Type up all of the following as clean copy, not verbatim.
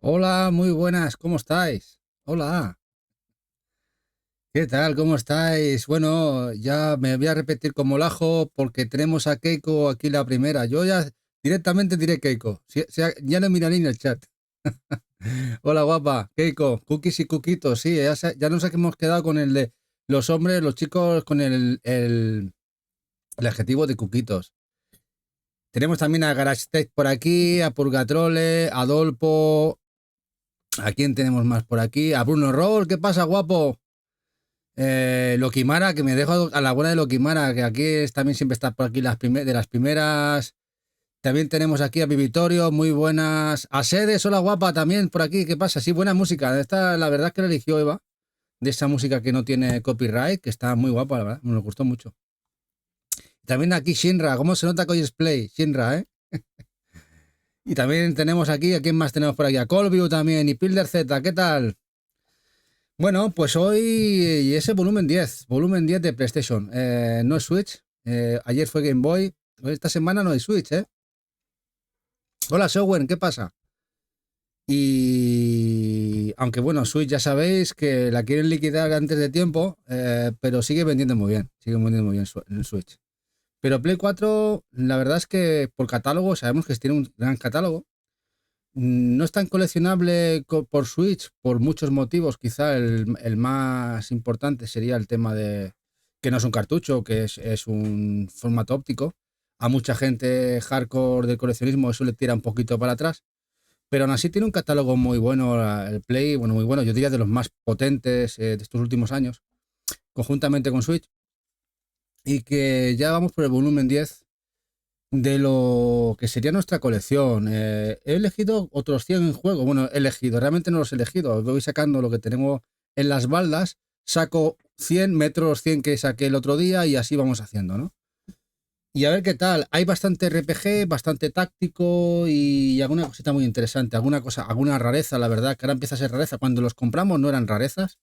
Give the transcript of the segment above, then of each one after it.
Hola, muy buenas, ¿cómo estáis? Hola, ¿qué tal? ¿Cómo estáis? Bueno, ya me voy a repetir como lajo porque tenemos a Keiko aquí la primera. Yo ya directamente diré Keiko. Ya no miraré en el chat. Hola, guapa, Keiko, cookies y cuquitos. Sí, ya nos hemos quedado con el de los hombres, los chicos, con el adjetivo de cuquitos. Tenemos también a Garage Tech por aquí, a Purgatrole, a Dolpo. ¿A quién tenemos más por aquí? A Bruno Roll. ¿Qué pasa, guapo? Lokimara, que me dejo a la buena de Lokimara, que aquí también siempre está por aquí de las primeras. También tenemos aquí a Vivitorio, muy buenas. A Sedes, hola guapa, también por aquí. ¿Qué pasa? Sí, buena música. Esta, la verdad es que la eligió Eva, de esa música que no tiene copyright, que está muy guapa, la verdad. Me gustó mucho. También aquí Shinra, ¿cómo se nota que hoy es Play? Shinra, ¿eh? Y también tenemos aquí, ¿a quién más tenemos por aquí? A Colview también y Pilder Z, ¿qué tal? Bueno, pues hoy y ese volumen 10 de PlayStation. No es Switch. Ayer fue Game Boy. Esta semana no hay Switch, ¿eh? Hola, Sowen, ¿qué pasa? Y aunque bueno, Switch ya sabéis que la quieren liquidar antes de tiempo, pero sigue vendiendo muy bien. Sigue vendiendo muy bien el Switch. Pero Play 4, la verdad es que por catálogo, sabemos que tiene un gran catálogo. No es tan coleccionable por Switch por muchos motivos. Quizá el más importante sería el tema de que no es un cartucho, que es un formato óptico. A mucha gente hardcore del coleccionismo eso le tira un poquito para atrás. Pero aún así tiene un catálogo muy bueno, el Play, bueno, muy bueno, yo diría de los más potentes de estos últimos años, conjuntamente con Switch. Y que ya vamos por el volumen 10 de lo que sería nuestra colección. He elegido otros 100 juegos. Bueno, he elegido, realmente no los he elegido. Voy sacando lo que tenemos en las baldas, saco 100 metros 100 que saqué el otro día y así vamos haciendo, ¿no? Y a ver qué tal. Hay bastante RPG, bastante táctico y alguna cosita muy interesante. Alguna cosa, alguna rareza, la verdad, que ahora empieza a ser rareza. Cuando los compramos no eran rarezas,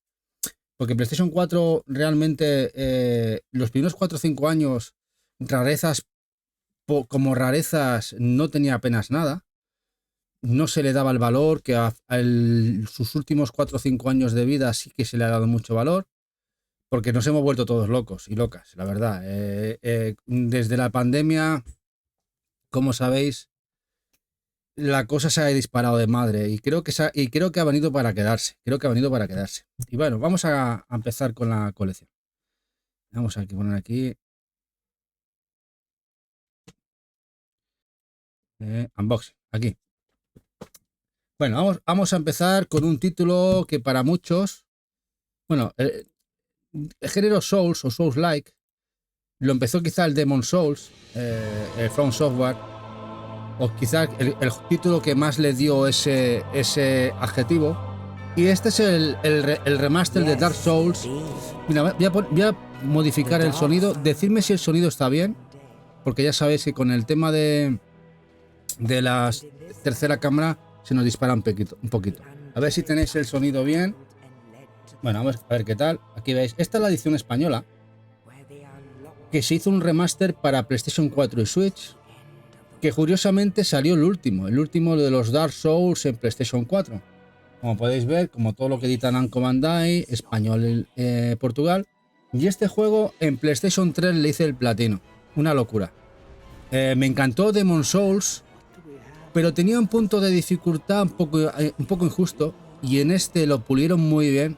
porque PlayStation 4 realmente los primeros 4 o 5 años, rarezas como rarezas no tenía apenas nada, no se le daba el valor que sus últimos 4 o 5 años de vida sí que se le ha dado mucho valor, porque nos hemos vuelto todos locos y locas, la verdad. Desde la pandemia, como sabéis, la cosa se ha disparado de madre y creo que ha venido para quedarse. Creo que ha venido para quedarse. Y bueno, vamos a empezar con la colección. Vamos a poner aquí unboxing. Aquí. Bueno, vamos a empezar con un título que para muchos, bueno, el género Souls o Souls-like lo empezó quizá el Demon Souls, el From Software, o quizá el título que más le dio ese adjetivo. Y este es el remaster de Dark Souls. Mira, voy a modificar el sonido. Decidme si el sonido está bien, porque ya sabéis que con el tema de la tercera cámara se nos dispara un poquito. A ver si tenéis el sonido bien. Bueno, vamos a ver qué tal. Aquí veis, esta es la edición española, que se hizo un remaster para PlayStation 4 y Switch, que curiosamente salió el último de los Dark Souls en PlayStation 4. Como podéis ver, como todo lo que edita Namco Bandai, español Portugal. Y este juego en PlayStation 3 le hice el platino. Una locura. Me encantó Demon Souls, pero tenía un punto de dificultad un poco injusto. Y en este lo pulieron muy bien.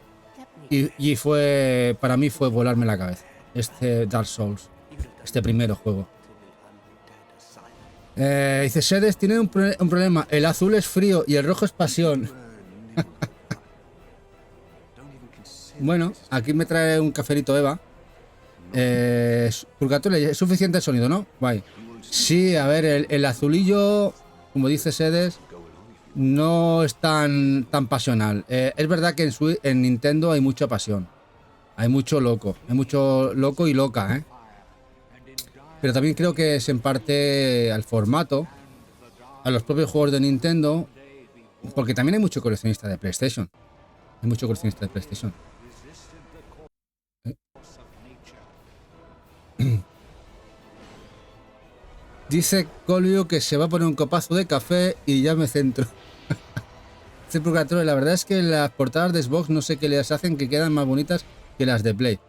Y fue, para mí fue volarme la cabeza. Este Dark Souls, este primero juego. Dice Sedes, tiene un problema. El azul es frío y el rojo es pasión. Bueno, aquí me trae un cafelito Eva. Purgatorio, es suficiente el sonido, ¿no? Guay. Sí, a ver, el azulillo, como dice Sedes, no es tan pasional. Es verdad que en Nintendo hay mucha pasión. Hay mucho loco y loca, ¿eh? Pero también creo que es en parte al formato, a los propios juegos de Nintendo, porque también hay mucho coleccionista de PlayStation. Hay mucho coleccionista de PlayStation. Dice Colio que se va a poner un copazo de café y ya me centro. Este Purgatorio, la verdad es que las portadas de Xbox no sé qué les hacen que quedan más bonitas que las de Play.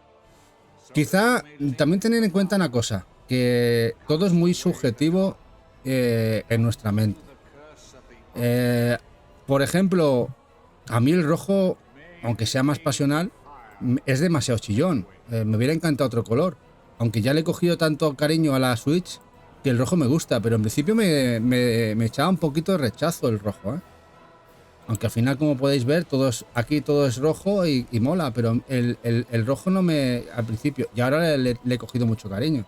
Quizá también tener en cuenta una cosa, que todo es muy subjetivo en nuestra mente. Por ejemplo, a mí el rojo, aunque sea más pasional, es demasiado chillón. Me hubiera encantado otro color. Aunque ya le he cogido tanto cariño a la Switch que el rojo me gusta, pero en principio me echaba un poquito de rechazo el rojo, ¿eh? Aunque al final, como podéis ver, aquí todo es rojo y mola, pero el rojo no me... al principio, y ahora le he cogido mucho cariño.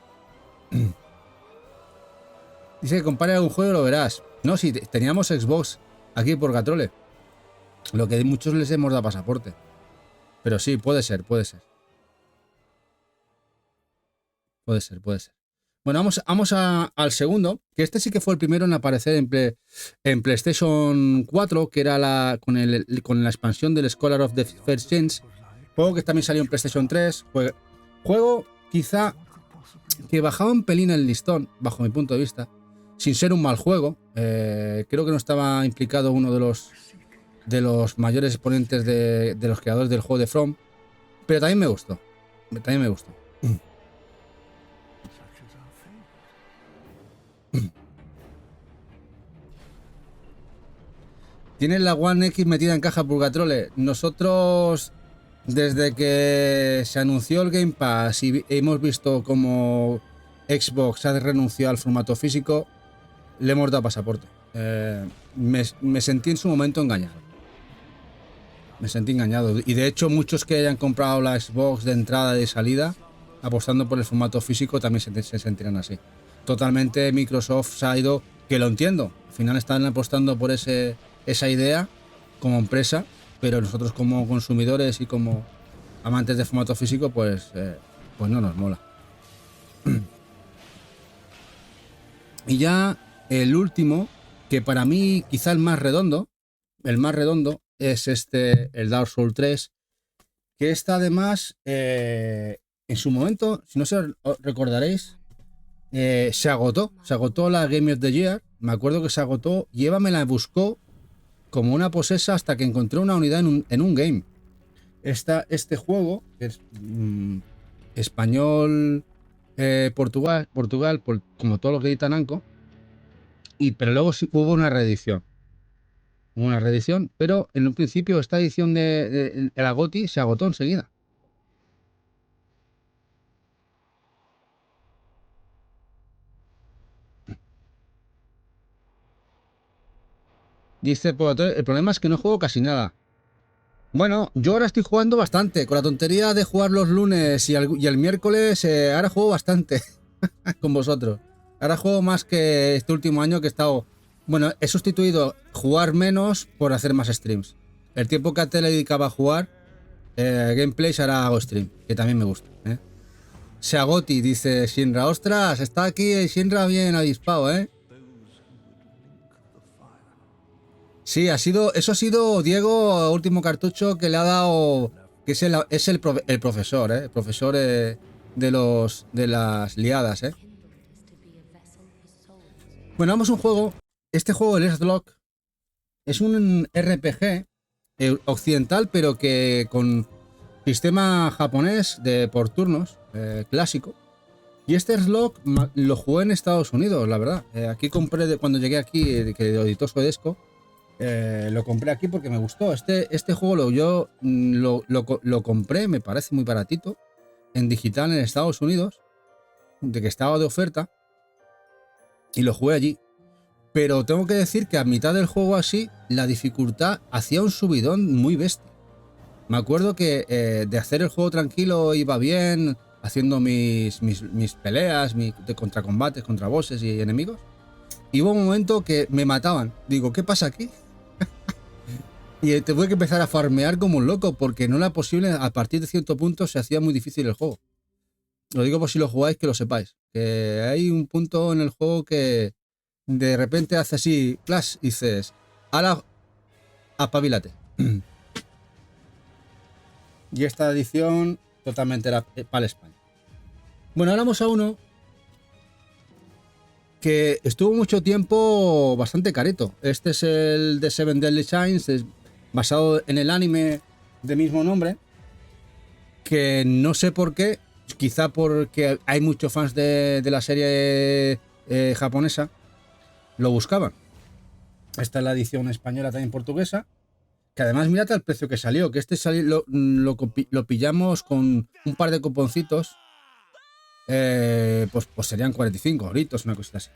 Dice que compare algún juego y lo verás. No, si teníamos Xbox aquí por Gatrole. Lo que muchos les hemos dado pasaporte. Pero sí, puede ser. Puede ser. Bueno, vamos al segundo, que este sí que fue el primero en aparecer en PlayStation 4, que era con la expansión del Scholar of the First Chance. Juego que también salió en PlayStation 3. Juego quizá que bajaba un pelín el listón, bajo mi punto de vista, sin ser un mal juego. Creo que no estaba implicado uno de los mayores exponentes de los creadores del juego de From, pero también me gustó. Tienes la One X metida en caja Purgatrole. Nosotros, desde que se anunció el Game Pass y hemos visto cómo Xbox ha renunciado al formato físico, le hemos dado pasaporte. Me sentí en su momento engañado. Y de hecho, muchos que hayan comprado la Xbox de entrada y de salida, apostando por el formato físico, también se sentirán así. Totalmente Microsoft se ha ido, que lo entiendo. Al final están apostando por esa idea como empresa, pero nosotros como consumidores y como amantes de formato físico, pues no nos mola. Y ya el último, que para mí quizá el más redondo es el Dark Souls 3, que está además en su momento, si no se recordaréis, se agotó la Game of the Year. Me acuerdo que se agotó y Eva me la buscó como una posesa hasta que encontré una unidad en un game. Este juego, que es español, Portugal, como todos los que editan Anco, pero luego sí hubo una reedición. Pero en un principio esta edición de la GOTY se agotó enseguida. Dice, el problema es que no juego casi nada. Bueno, yo ahora estoy jugando bastante. Con la tontería de jugar los lunes y el miércoles, ahora juego bastante con vosotros. Ahora juego más que este último año que he estado... Bueno, he sustituido jugar menos por hacer más streams. El tiempo que antes le dedicaba a jugar gameplays, ahora hago stream, que también me gusta. Seagoti, dice Shinra. Ostras, está aquí Shinra bien avispado, ¿eh? Sí, eso ha sido Diego, último cartucho que le ha dado, que es el profesor, el profesor de las liadas, ¿eh? Bueno, vamos a un juego. Este juego, el Earthlock, es un RPG occidental, pero que con sistema japonés por turnos, clásico. Y este Earthlock lo jugué en Estados Unidos, la verdad. Aquí compré, cuando llegué aquí, que editó Sodesco, lo compré aquí porque me gustó. Este juego yo lo compré, me parece muy baratito, en digital en Estados Unidos, de que estaba de oferta, y lo jugué allí. Pero tengo que decir que a mitad del juego así, la dificultad hacía un subidón muy bestia. Me acuerdo que de hacer el juego tranquilo iba bien, haciendo mis peleas, de contracombates contra bosses y enemigos. Y hubo un momento que me mataban. Digo, ¿qué pasa aquí? Y tuve que empezar a farmear como un loco, porque no era posible, a partir de cierto punto se hacía muy difícil el juego. Lo digo por si lo jugáis, que lo sepáis. Que hay un punto en el juego que de repente hace así, flash, y dices, ahora apabilate. Y esta edición totalmente era para España. Bueno, ahora vamos a uno que estuvo mucho tiempo bastante careto. Este es el de Seven Deadly Sins, es basado en el anime de mismo nombre, que no sé por qué, quizá porque hay muchos fans de la serie japonesa, lo buscaban. Esta es la edición española, también portuguesa, que además mirad el precio que salió, que este lo pillamos con un par de cuponcitos, pues serían 45 euritos, una cosita así.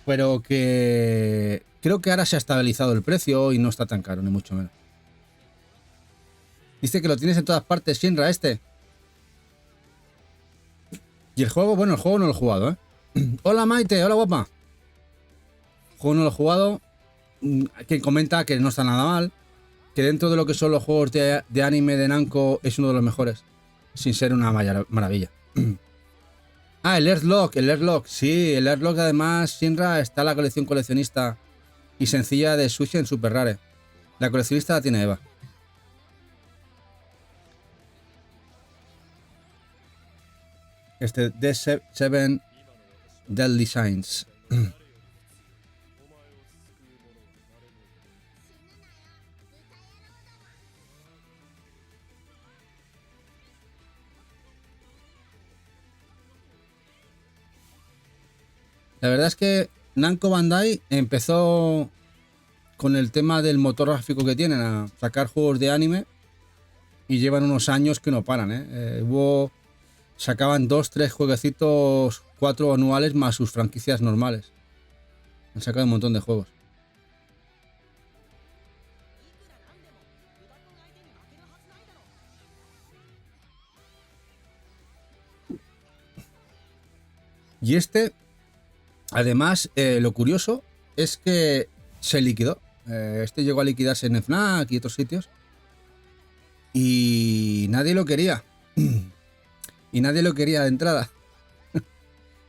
Pero que creo que ahora se ha estabilizado el precio y no está tan caro, ni mucho menos. Dice que lo tienes en todas partes, Shinra, este. Y el juego, bueno, el juego no lo he jugado, ¿eh? Hola Maite, hola guapa. El juego no lo he jugado. Quien comenta que no está nada mal. Que dentro de lo que son los juegos de anime de Namco es uno de los mejores. Sin ser una maravilla. Ah, el Earthlock. Sí, el Earthlock además, Shinra, está la colección coleccionista y sencilla de Switch en Super Rare. La coleccionista la tiene Eva. Este de Seven Deadly Sins. La verdad es que Namco Bandai empezó con el tema del motor gráfico que tienen a sacar juegos de anime y llevan unos años que no paran, sacaban 2-3 jueguecitos, 4 anuales más sus franquicias normales. Han sacado un montón de juegos. Y este, además, lo curioso es que se liquidó. Este llegó a liquidarse en FNAC y otros sitios. Y nadie lo quería. Y nadie lo quería de entrada.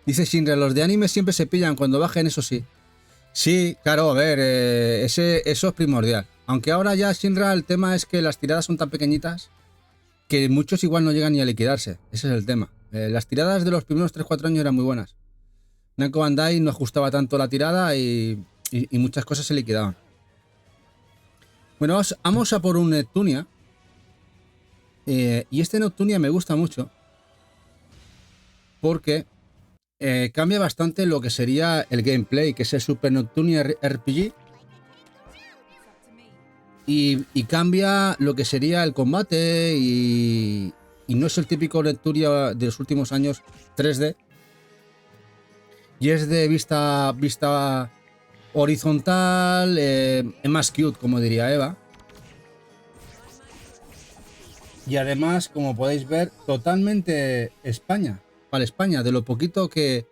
Dice Shinra, los de anime siempre se pillan cuando bajen, eso sí. Sí, claro, a ver, eso es primordial. Aunque ahora ya, Shinra, el tema es que las tiradas son tan pequeñitas que muchos igual no llegan ni a liquidarse. Ese es el tema. Las tiradas de los primeros 3-4 años eran muy buenas. Namco Bandai no ajustaba tanto la tirada y muchas cosas se liquidaban. Bueno, vamos a por un Neptunia. Y este Neptunia me gusta mucho porque cambia bastante lo que sería el gameplay, que es el Super Neptunia RPG. Y cambia lo que sería el combate y no es el típico Neptunia de los últimos años 3D. Y es de vista horizontal, es más cute, como diría Eva. Y además, como podéis ver, totalmente España, para España, de lo poquito que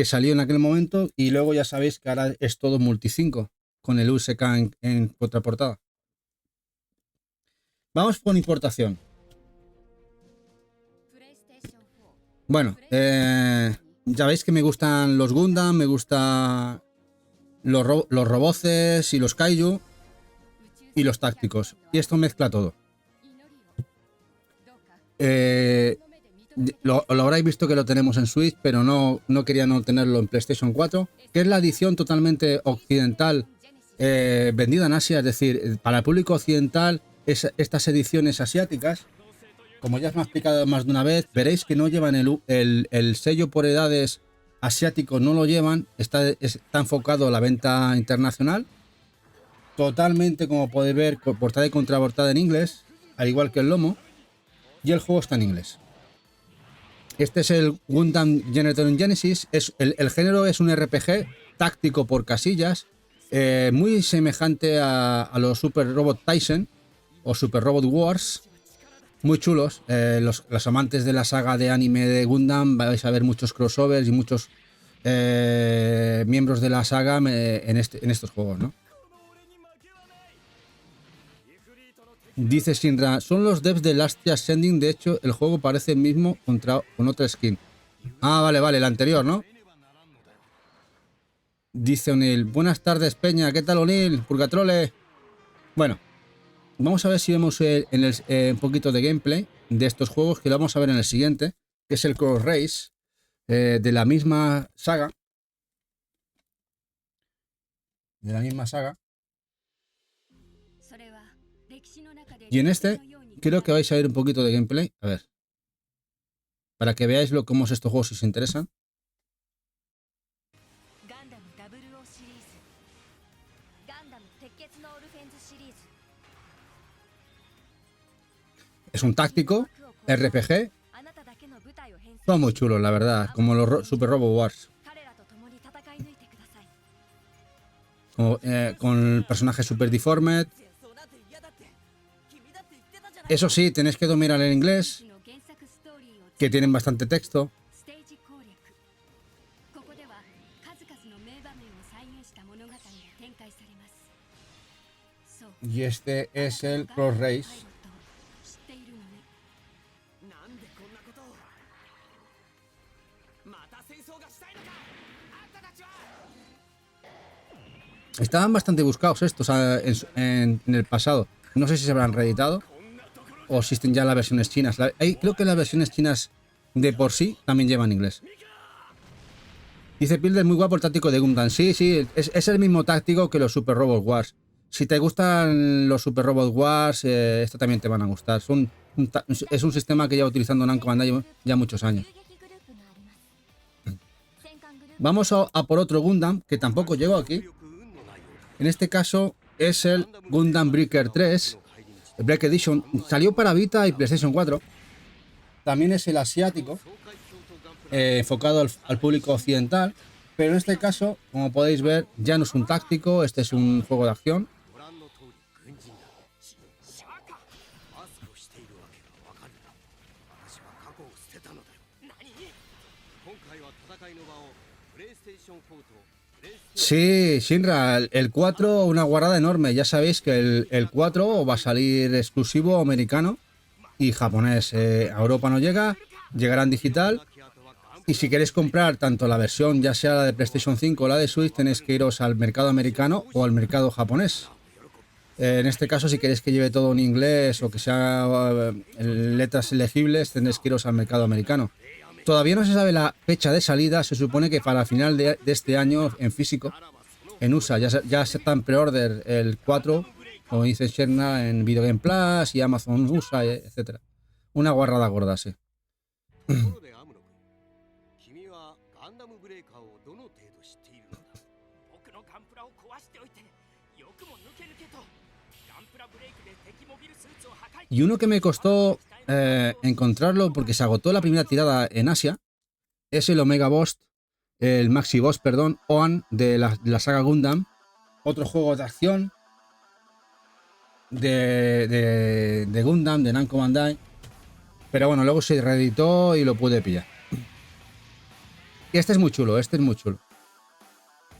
salió en aquel momento. Y luego ya sabéis que ahora es todo multi 5, con el USK en contraportada. Vamos por importación. Bueno, ya veis que me gustan los Gundam, me gustan los roboces y los Kaiju y los tácticos. Y esto mezcla todo. Lo habréis visto que lo tenemos en Switch, pero no quería no tenerlo en PlayStation 4, que es la edición totalmente occidental vendida en Asia, es decir, para el público occidental, estas ediciones asiáticas, como ya os me ha explicado más de una vez, veréis que no llevan el sello por edades asiático, no lo llevan, está enfocado a la venta internacional, totalmente, como podéis ver, portada y contraportada en inglés, al igual que el lomo, y el juego está en inglés. Este es el Gundam Generator Genesis, el género es un RPG táctico por casillas, muy semejante a los Super Robot Tyson o Super Robot Wars, muy chulos. Los amantes de la saga de anime de Gundam vais a ver muchos crossovers y muchos miembros de la saga en estos juegos, ¿no? Dice Shinra, son los devs de Last Year Ascending, de hecho el juego parece el mismo con otra skin. Ah, vale, el anterior, ¿no? Dice O'Neill, buenas tardes Peña, ¿qué tal O'Neill? Purgatrole. Bueno, vamos a ver si vemos un poquito de gameplay de estos juegos, que lo vamos a ver en el siguiente, que es el Cross Race, de la misma saga. Y en este creo que vais a ver un poquito de gameplay. A ver. Para que veáis cómo es estos juegos si os interesan. Es un táctico, RPG. Son muy chulos, la verdad. Como los Super Robo Wars. Con personajes super deformed. Eso sí, tenéis que dominar el inglés, que tienen bastante texto. Y este es el Cross Race. Estaban bastante buscados estos en el pasado. No sé si se habrán reeditado o existen ya las versiones chinas. Creo que las versiones chinas de por sí también llevan inglés. Dice Pilder, muy guapo el táctico de Gundam. Sí, es el mismo táctico que los Super Robot Wars. Si te gustan los Super Robot Wars, esto también te van a gustar. Es un sistema que lleva utilizando Namco Bandai ya muchos años. Vamos a por otro Gundam que tampoco llegó aquí. En este caso es el Gundam Breaker 3. El Break Edition salió para Vita y PlayStation 4. También es el asiático, enfocado al público occidental. Pero en este caso, como podéis ver, ya no es un táctico, este es un juego de acción. Sí, Shinra, el 4, una guarrada enorme. Ya sabéis que el 4 va a salir exclusivo americano y japonés. A Europa no llega, llegará en digital. Y si queréis comprar tanto la versión, ya sea la de PlayStation 5 o la de Switch, tenéis que iros al mercado americano o al mercado japonés. En este caso, si queréis que lleve todo en inglés o que sea letras legibles, tenéis que iros al mercado americano. Todavía no se sabe la fecha de salida, se supone que para el final de este año en físico, en USA, ya está en pre-order el 4, como dice Sherna, en Video Game Plus y Amazon USA, etc. Una guarrada gorda, sí. Y uno que me costó encontrarlo porque se agotó la primera tirada en Asia es el Omega Boss, el Maxi Boss, perdón, Oan de la saga Gundam. Otro juego de acción de Gundam, de Namco Bandai. Pero bueno, luego se reeditó y lo pude pillar. Y este es muy chulo,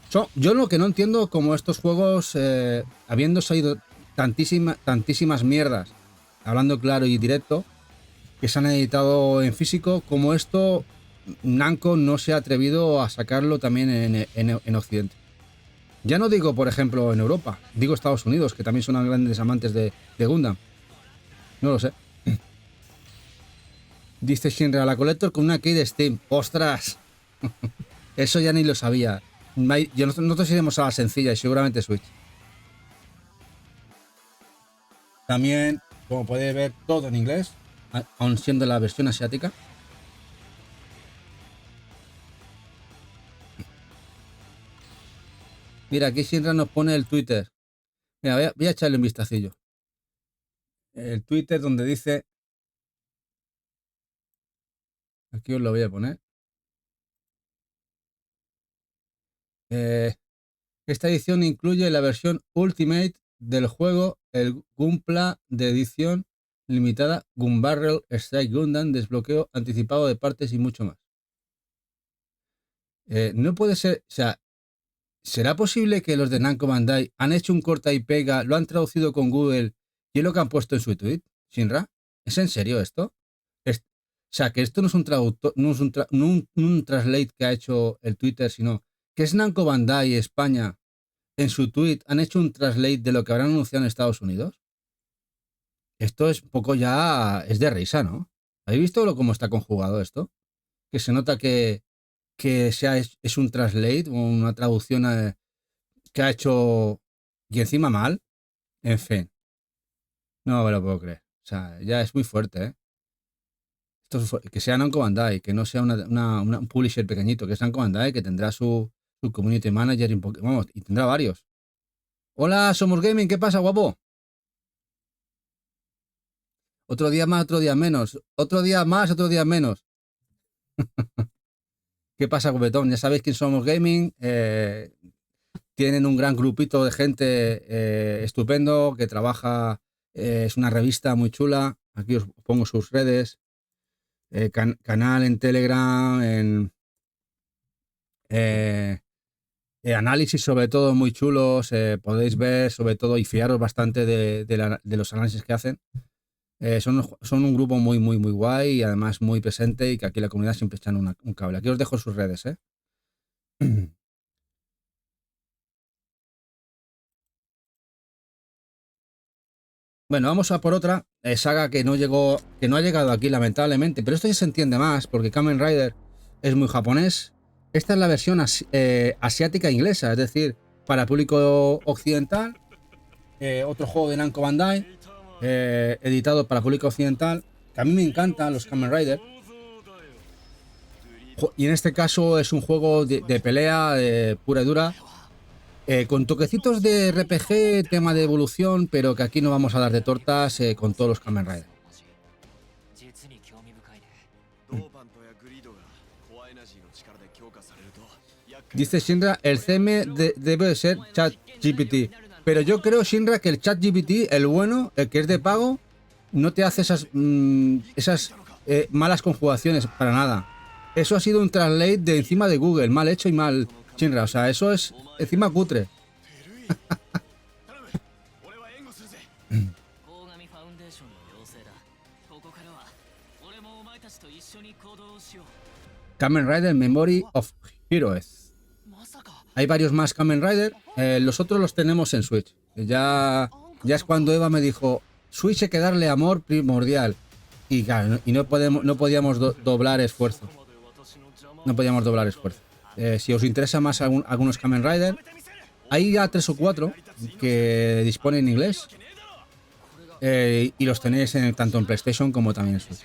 Yo lo que no entiendo, como estos juegos, habiendo salido tantísimas mierdas, hablando claro y directo, que se han editado en físico, como esto, Namco no se ha atrevido a sacarlo también en Occidente. Ya no digo, por ejemplo, en Europa, digo Estados Unidos, que también son grandes amantes de Gundam. No lo sé. Dice Shinra, la Collector con una key de Steam. ¡Ostras! Eso ya ni lo sabía. Nosotros iremos a la sencilla y seguramente Switch. También, como podéis ver, todo en inglés, aun siendo la versión asiática. Mira, aquí Shinra nos pone el Twitter. Mira, voy a echarle un vistacillo. El Twitter donde dice... Aquí os lo voy a poner. Esta edición incluye la versión Ultimate del juego, el Gunpla de edición limitada, Gunbarrel Strike Gundam, desbloqueo anticipado de partes y mucho más. No puede ser, o sea, ¿será posible que los de Namco Bandai han hecho un corta y pega, lo han traducido con Google y es lo que han puesto en su tweet? ¿Shinra? ¿Es en serio esto? O sea, que esto no es un traductor, no es un translate que ha hecho el Twitter, sino que es Namco Bandai España en su tweet han hecho un translate de lo que habrán anunciado en Estados Unidos. Esto es un poco ya, es de risa, ¿no? ¿Habéis visto cómo está conjugado esto? Que se nota que es un translate o una traducción que ha hecho y encima mal. En fin, no me lo puedo creer. O sea, ya es muy fuerte, ¿eh? Que sea Namco Bandai, que no sea un publisher pequeñito, que es Namco Bandai, que tendrá su community manager vamos, y tendrá varios. Hola, Somos Gaming, ¿qué pasa, guapo? Otro día más, otro día menos. Otro día más, otro día menos. ¿Qué pasa, Copetón? Ya sabéis quién Somos Gaming. Tienen un gran grupito de gente estupendo que trabaja. Es una revista muy chula. Aquí os pongo sus redes. Canal en Telegram, en análisis sobre todo muy chulos. Podéis ver sobre todo y fiaros bastante de los análisis que hacen. Son un grupo muy, muy, muy guay y además muy presente y que aquí la comunidad siempre echan un cable. Aquí os dejo sus redes, ¿eh? Bueno, vamos a por otra saga que no ha llegado aquí lamentablemente, pero esto ya se entiende más porque Kamen Rider es muy japonés. Esta es la versión asiática inglesa, es decir, para público occidental. Otro juego de Namco Bandai, editado para público occidental, que a mí me encantan los Kamen Rider. Y en este caso es un juego de pelea pura y dura. Con toquecitos de RPG, tema de evolución, pero que aquí no vamos a dar de tortas con todos los Kamen Rider. Dice Shinra, el CM debe ser ChatGPT. Pero yo creo, Shinra, que el ChatGPT, el bueno, el que es de pago, no te hace esas malas conjugaciones para nada. Eso ha sido un translate de encima de Google, mal hecho y mal, Shinra. O sea, eso es encima cutre. Kamen Rider Memory of Heroes. Hay varios más Kamen Rider. Los otros los tenemos en Switch. Ya es cuando Eva me dijo, Switch hay que darle amor primordial. Y claro, y no podíamos doblar esfuerzo. No podíamos doblar esfuerzo. Si os interesa más algunos Kamen Rider, hay ya 3 o 4 que disponen en inglés. Y los tenéis tanto en PlayStation como también en Switch.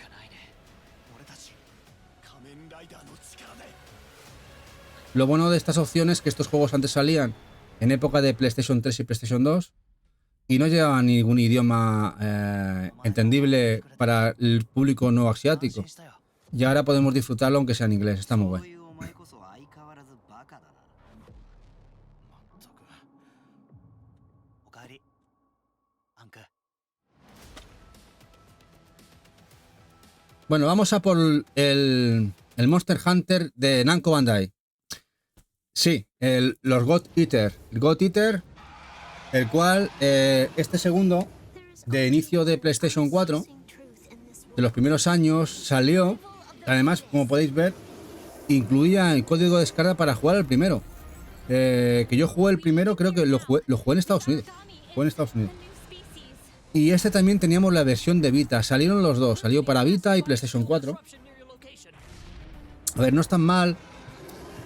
Lo bueno de estas opciones es que estos juegos antes salían en época de PlayStation 3 y PlayStation 2 y no llevaban ningún idioma entendible para el público no asiático. Y ahora podemos disfrutarlo aunque sea en inglés. Está muy bueno. Bueno, vamos a por el Monster Hunter de Namco Bandai. Sí, los God Eater. El God Eater, el cual este segundo, de inicio de PlayStation 4, de los primeros años, salió. Además, como podéis ver, incluía el código de descarga para jugar el primero. Que yo jugué el primero, creo que lo jugué en Estados Unidos. Y este también teníamos la versión de Vita. Salieron los dos. Salió para Vita y PlayStation 4. A ver, no es tan mal.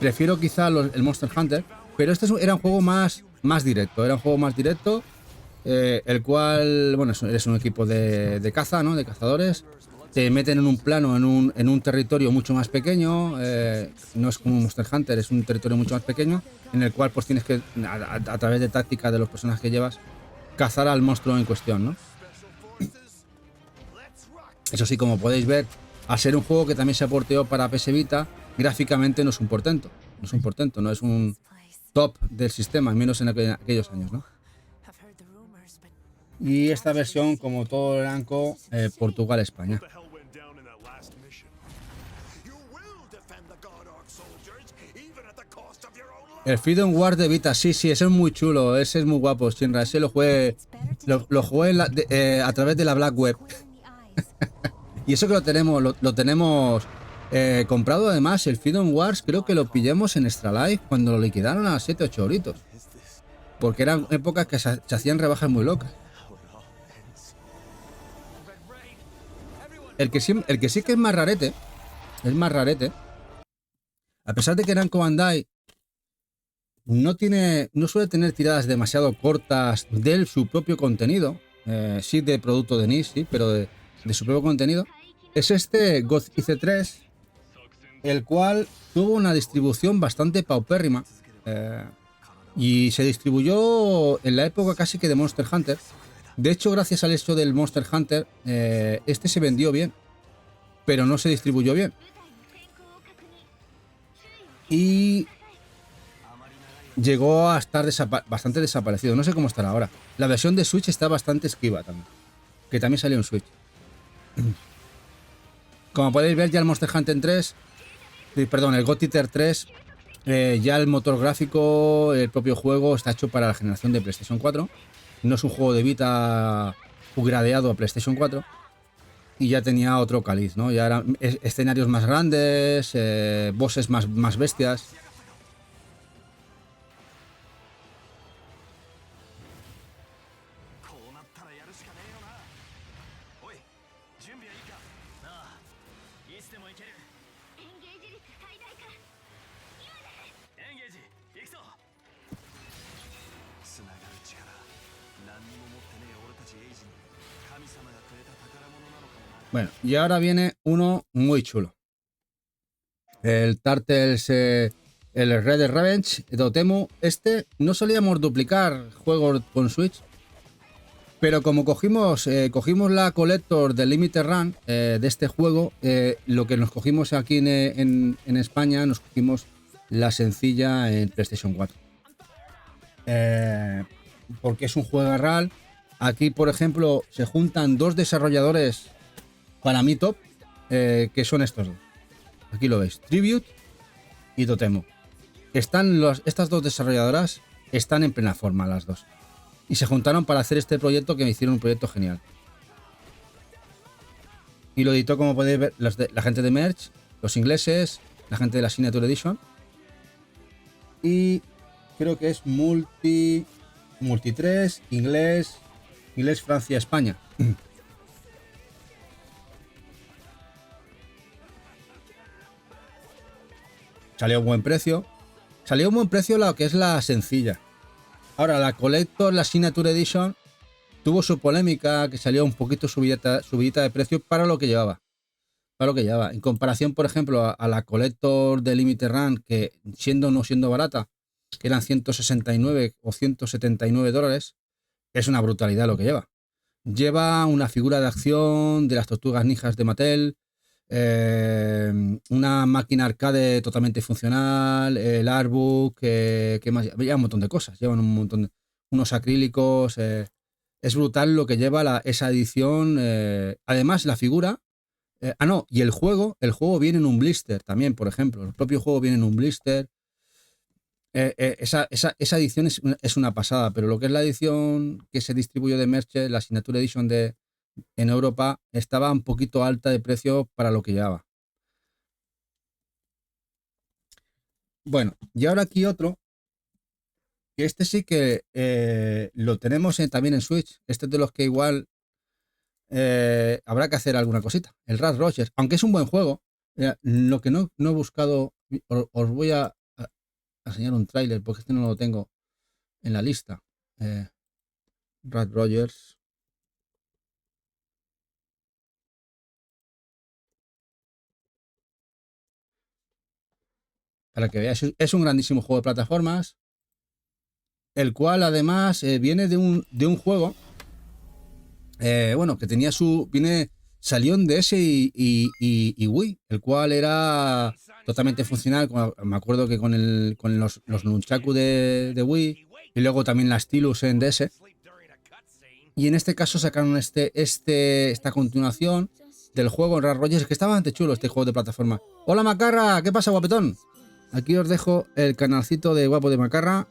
Prefiero quizá el Monster Hunter. Pero este era un juego más directo. Era un juego más directo. El cual, bueno, eres un equipo de caza, ¿no? De cazadores. Te meten en un plano, en un territorio mucho más pequeño. No es como un Monster Hunter, es un territorio mucho más pequeño. En el cual pues tienes que, a través de táctica de los personajes que llevas, cazar al monstruo en cuestión, ¿no? Eso sí, como podéis ver, al ser un juego que también se porteó para PS Vita, gráficamente no es un portento. No es un top del sistema, al menos en aquellos años, ¿no? Y esta versión, como todo el ANCO, Portugal-España. El Freedom Wars de Vita, sí, ese es muy chulo, ese es muy guapo, Shinra, ese lo jugué a través de la Black Web. Y eso que lo tenemos comprado. Además, el Freedom Wars creo que lo pillamos en Extra Life cuando lo liquidaron a 7-8 euritos. Porque eran épocas que se hacían rebajas muy locas. El que sí que es más rarete, a pesar de que Namco Bandai no suele tener tiradas demasiado cortas de su propio contenido, sí de producto de niche, sí, pero de su propio contenido, es este God Ice 3, el cual tuvo una distribución bastante paupérrima y se distribuyó en la época casi que de Monster Hunter. De hecho, gracias al hecho del Monster Hunter, este se vendió bien, pero no se distribuyó bien. Y llegó a estar bastante desaparecido. No sé cómo estará ahora. La versión de Switch está bastante esquiva también, que también salió en Switch. Como podéis ver, ya el Monster Hunter 3, perdón, el God Eater 3, ya el motor gráfico, el propio juego está hecho para la generación de PlayStation 4. No es un juego de Vita upgradeado a PlayStation 4. Y ya tenía otro caliz, ¿no? Ya eran escenarios más grandes, bosses más bestias. Bueno, y ahora viene uno muy chulo. El Turtles, el Red Dead Revenge, Dotemu. Este no solíamos duplicar juegos con Switch, pero como cogimos la Collector del Limited Run de este juego, lo que nos cogimos aquí en España, nos cogimos la sencilla en PlayStation 4. Porque es un juego real. Aquí, por ejemplo, se juntan dos desarrolladores para mí top, que son estos dos. Aquí lo veis, Tribute y Dotemu. Estas dos desarrolladoras están en plena forma, las dos. Y se juntaron para hacer este proyecto, que me hicieron un proyecto genial. Y lo editó, como podéis ver, la gente de Merge, los ingleses, la gente de la Signature Edition. Y creo que es Multi 3, inglés, Francia, España. Salió a un buen precio. Salió a un buen precio lo que es la sencilla. Ahora, la Collector, la Signature Edition, tuvo su polémica, que salió un poquito subidita de precio para lo que llevaba. En comparación, por ejemplo, a la Collector de Limited Run, que no siendo barata, que eran 169 o 179 dólares, es una brutalidad lo que lleva. Lleva una figura de acción de las Tortugas Ninjas de Mattel, una máquina arcade totalmente funcional, el artbook, ¿qué más? Lleva un montón de cosas, llevan unos acrílicos, es brutal lo que lleva esa edición. Además, la figura, y el juego viene en un blister también, por ejemplo, el propio juego viene en un blister. Esa edición es una pasada, pero lo que es la edición que se distribuyó de Merche, la Signature Edition en Europa, estaba un poquito alta de precio para lo que llevaba. Bueno, y ahora aquí otro, que este sí que lo tenemos también en Switch. Este es de los que igual habrá que hacer alguna cosita. El Rat Rogers, aunque es un buen juego, lo que no he buscado, os voy a enseñar un tráiler, porque este no lo tengo en la lista. Rat Rogers. Para que veáis, es un grandísimo juego de plataformas, el cual además viene de un juego, bueno, que tenía salió en DS y Wii, el cual era totalmente funcional. Me acuerdo que con los nunchaku de Wii y luego también la Stylus en DS. Y en este caso sacaron esta continuación del juego en Rar Rogers, que está bastante chulo este juego de plataforma. Hola Macarra, ¿qué pasa, guapetón? Aquí os dejo el canalcito de Guapo de Macarra.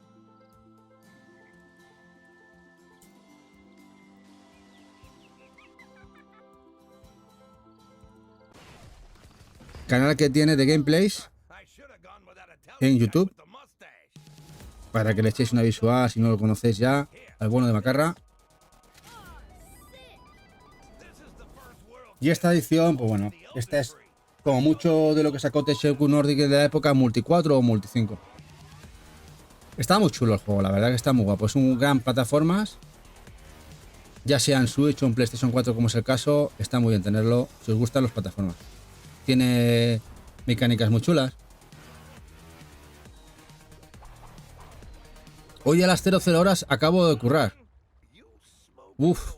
Canal que tiene de gameplays en YouTube, para que le echéis una visual si no lo conocéis ya, al bueno de Macarra. Y esta edición, pues bueno, esta es como mucho de lo que sacó THQ Nordic de la época, multi 4 o multi 5. Está muy chulo el juego, la verdad que está muy guapo. Es un gran plataformas, ya sea en Switch o en PlayStation 4 como es el caso, está muy bien tenerlo si os gustan las plataformas. Tiene mecánicas muy chulas. Hoy a las 00 horas acabo de currar. Uf.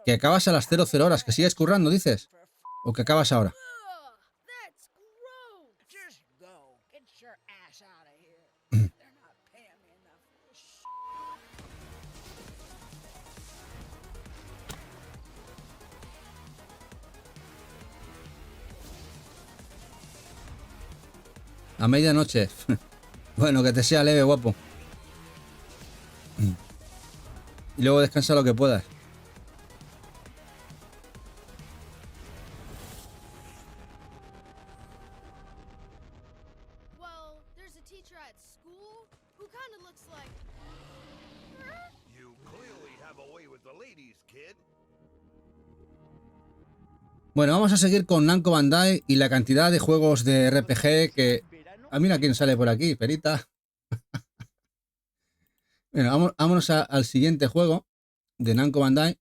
Que acabas a las 00 horas, que sigues currando, dices. ¿O que acabas ahora? A medianoche. Bueno, que te sea leve, guapo. Y luego descansa lo que puedas. Bueno, vamos a seguir con Namco Bandai y la cantidad de juegos de RPG que... Ah, mira quién sale por aquí, perita. Bueno, vámonos al siguiente juego de Namco Bandai.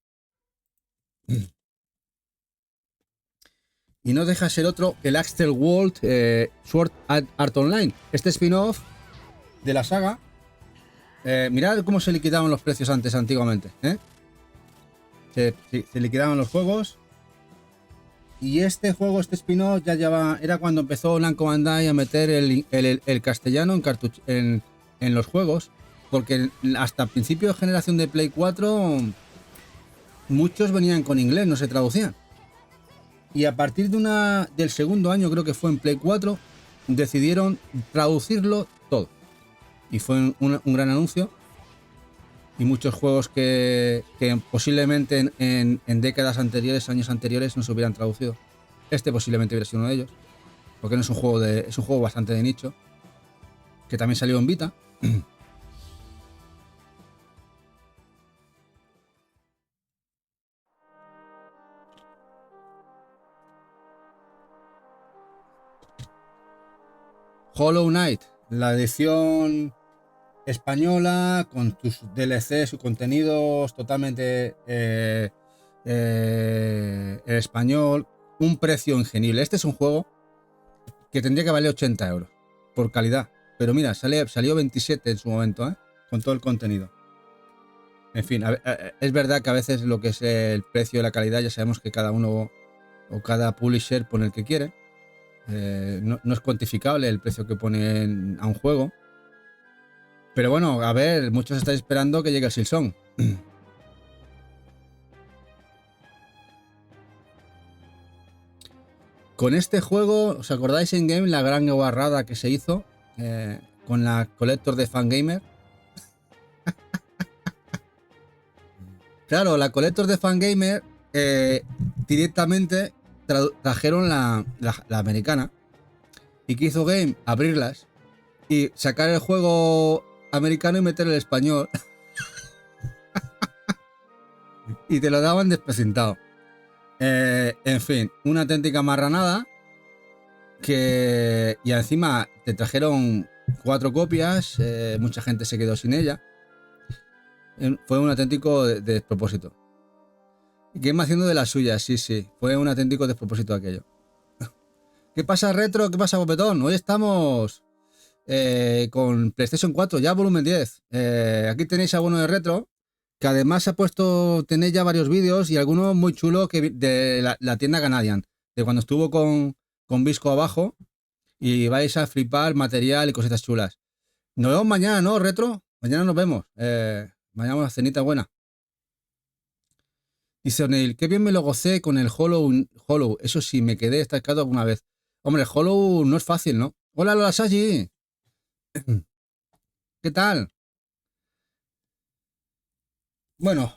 Y no deja ser otro que el Axel World Sword Art Online. Este spin-off de la saga. Mirad cómo se liquidaban los precios antes, antiguamente. Se liquidaban los juegos. Y este juego, este spin-off, era cuando empezó Namco Bandai a meter el castellano en los juegos. Porque hasta principio de generación de Play 4, muchos venían con inglés, no se traducían. Y a partir del segundo año, creo que fue en Play 4, decidieron traducirlo todo. Y fue un gran anuncio. Y muchos juegos que posiblemente en décadas anteriores, años anteriores, no se hubieran traducido. Este posiblemente hubiera sido uno de ellos. Porque no es un juego bastante de nicho. Que también salió en Vita. Hollow Knight, la edición española con tus DLCs, sus contenidos totalmente en español, un precio ingenible. Este es un juego que tendría que valer 80 euros por calidad, pero mira, salió 27 en su momento, con todo el contenido. En fin, es verdad que a veces lo que es el precio y la calidad, ya sabemos que cada uno o cada publisher pone el que quiere. No es cuantificable el precio que ponen a un juego. Pero bueno, a ver, muchos estáis esperando que llegue el Silksong. Con este juego, ¿os acordáis en game la gran guarrada que se hizo con la Collector de Fangamer? Claro, la Collector de Fangamer directamente trajeron la americana. ¿Y qué hizo Game? Abrirlas y sacar el juego americano y meter el español. Y te lo daban desprecintado. En fin, una auténtica marranada. Y encima te trajeron 4 copias. Mucha gente se quedó sin ella. Fue un auténtico despropósito. Game haciendo de las suyas, sí. Fue un auténtico despropósito aquello. ¿Qué pasa, Retro? ¿Qué pasa, Bopetón? Hoy estamos con PlayStation 4, ya volumen 10. Aquí tenéis a uno de Retro, que además ha puesto, tenéis ya varios vídeos y algunos muy chulos de la tienda Canadian, de cuando estuvo con Visco abajo y vais a flipar material y cositas chulas. Nos vemos mañana, ¿no, Retro? Mañana nos vemos. Mañana una cenita buena. Dice O'Neill, qué bien me lo gocé con el Hollow. Eso sí, me quedé estancado alguna vez. Hombre, el Hollow no es fácil, ¿no? Hola, Lola Saji. ¿Qué tal? Bueno,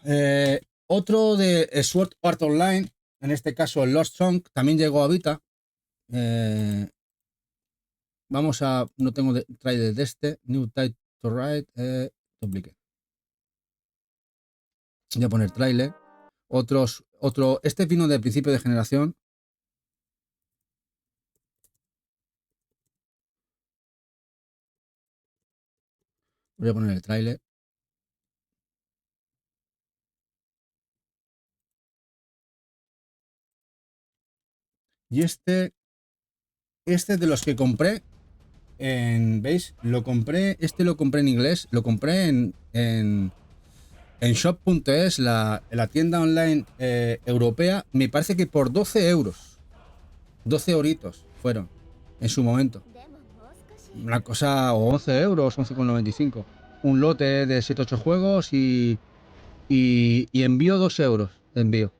otro de Sword Art Online, en este caso el Lost Song, también llegó a Vita. Vamos a... No tengo trailer de este. New Type to Ride. Duplicate. Voy a poner trailer. Este vino de principio de generación. Voy a poner el trailer. Y este es de los que compré ¿veis? Lo compré en inglés, lo compré en shop.es, la tienda online europea, me parece que por 12 euros. 12 euritos fueron en su momento. Una cosa, o 11 euros, 11,95. Un lote de 7-8 juegos y envío 2 euros de envío.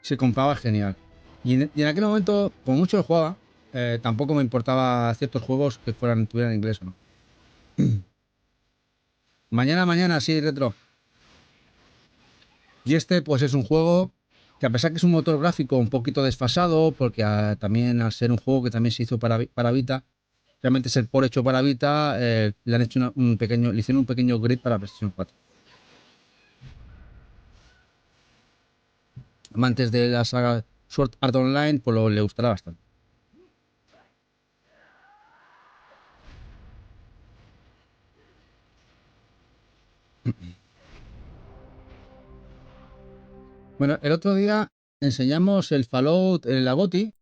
Se compraba genial. Y en aquel momento, como mucho lo jugaba, tampoco me importaba ciertos juegos que tuvieran inglés o no. Mañana, sí, Retro. Y este, pues es un juego que a pesar que es un motor gráfico un poquito desfasado, porque también al ser un juego que también se hizo para Vita, realmente es el por hecho para Vita, le han hecho le hicieron un pequeño grid para PlayStation 4. Amantes de la saga Sword Art Online, pues le gustará bastante. Bueno, el otro día enseñamos el Fallout, la GOTY,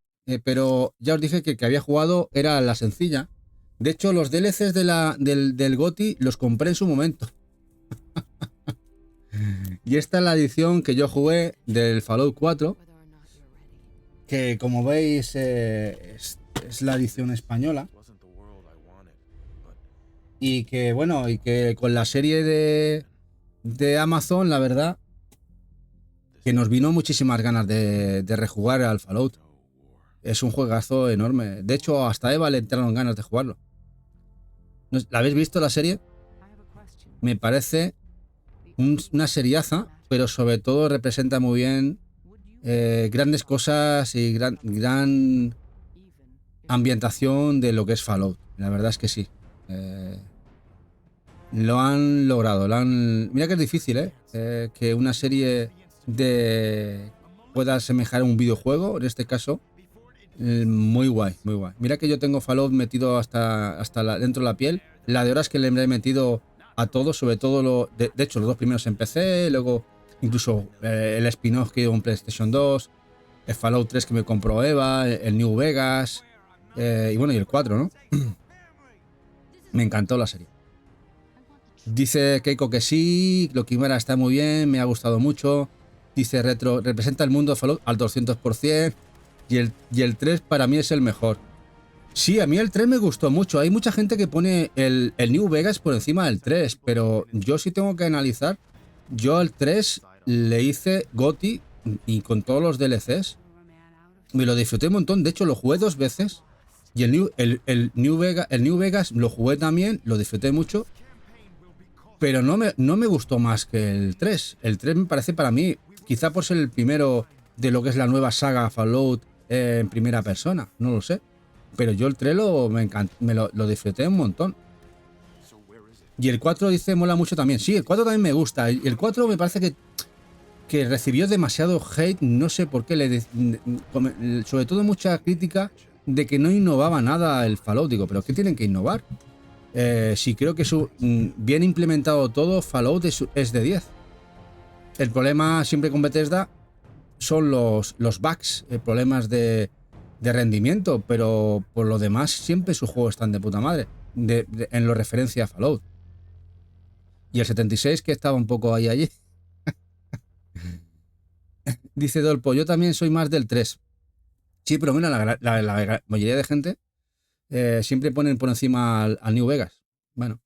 pero ya os dije que el que había jugado era la sencilla. De hecho, los DLCs del GOTY los compré en su momento. Y esta es la edición que yo jugué del Fallout 4, que como veis es la edición española. Y que bueno, y que con la serie de Amazon, la verdad, que nos vino muchísimas ganas de rejugar al Fallout. Es un juegazo enorme. De hecho, hasta a Eva le entraron ganas de jugarlo. ¿La habéis visto la serie? Me parece una seriaza, pero sobre todo representa muy bien grandes cosas y gran ambientación de lo que es Fallout. La verdad es que sí. Lo han logrado. Mira que es difícil, que una serie pueda asemejar a un videojuego, en este caso. Muy guay, muy guay. Mira que yo tengo Fallout metido hasta dentro de la piel. La de horas que le he metido a todos, sobre todo de hecho los dos primeros en PC, luego incluso el spin-off que iba en PlayStation 2, el Fallout 3 que me compró Eva, el New Vegas, y bueno, y el 4, ¿no? Me encantó la serie. Dice Keiko que sí, lo que está muy bien, me ha gustado mucho. Dice Retro, representa el mundo de Fallout al 200%. Y el 3 para mí es el mejor. Sí, a mí el 3 me gustó mucho. Hay mucha gente que pone el New Vegas por encima del 3, pero yo sí tengo que analizar. Yo al 3 le hice GOTY y con todos los DLCs. Me lo disfruté un montón. De hecho, lo jugué 2 veces. Y el New Vegas lo jugué también, lo disfruté mucho. Pero no me gustó más que el 3. El 3 me parece para mí, quizá por ser el primero de lo que es la nueva saga Fallout en primera persona, no lo sé. Pero yo el 3 lo disfruté un montón. Y el 4 dice mola mucho también. Sí, el 4 también me gusta. El 4 me parece que recibió demasiado hate, no sé por qué, sobre todo mucha crítica de que no innovaba nada el Fallout. Digo, ¿pero qué tienen que innovar? Sí, creo que bien implementado todo, Fallout es de 10. El problema siempre con Bethesda son los bugs, problemas de rendimiento, pero por lo demás siempre sus juegos están de puta madre, en lo referencia a Fallout. Y el 76 que estaba un poco ahí allí. Dice Dolpo, yo también soy más del 3. Sí, pero mira, la mayoría de gente siempre ponen por encima al New Vegas. Bueno,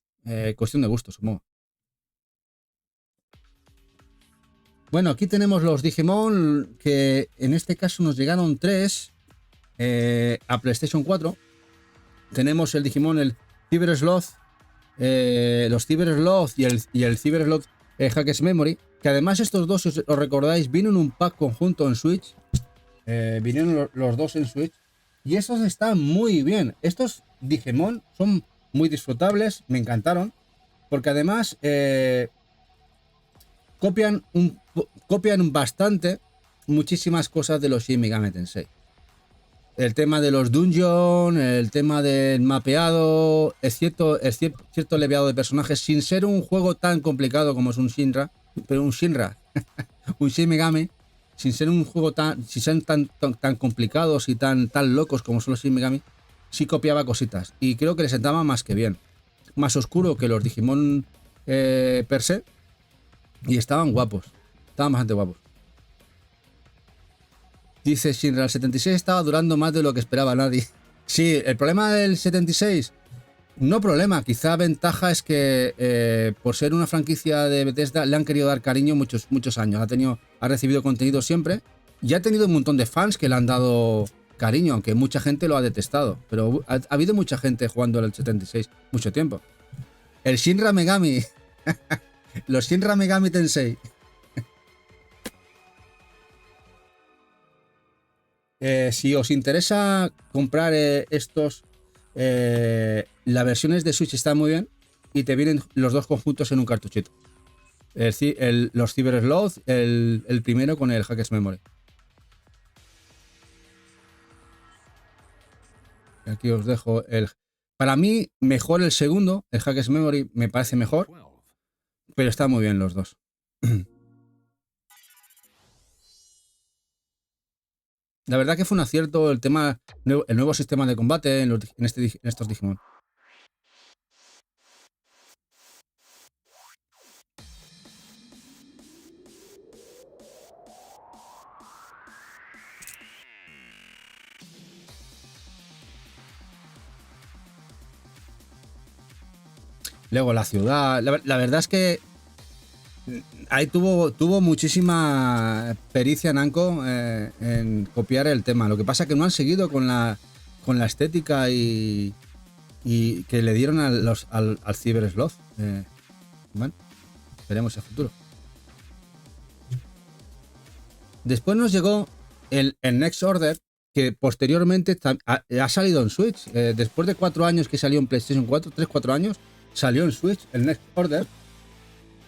cuestión de gusto, supongo. Bueno, aquí tenemos los Digimon, que en este caso nos llegaron 3 a PlayStation 4. Tenemos el Digimon, el Cyber Sloth, los Cyber Sloth y el Cyber Sloth Hackers Memory, que además estos dos, si os recordáis, vino en un pack conjunto en Switch. Vinieron los dos en Switch y estos están muy bien. Estos Digimon son muy disfrutables, me encantaron, porque además copian bastante muchísimas cosas de los Shin Megami Tensei. El tema de los dungeons, el tema del mapeado, es cierto leviado de personajes, sin ser un juego tan complicado como es un Shinra, pero un Shinra, un Shin Megami, sin ser un juego tan complicados y tan locos como son los Shin Megami, sí copiaba cositas. Y creo que le sentaba más que bien. Más oscuro que los Digimon per se. Y estaban guapos. Estaban bastante guapos. Dice Shinra, el 76 estaba durando más de lo que esperaba nadie. Sí, el problema del 76, no problema, quizá ventaja es que por ser una franquicia de Bethesda le han querido dar cariño muchos años. Ha recibido contenido siempre y ha tenido un montón de fans que le han dado cariño, aunque mucha gente lo ha detestado. Pero ha habido mucha gente jugando el 76 mucho tiempo. El Shinra Megami, los Shinra Megami Tensei. Si os interesa comprar estos, las versiones de Switch están muy bien y te vienen los dos conjuntos en un cartuchito. Los Cyber Sloth, el primero con el Hackers Memory. Aquí os dejo para mí, mejor el segundo, el Hackers Memory me parece mejor, pero están muy bien los dos. La verdad que fue un acierto el nuevo sistema de combate en estos Digimon. Luego la ciudad. La verdad es que ahí tuvo muchísima pericia Namco en copiar el tema. Lo que pasa es que no han seguido con la estética y que le dieron al Cyber Sloth. Bueno, veremos el futuro. Después nos llegó el Next Order, que posteriormente ha salido en Switch. Después de 4 años que salió en PlayStation 4, 3-4 años, salió en Switch el Next Order.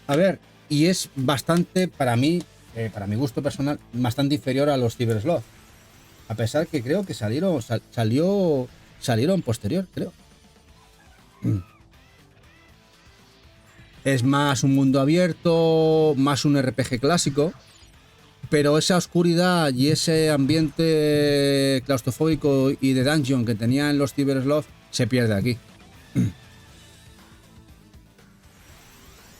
A ver, y es bastante, para mí, para mi gusto personal, bastante inferior a los Cyber Sloth. A pesar que creo que salieron posterior, creo. Es más un mundo abierto, más un RPG clásico, pero esa oscuridad y ese ambiente claustrofóbico y de dungeon que tenían los Cyber Sloth se pierde aquí.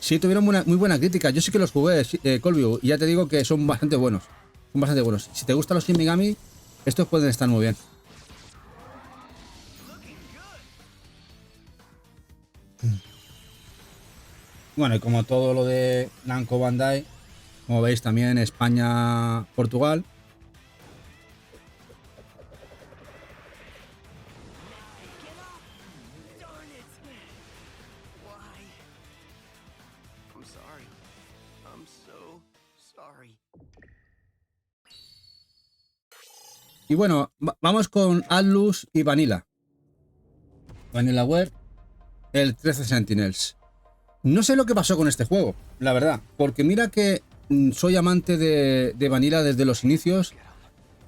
Sí, tuvieron muy buena crítica. Yo sí que los jugué, Colview, y ya te digo que son bastante buenos. Son bastante buenos. Si te gustan los Shin Megami, estos pueden estar muy bien. Bueno, y como todo lo de Namco Bandai, como veis también España, Portugal. Y bueno, vamos con Atlus y Vanilla. Vanillaware, el 13 Sentinels. No sé lo que pasó con este juego, la verdad, porque mira que soy amante de Vanilla desde los inicios,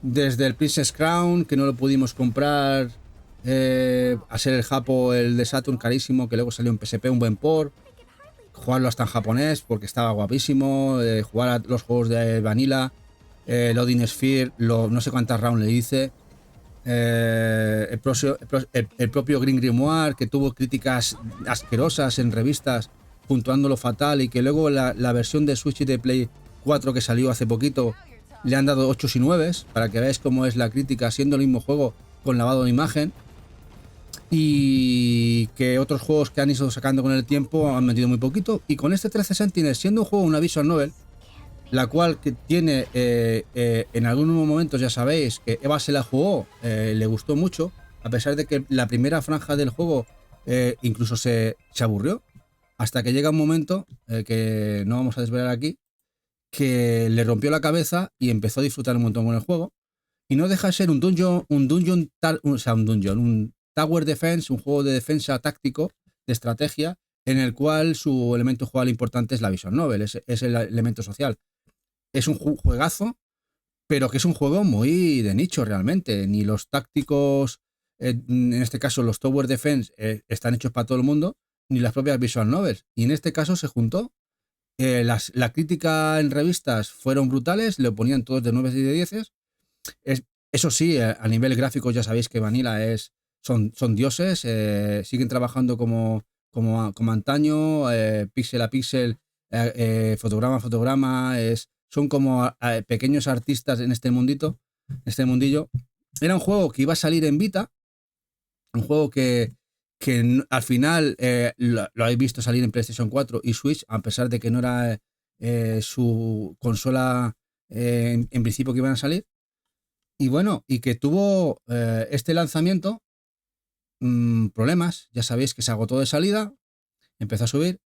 desde el Princess Crown, que no lo pudimos comprar, a ser el Japo, el de Saturn carísimo, que luego salió en PSP, un buen port, jugarlo hasta en japonés porque estaba guapísimo, jugar a los juegos de Vanilla, Loading Sphere, no sé cuántas rounds le hice. El propio Green Grimoire, que tuvo críticas asquerosas en revistas puntuándolo fatal, y que luego la versión de Switch y de Play 4 que salió hace poquito le han dado 8 y 9 para que veáis cómo es la crítica siendo el mismo juego con lavado de imagen. Y que otros juegos que han ido sacando con el tiempo han metido muy poquito. Y con este 13 Sentinels, siendo un juego, una visual novel, la cual que tiene en algunos momentos, ya sabéis, que Eva se la jugó, le gustó mucho, a pesar de que la primera franja del juego incluso se aburrió, hasta que llega un momento que no vamos a desvelar aquí, que le rompió la cabeza y empezó a disfrutar un montón con el juego. Y no deja de ser un Tower Defense, un juego de defensa táctico, de estrategia, en el cual su elemento jugador importante es la visual novel, es el elemento social. Es un juegazo, pero que es un juego muy de nicho realmente. Ni los tácticos, en este caso los Tower Defense, están hechos para todo el mundo, ni las propias visual novels. Y en este caso se juntó. La crítica en revistas fueron brutales, le ponían todos de 9 y de 10. Eso sí, a nivel gráfico ya sabéis que Vanilla son dioses, siguen trabajando como antaño, píxel a píxel, fotograma a fotograma, son como pequeños artistas en este mundillo. Era un juego que iba a salir en Vita, un juego que al final lo habéis visto salir en PlayStation 4 y Switch, a pesar de que no era su consola en principio que iban a salir. Y bueno, y que tuvo este lanzamiento problemas, ya sabéis que se agotó de salida, empezó a subir,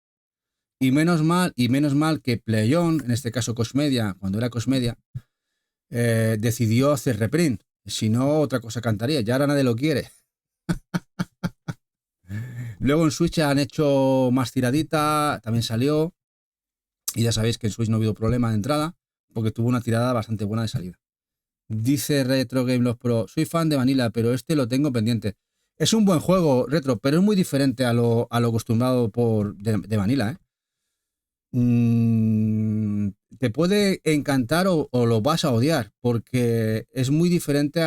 y menos mal que PlayOn, en este caso Cosmedia, cuando era Cosmedia, decidió hacer reprint, si no otra cosa cantaría, ya ahora nadie lo quiere. Luego en Switch han hecho más tiradita, también salió, y ya sabéis que en Switch no ha habido problema de entrada, porque tuvo una tirada bastante buena de salida. Dice Retro Game Los Pro, soy fan de Vanilla, pero este lo tengo pendiente. Es un buen juego, Retro, pero es muy diferente a lo acostumbrado de Vanilla, ¿eh? Te puede encantar o lo vas a odiar, porque es muy diferente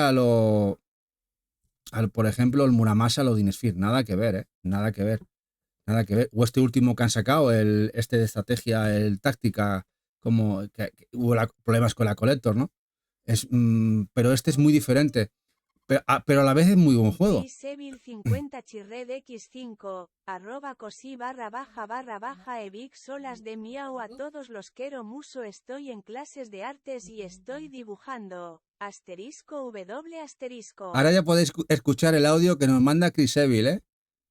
por ejemplo, el Muramasa o Dinesphere. Nada que ver, ¿eh? Nada que ver. Nada que ver. O este último que han sacado, este de estrategia, el táctica, como que hubo problemas con la Collector, ¿no? Pero este es muy diferente. Pero a la vez es muy buen juego. Sevil 50 Chirred X5, @cosí // evic solas de miau a todos los quiero muso estoy en clases de artes y estoy dibujando, asterisco w asterisco. Ahora ya podéis escuchar el audio que nos manda Chris Evil,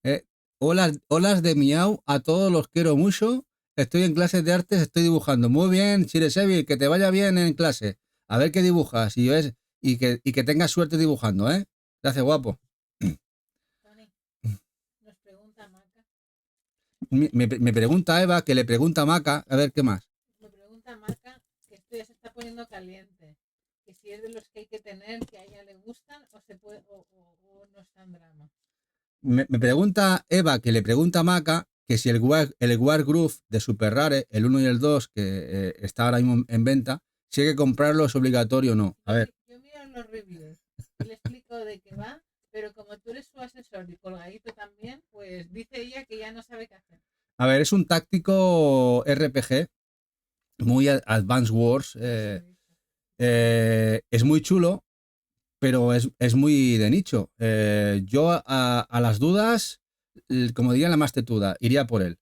¿eh? Olas de miau a todos los quiero mucho, estoy en clases de artes, estoy dibujando. Muy bien, Chris Evil, que te vaya bien en clase. A ver qué dibujas y que tengas suerte dibujando, ¿eh? Gracias, guapo. Tony, nos pregunta Maca. Me pregunta Eva, que le pregunta a Maca, a ver qué más. Me pregunta Maca que esto ya se está poniendo caliente. Que si es de los que hay que tener, que a ella le gustan o no es tan drama. Me pregunta Eva, que le pregunta a Maca, que si el Wargroove de Super Rare, el 1 y el 2, que está ahora mismo en venta, si hay que comprarlo es obligatorio o no. A ver. Yo miro los reviews y le explico de qué va, pero como tú eres su asesor y colgadito también, pues dice ella que ya no sabe qué hacer. A ver, es un táctico RPG, muy Advanced Wars, es muy chulo, pero es muy de nicho. Yo a las dudas, como diría la más tetuda, iría por él.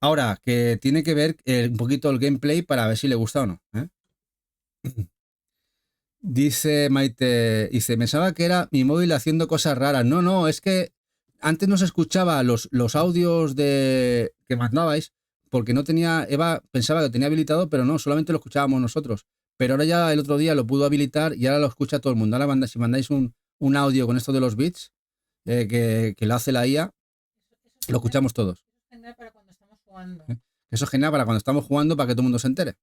Ahora, que tiene que ver un poquito el gameplay para ver si le gusta o no, ¿eh? Dice Maite, pensaba que era mi móvil haciendo cosas raras. No, es que antes no se escuchaba los audios que mandabais, porque no tenía, Eva pensaba que tenía habilitado, pero no, solamente lo escuchábamos nosotros. Pero ahora ya el otro día lo pudo habilitar y ahora lo escucha todo el mundo. Ahora si mandáis un audio con esto de los bits, que lo hace la IA, lo escuchamos todos. Eso es genial para cuando estamos jugando. Eso es genial para cuando estamos jugando, para que todo el mundo se entere.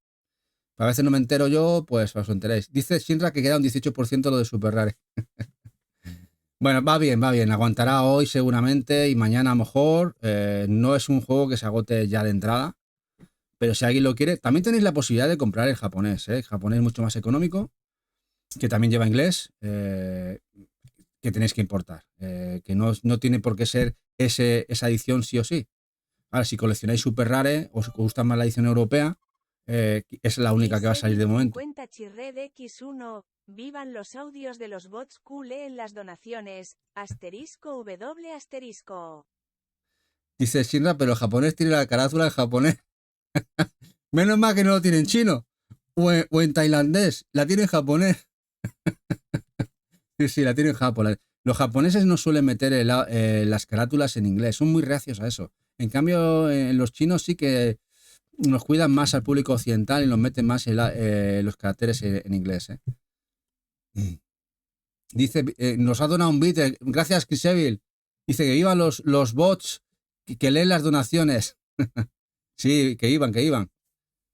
A veces no me entero yo, pues os enteréis. Dice Shinra que queda un 18% lo de Super Rare. Bueno, va bien. Aguantará hoy seguramente y mañana a lo mejor. No es un juego que se agote ya de entrada. Pero si alguien lo quiere, también tenéis la posibilidad de comprar el japonés. El japonés es mucho más económico, que también lleva inglés, que tenéis que importar. Que no tiene por qué ser esa edición sí o sí. Ahora, si coleccionáis Super Rare, os gusta más la edición europea, Es la única que va a salir de momento. 50 Chirred X1, vivan los audios de los bots QL en las donaciones, asterisco W asterisco. Dice Shinra, pero el japonés tiene la carátula en japonés. Menos mal que no lo tiene en chino. O en tailandés. La tiene en japonés. Sí, la tiene en japonés. Los japoneses no suelen meter las carátulas en inglés. Son muy reacios a eso. En cambio, los chinos sí que nos cuidan más al público occidental y nos meten más los caracteres en inglés. Dice, nos ha donado un bit. Gracias, Kiseville. Dice que iban los bots que leen las donaciones. Sí, que iban.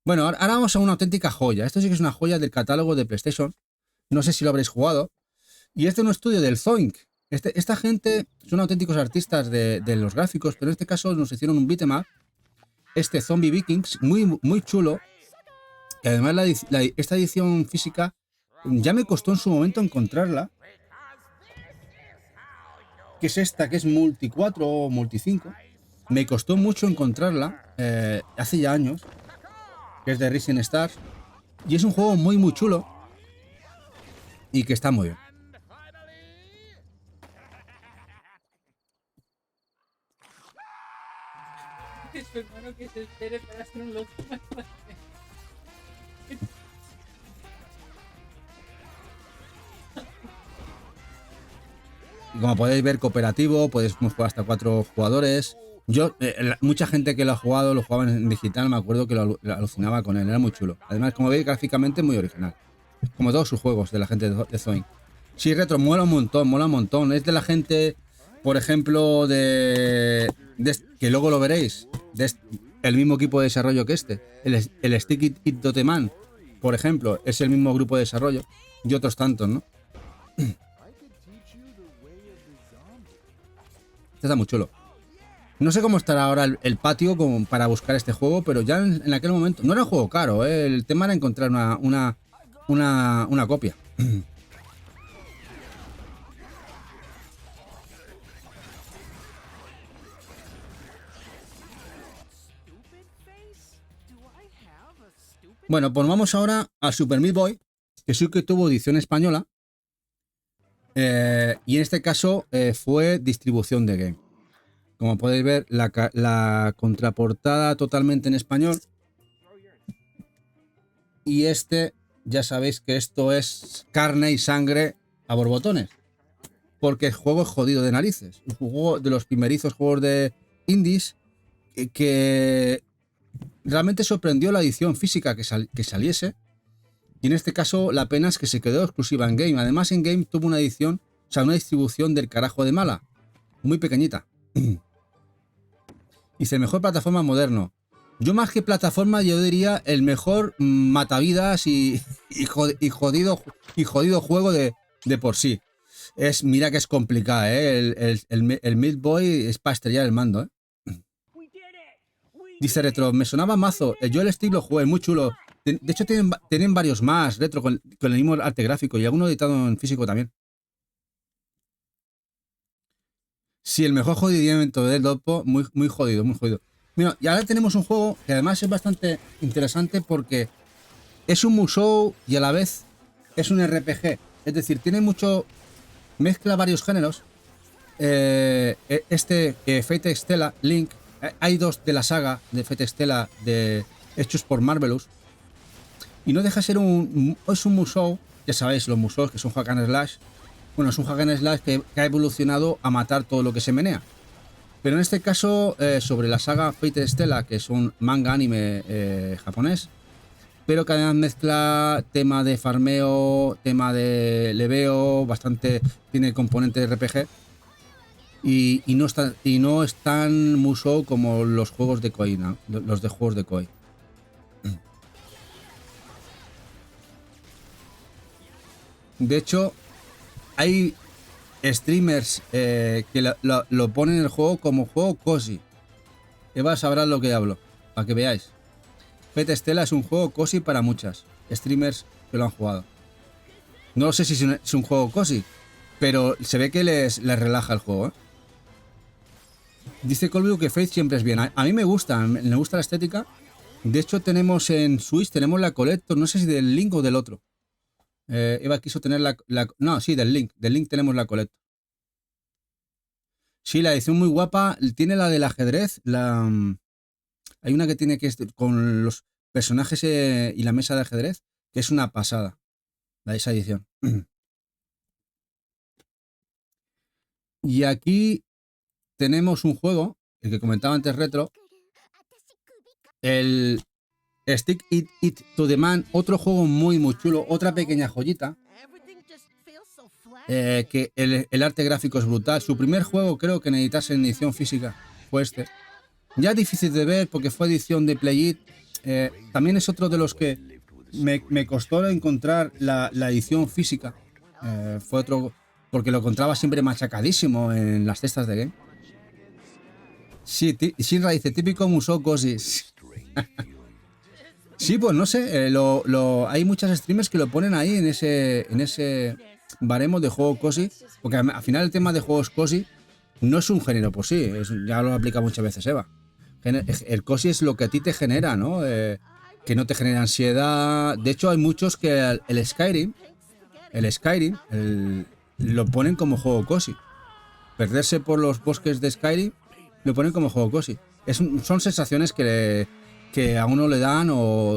Bueno, ahora vamos a una auténtica joya. Esto sí que es una joya del catálogo de PlayStation. No sé si lo habréis jugado. Y este es un estudio del Zoink. Esta gente son auténticos artistas de los gráficos, pero en este caso nos hicieron un beat'em up. Este Zombie Vikings, muy, muy chulo. Y además esta edición física ya me costó en su momento encontrarla. Que es esta, que es Multi 4 o Multi 5. Me costó mucho encontrarla hace ya años. Que es de Rising Stars. Y es un juego muy, muy chulo. Y que está muy bien. Su hermano que se espere para hacer un loco. Y como podéis ver, cooperativo, podéis jugar hasta 4 jugadores. Yo, mucha gente que lo ha jugado, lo jugaba en digital, me acuerdo que lo alucinaba con él, era muy chulo. Además, como veis, gráficamente muy original. Como todos sus juegos de la gente de Zoink. Sí, Retro, mola un montón. Es de la gente, por ejemplo, que luego lo veréis, el mismo equipo de desarrollo que este. El Sticky It Doteman, por ejemplo, es el mismo grupo de desarrollo. Y otros tantos, ¿no? Este está muy chulo. No sé cómo estará ahora el patio para buscar este juego, pero ya en aquel momento... No era un juego caro, ¿eh? El tema era encontrar una copia. Bueno, pues vamos ahora a Super Meat Boy, que sí que tuvo edición española. Y en este caso fue distribución de Game. Como podéis ver, la contraportada totalmente en español. Y ya sabéis que esto es carne y sangre a borbotones. Porque el juego es jodido de narices. Un juego de los primerizos juegos de indies que realmente sorprendió la edición física que saliese. Y en este caso la pena es que se quedó exclusiva en Game. Además en Game tuvo una edición, o sea, una distribución del carajo de mala. Muy pequeñita. Dice, mejor plataforma moderno. Yo más que plataforma, yo diría el mejor matavidas y jodido juego de por sí. Mira que es complicada, ¿eh? El Meat Boy es para estrellar el mando, ¿eh? Dice Retro, me sonaba mazo. Yo el Steve lo jugué, muy chulo. De hecho, tienen varios más, Retro, con el mismo arte gráfico y alguno editado en físico también. Sí, el mejor jodimiento del Dopo, muy, muy jodido, muy jodido. Mira, y ahora tenemos un juego que además es bastante interesante porque es un Musou y a la vez es un RPG. Es decir, tiene mezcla varios géneros. Fate Stella, Link, hay dos de la saga de Fate Stella hechos por Marvelous. Y no deja de ser es un Musou, ya sabéis, los Musous que son hack and slash. Bueno, es un hack and slash que ha evolucionado a matar todo lo que se menea. Pero en este caso, sobre la saga Fate Stella, que es un manga anime japonés, pero que además mezcla tema de farmeo, tema de leveo, tiene componente de RPG. Y no es tan Musou como los juegos de Koei, ¿no? Los de juegos de Koei. De hecho, hay streamers que lo ponen en el juego como juego cozy. Eva sabrá lo que hablo, para que veáis. Fate Stella es un juego cozy para muchas streamers que lo han jugado. No sé si es un juego cozy, pero se ve que les relaja el juego, ¿eh? Dice Colview que Fate siempre es bien. A mí me gusta la estética. De hecho, tenemos en Switch, tenemos la Collector, no sé si del Link o del otro. Eva quiso tener no, sí, del Link. Del Link tenemos la Collector. Sí, la edición muy guapa. Tiene la del ajedrez. Hay una que tiene que con los personajes y la mesa de ajedrez, que es una pasada. La de esa edición. Y aquí tenemos un juego, el que comentaba antes retro. El Stick It to the Man, otro juego muy chulo, otra pequeña joyita, que el arte gráfico es brutal. Su primer juego creo que en editarse en edición física fue este. Ya difícil de ver porque fue edición de Play It. También es otro de los que me costó encontrar la edición física. Fue otro porque lo encontraba siempre machacadísimo en las cestas de game. Sí, Shinra dice, típico Musou Cozy. Sí, pues no sé, hay muchas streamers que lo ponen ahí en ese baremo de juego cozy, porque al final el tema de juegos cozy no es un género por sí, ya lo aplica muchas veces Eva. El cozy es lo que a ti te genera, ¿no? Que no te genera ansiedad. De hecho, hay muchos que el Skyrim lo ponen como juego cozy. Perderse por los bosques de Skyrim lo ponen como juego cozy. Son sensaciones que a uno le dan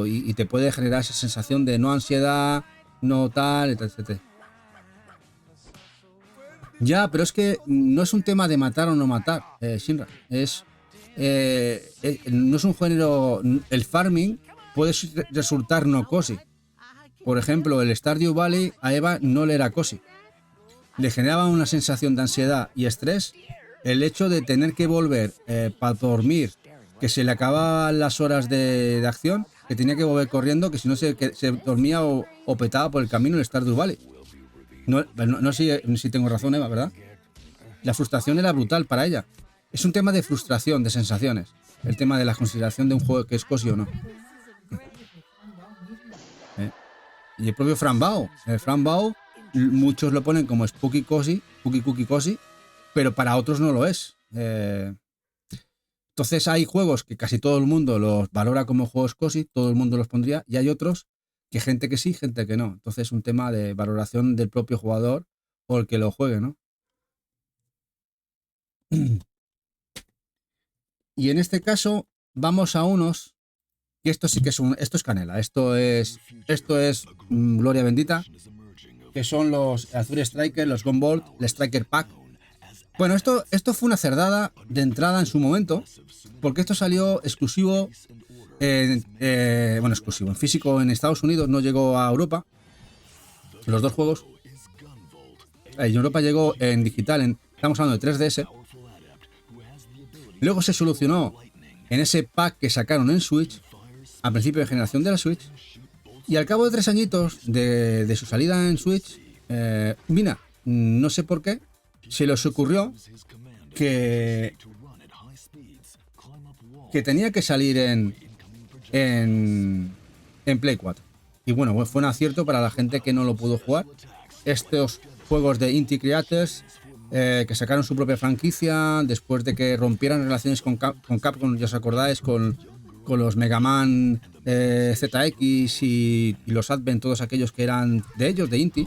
y te puede generar esa sensación de no ansiedad, no tal, etc. Ya, pero es que no es un tema de matar o no matar, Shinra. No es un género. El farming puede resultar no cozy. Por ejemplo, el Stardew Valley a Eva no le era cozy. Le generaba una sensación de ansiedad y estrés el hecho de tener que volver para dormir, que se le acababan las horas de acción, que tenía que volver corriendo, que si no se dormía o petaba por el camino el Stardew Valley. No sé si tengo razón, Eva, ¿verdad? La frustración era brutal para ella. Es un tema de frustración, de sensaciones. El tema de la consideración de un juego que es cozy o no. Y el propio Fran Bao. El Fran Bao, muchos lo ponen como spooky cozy, spooky cookie cozy, pero para otros no lo es. Entonces hay juegos que casi todo el mundo los valora como juegos cozy, todo el mundo los pondría, y hay otros que gente que sí, gente que no. Entonces es un tema de valoración del propio jugador o el que lo juegue, ¿no? Y en este caso vamos a unos, y esto sí que esto es canela, esto es gloria bendita, que son los Azure Striker, los Gunvolt, el Striker Pack. Bueno, esto fue una cerdada de entrada en su momento, porque esto salió exclusivo, exclusivo en físico en Estados Unidos, no llegó a Europa, los dos juegos. En Europa llegó en digital, estamos hablando de 3DS. Luego se solucionó en ese pack que sacaron en Switch, a principio de generación de la Switch, y al cabo de 3 añitos de su salida en Switch, mira, no sé por qué, se les ocurrió que tenía que salir en Play 4. Y bueno, fue un acierto para la gente que no lo pudo jugar. Estos juegos de Inti Creators, que sacaron su propia franquicia después de que rompieran relaciones con Capcom, ya os acordáis, con los Mega Man ZX y los Advent, todos aquellos que eran de ellos, de Inti.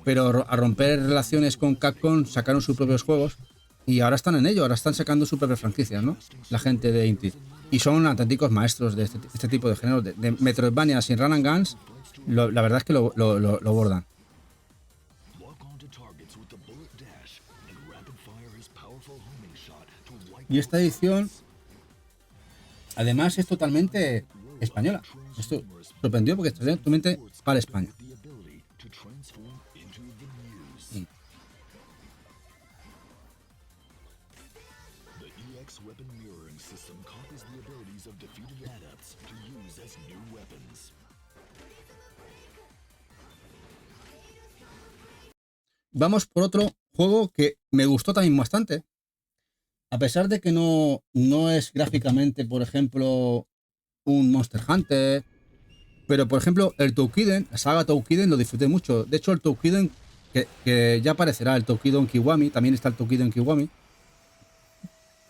Pero a romper relaciones con Capcom sacaron sus propios juegos y ahora están en ello, ahora están sacando sus propias franquicias, ¿no? La gente de Inti. Y son auténticos maestros de este tipo de género, de Metroidvania sin run and guns. La verdad es que lo bordan. Y esta edición, además, es totalmente española. Esto sorprendió porque es totalmente para España. Vamos por otro juego que me gustó también bastante. A pesar de que no es gráficamente, por ejemplo, un Monster Hunter, pero por ejemplo el Toukiden, la saga Toukiden lo disfruté mucho. De hecho el Toukiden, que ya aparecerá el Toukiden Kiwami, también está el Toukiden Kiwami,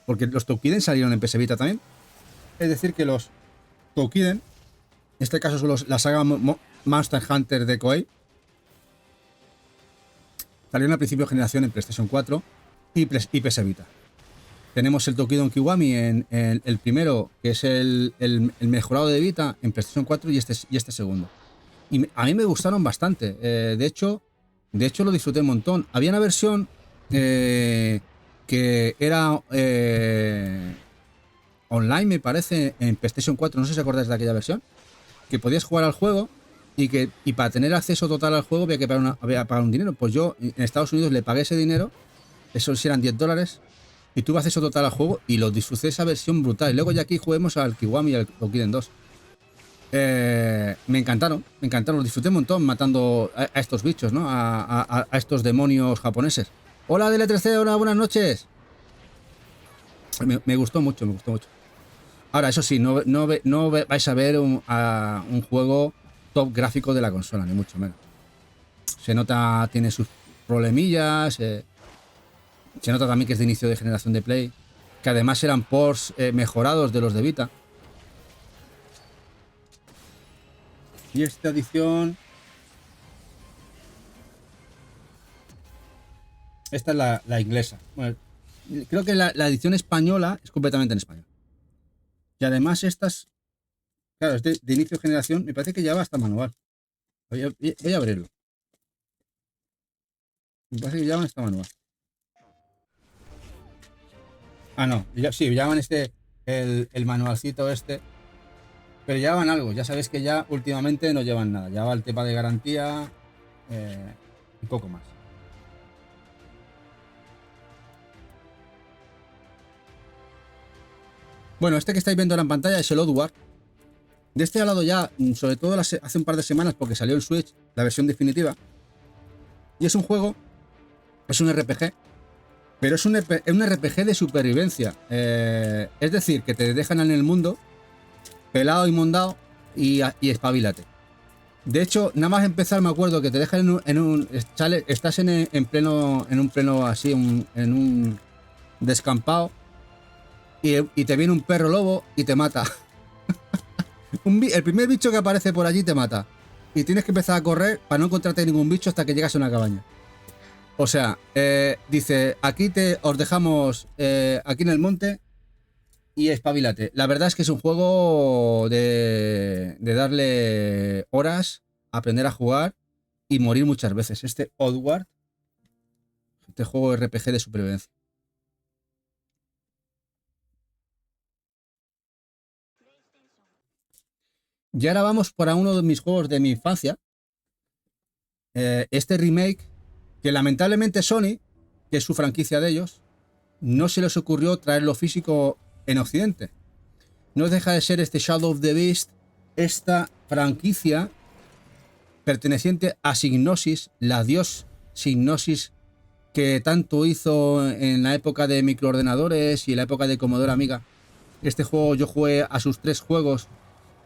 porque los Toukiden salieron en PS Vita también. Es decir que los Toukiden. En este caso son la saga Monster Hunter de Koei. Salieron al principio de generación en PlayStation 4 y PS Vita. Tenemos el Toukiden Kiwami en el primero, que es el mejorado de Vita, en PlayStation 4 y este segundo. Y a mí me gustaron bastante. De hecho, lo disfruté un montón. Había una versión que era online, me parece, en PlayStation 4. No sé si acordáis de aquella versión. Que podías jugar al juego y para tener acceso total al juego había que pagar un dinero. Pues yo en Estados Unidos le pagué ese dinero. Eso sí eran $10. Y tuve acceso total al juego y lo disfruté esa versión brutal. Y luego ya aquí juguemos al Kiwami y al Toukiden 2. Me encantaron, lo disfruté un montón matando a estos bichos, ¿no? A estos demonios japoneses. Hola DL3C, hola, buenas noches. Me gustó mucho. Ahora, eso sí, no vais a ver un juego top gráfico de la consola, ni mucho menos. Se nota, tiene sus problemillas, se nota también que es de inicio de generación de Play, que además eran ports mejorados de los de Vita. Y esta edición... Esta es la inglesa. Bueno, creo que la edición española es completamente en español. Y además estas... Claro, es de inicio de generación. Me parece que lleva hasta manual. Voy a abrirlo. Me parece que llevan hasta manual. Ah, no. Sí, llevan el manualcito este. Pero llevan algo. Ya sabéis que ya últimamente no llevan nada. Lleva el tema de garantía y poco más. Bueno, este que estáis viendo ahora en pantalla es el Oddworld. De este he hablado ya, sobre todo hace un par de semanas, porque salió en Switch la versión definitiva. Y es un juego, es un RPG, pero es un RPG de supervivencia. Es decir, que te dejan en el mundo, pelado y mondado, y espabilate. De hecho, nada más empezar me acuerdo que te dejan estás en un pleno así, en un descampado, y te viene un perro lobo y te mata. El primer bicho que aparece por allí te mata. Y tienes que empezar a correr para no encontrarte ningún bicho hasta que llegas a una cabaña. O sea, dice, aquí os dejamos aquí en el monte y espabilate. La verdad es que es un juego de darle horas, aprender a jugar y morir muchas veces. Este Oddworld, este juego RPG de supervivencia. Y ahora vamos para uno de mis juegos de mi infancia. Este remake, que lamentablemente Sony, que es su franquicia de ellos, no se les ocurrió traerlo físico en Occidente. No deja de ser este Shadow of the Beast, esta franquicia perteneciente a Psygnosis, la dios Psygnosis, que tanto hizo en la época de microordenadores y en la época de Commodore Amiga. Este juego yo jugué a sus 3 juegos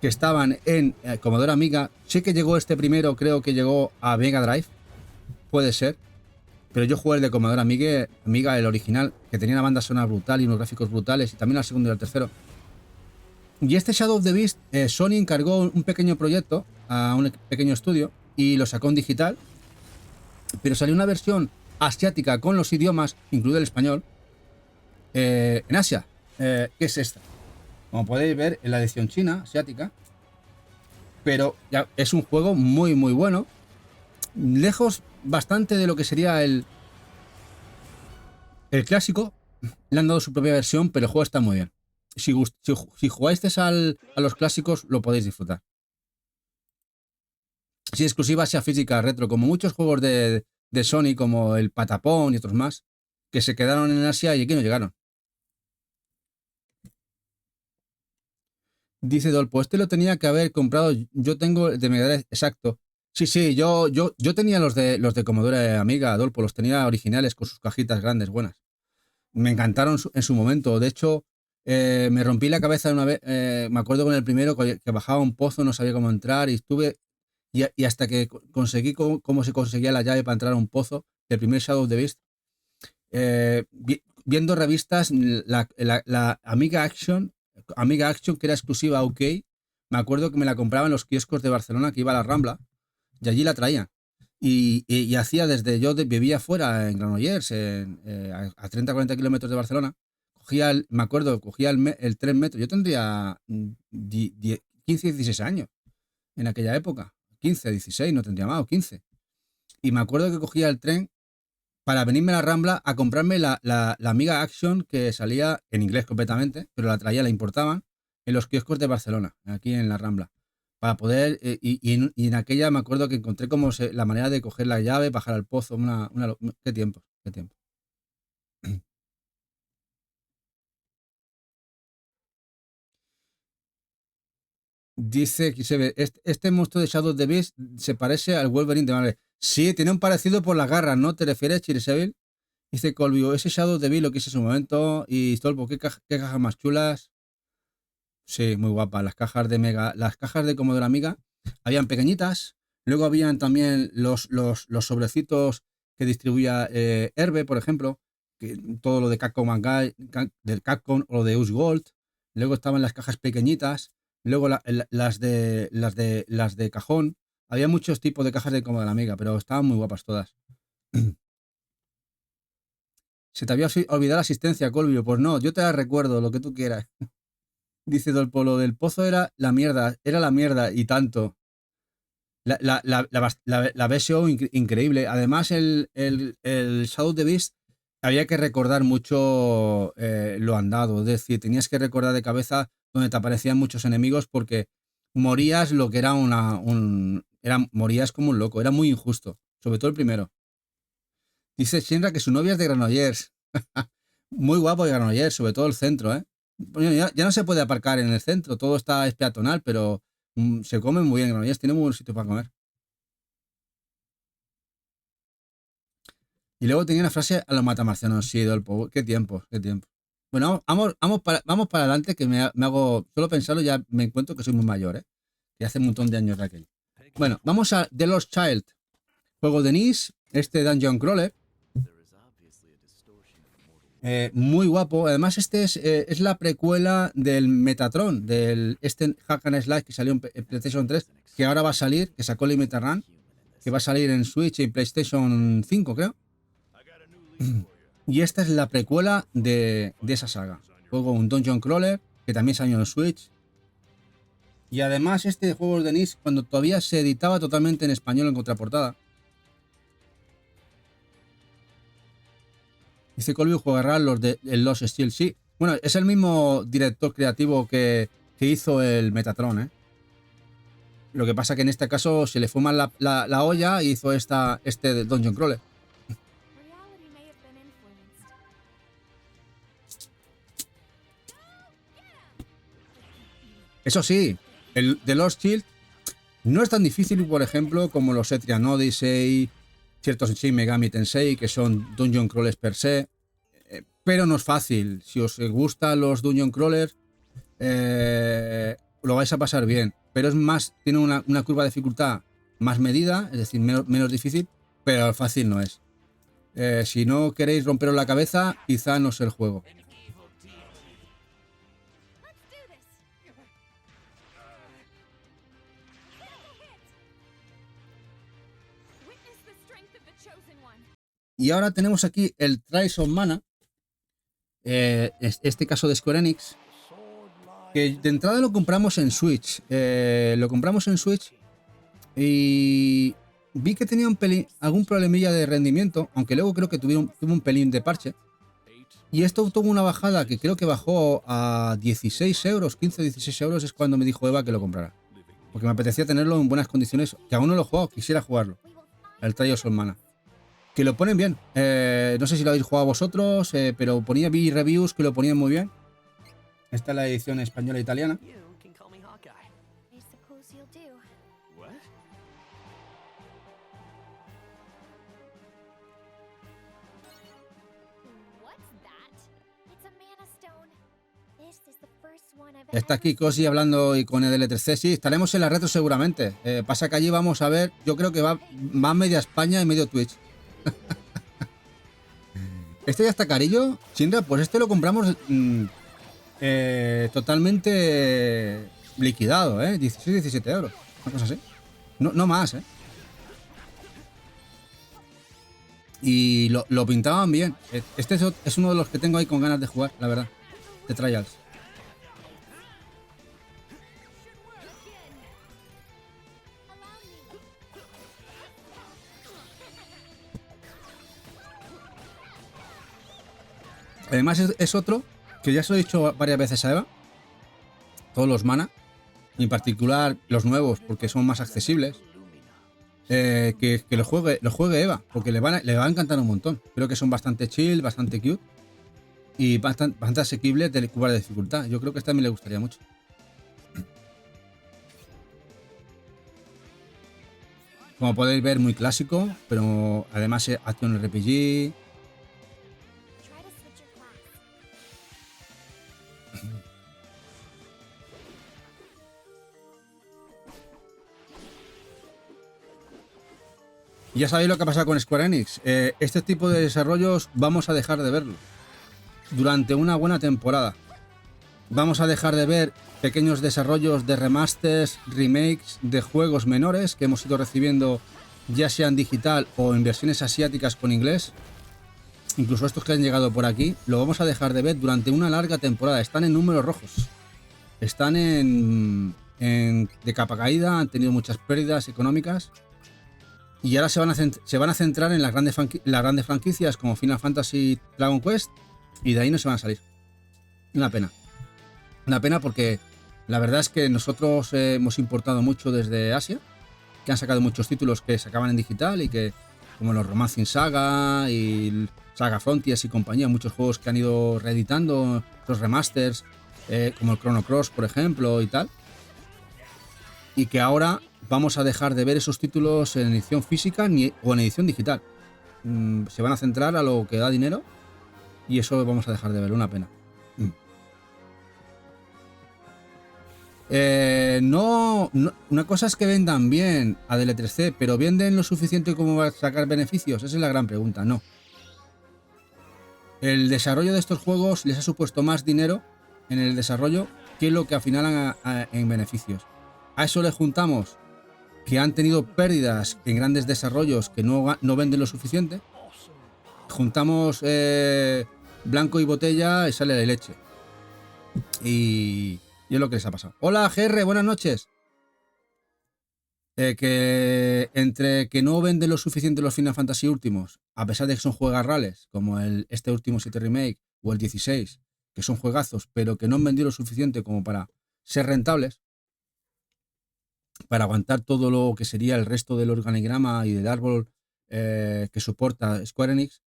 que estaban en Commodore Amiga. Sé que llegó este primero, creo que llegó a Mega Drive, puede ser, pero yo jugué el de Commodore Amiga, el original, que tenía una banda sonora brutal y unos gráficos brutales, y también al segundo y al tercero. Y este Shadow of the Beast, Sony encargó un pequeño proyecto a un pequeño estudio y lo sacó en digital, pero salió una versión asiática con los idiomas, incluido el español, en Asia, que es esta. Como podéis ver, en la edición china, asiática. Pero ya es un juego muy, muy bueno. Lejos bastante de lo que sería el clásico. Le han dado su propia versión, pero el juego está muy bien. Si jugáis a los clásicos, lo podéis disfrutar. Si exclusiva, sea física, retro, como muchos juegos de Sony, como el Patapón y otros más, que se quedaron en Asia y aquí no llegaron. Dice Dolpo, este lo tenía que haber comprado. Yo tengo el de Mega Drive, exacto. Sí, yo tenía los de Commodore Amiga, Dolpo, los tenía originales con sus cajitas grandes, buenas. Me encantaron en su momento. De hecho, me rompí la cabeza una vez. Me acuerdo con el primero que bajaba un pozo, no sabía cómo entrar y estuve. Y hasta que conseguí cómo se conseguía la llave para entrar a un pozo, el primer Shadow of the Beast, viendo revistas, la Amiga Action, que era exclusiva a UK, me acuerdo que me la compraba en los kioscos de Barcelona, que iba a la Rambla, y allí la traían. Y hacía desde, vivía fuera en Granollers, a 30-40 kilómetros de Barcelona, me acuerdo, cogía el tren metro, yo tendría 15, 16 años en aquella época, 15, 16, no tendría más, o 15. Y me acuerdo que cogía el tren para venirme a la Rambla a comprarme la Amiga Action que salía en inglés completamente, pero la importaban en los kioscos de Barcelona, aquí en la Rambla. Para poder, y en aquella me acuerdo que encontré la manera de coger la llave, bajar al pozo, qué tiempo, qué tiempo. Dice que se ve, este monstruo de Shadow of the Beast se parece al Wolverine de Marvel. Sí, tiene un parecido por las garras, ¿no? ¿Te refieres, Chiriseville? Dice Colvio, ese Shadow of the Beast lo que hice en su momento. Y Stolpo, qué cajas más chulas. Sí, muy guapas. Las cajas de Commodore Amiga habían pequeñitas. Luego habían también los sobrecitos que distribuía Herbe, por ejemplo, que todo lo de Capcom del Capcom o de Us Gold. Luego estaban las cajas pequeñitas. Luego las de cajón. Había muchos tipos de cajas de Commodore Amiga, pero estaban muy guapas todas. Se te había olvidado la asistencia, Colvio. Pues no, yo te la recuerdo, lo que tú quieras. Dice Dolpo, lo del pozo era la mierda y tanto. La BSO increíble. Además, el Shadow of the Beast había que recordar mucho lo andado. Es decir, tenías que recordar de cabeza donde te aparecían muchos enemigos porque morías lo que era morías como un loco. Era muy injusto. Sobre todo el primero. Dice Shinra que su novia es de Granollers. Muy guapo de Granollers, sobre todo el centro, ¿eh? Bueno, ya no se puede aparcar en el centro, todo es peatonal, pero se come muy bien en Granollers, tiene muy buen sitio para comer. Y luego tenía una frase a los matamarcianos, sí, Dolpo, qué tiempo, qué tiempo. Bueno, vamos para adelante, que me hago, solo pensarlo ya me encuentro que soy muy mayor, ¿eh? Que hace un montón de años de aquello. Bueno, vamos a The Lost Child, juego de NIS, Dungeon Crawler. Muy guapo. Además, es la precuela del Metatron, del Hack and Slash que salió en PlayStation 3, que ahora va a salir, que sacó Limited Run, que va a salir en Switch y PlayStation 5, creo. Y esta es la precuela de esa saga. Juego un Dungeon Crawler, que también salió en Switch. Y además, este juego de NIS, cuando todavía se editaba totalmente en español en contraportada. Dice Colby, jugará el Lost Steel. Sí, bueno, es el mismo director creativo que hizo el Metatron, ¿eh? Lo que pasa que en este caso se le fuma la olla y hizo este Dungeon Crawler. Eso sí, el The Lost Shield no es tan difícil, por ejemplo, como los Etrian Odyssey, ciertos Shin Megami Tensei, que son Dungeon Crawlers per se, pero no es fácil. Si os gustan los Dungeon Crawlers, lo vais a pasar bien. Pero es más, tiene una curva de dificultad más medida, es decir, menos difícil, pero fácil no es. Si no queréis romperos la cabeza, quizá no es el juego. Y ahora tenemos aquí el Trials of Mana, este caso de Square Enix, que de entrada lo compramos en Switch. Y vi que tenía algún problemilla de rendimiento, aunque luego creo que tuvo un pelín de parche. Y esto tuvo una bajada que creo que bajó a 16 euros, 15-16 euros, es cuando me dijo Eva que lo comprara. Porque me apetecía tenerlo en buenas condiciones, que aún no lo he jugado, quisiera jugarlo. El Trials of Mana. Que lo ponen bien. No sé si lo habéis jugado vosotros, pero vi reviews que lo ponían muy bien. Esta es la edición española e italiana. Está aquí Cosi hablando y con el L3C. Sí, estaremos en la retro seguramente. Pasa que allí vamos a ver, yo creo que va media España y medio Twitch. Este ya está carillo, Shinra, pues este lo compramos totalmente liquidado, 16, 17 euros. Una cosa así. No más, Y lo pintaban bien. Este es uno de los que tengo ahí con ganas de jugar, la verdad. De Trials. Además es otro que ya se lo he dicho varias veces a Eva. Todos los mana. Y en particular los nuevos, porque son más accesibles. Que lo juegue Eva, porque le va a encantar un montón. Creo que son bastante chill, bastante cute y bastante asequibles de curva de dificultad. Yo creo que esta también le gustaría mucho. Como podéis ver, muy clásico, pero además es acción RPG. Y ya sabéis lo que ha pasado con Square Enix. Este tipo de desarrollos vamos a dejar de verlo durante una buena temporada. Vamos a dejar de ver pequeños desarrollos de remasters, remakes de juegos menores que hemos ido recibiendo, ya sean digital o en versiones asiáticas con inglés. Incluso estos que han llegado por aquí, lo vamos a dejar de ver durante una larga temporada. Están en números rojos. Están de capa caída, han tenido muchas pérdidas económicas. Y ahora se van a centrar en las grandes franquicias como Final Fantasy, Dragon Quest, y de ahí no se van a salir. Una pena. Una pena porque la verdad es que nosotros hemos importado mucho desde Asia, que han sacado muchos títulos que se acaban en digital y que, como los Romancing Saga y Saga Frontiers y compañía, muchos juegos que han ido reeditando, los remasters, como el Chrono Cross, por ejemplo, y tal. Y que ahora vamos a dejar de ver esos títulos en edición física o en edición digital. Se van a centrar a lo que da dinero y eso vamos a dejar de ver. Una pena. No, una cosa es que vendan bien a DL3C, pero ¿venden lo suficiente como para sacar beneficios? Esa es la gran pregunta. No. El desarrollo de estos juegos les ha supuesto más dinero en el desarrollo que lo que al final en beneficios. A eso le juntamos que han tenido pérdidas en grandes desarrollos que no venden lo suficiente. Juntamos blanco y botella y sale la leche. Y es lo que les ha pasado. Hola GR, buenas noches. Que entre que no venden lo suficiente los Final Fantasy últimos, a pesar de que son juegarrales, como este último 7 Remake o el 16, que son juegazos, pero que no han vendido lo suficiente como para ser rentables, para aguantar todo lo que sería el resto del organigrama y del árbol que soporta Square Enix.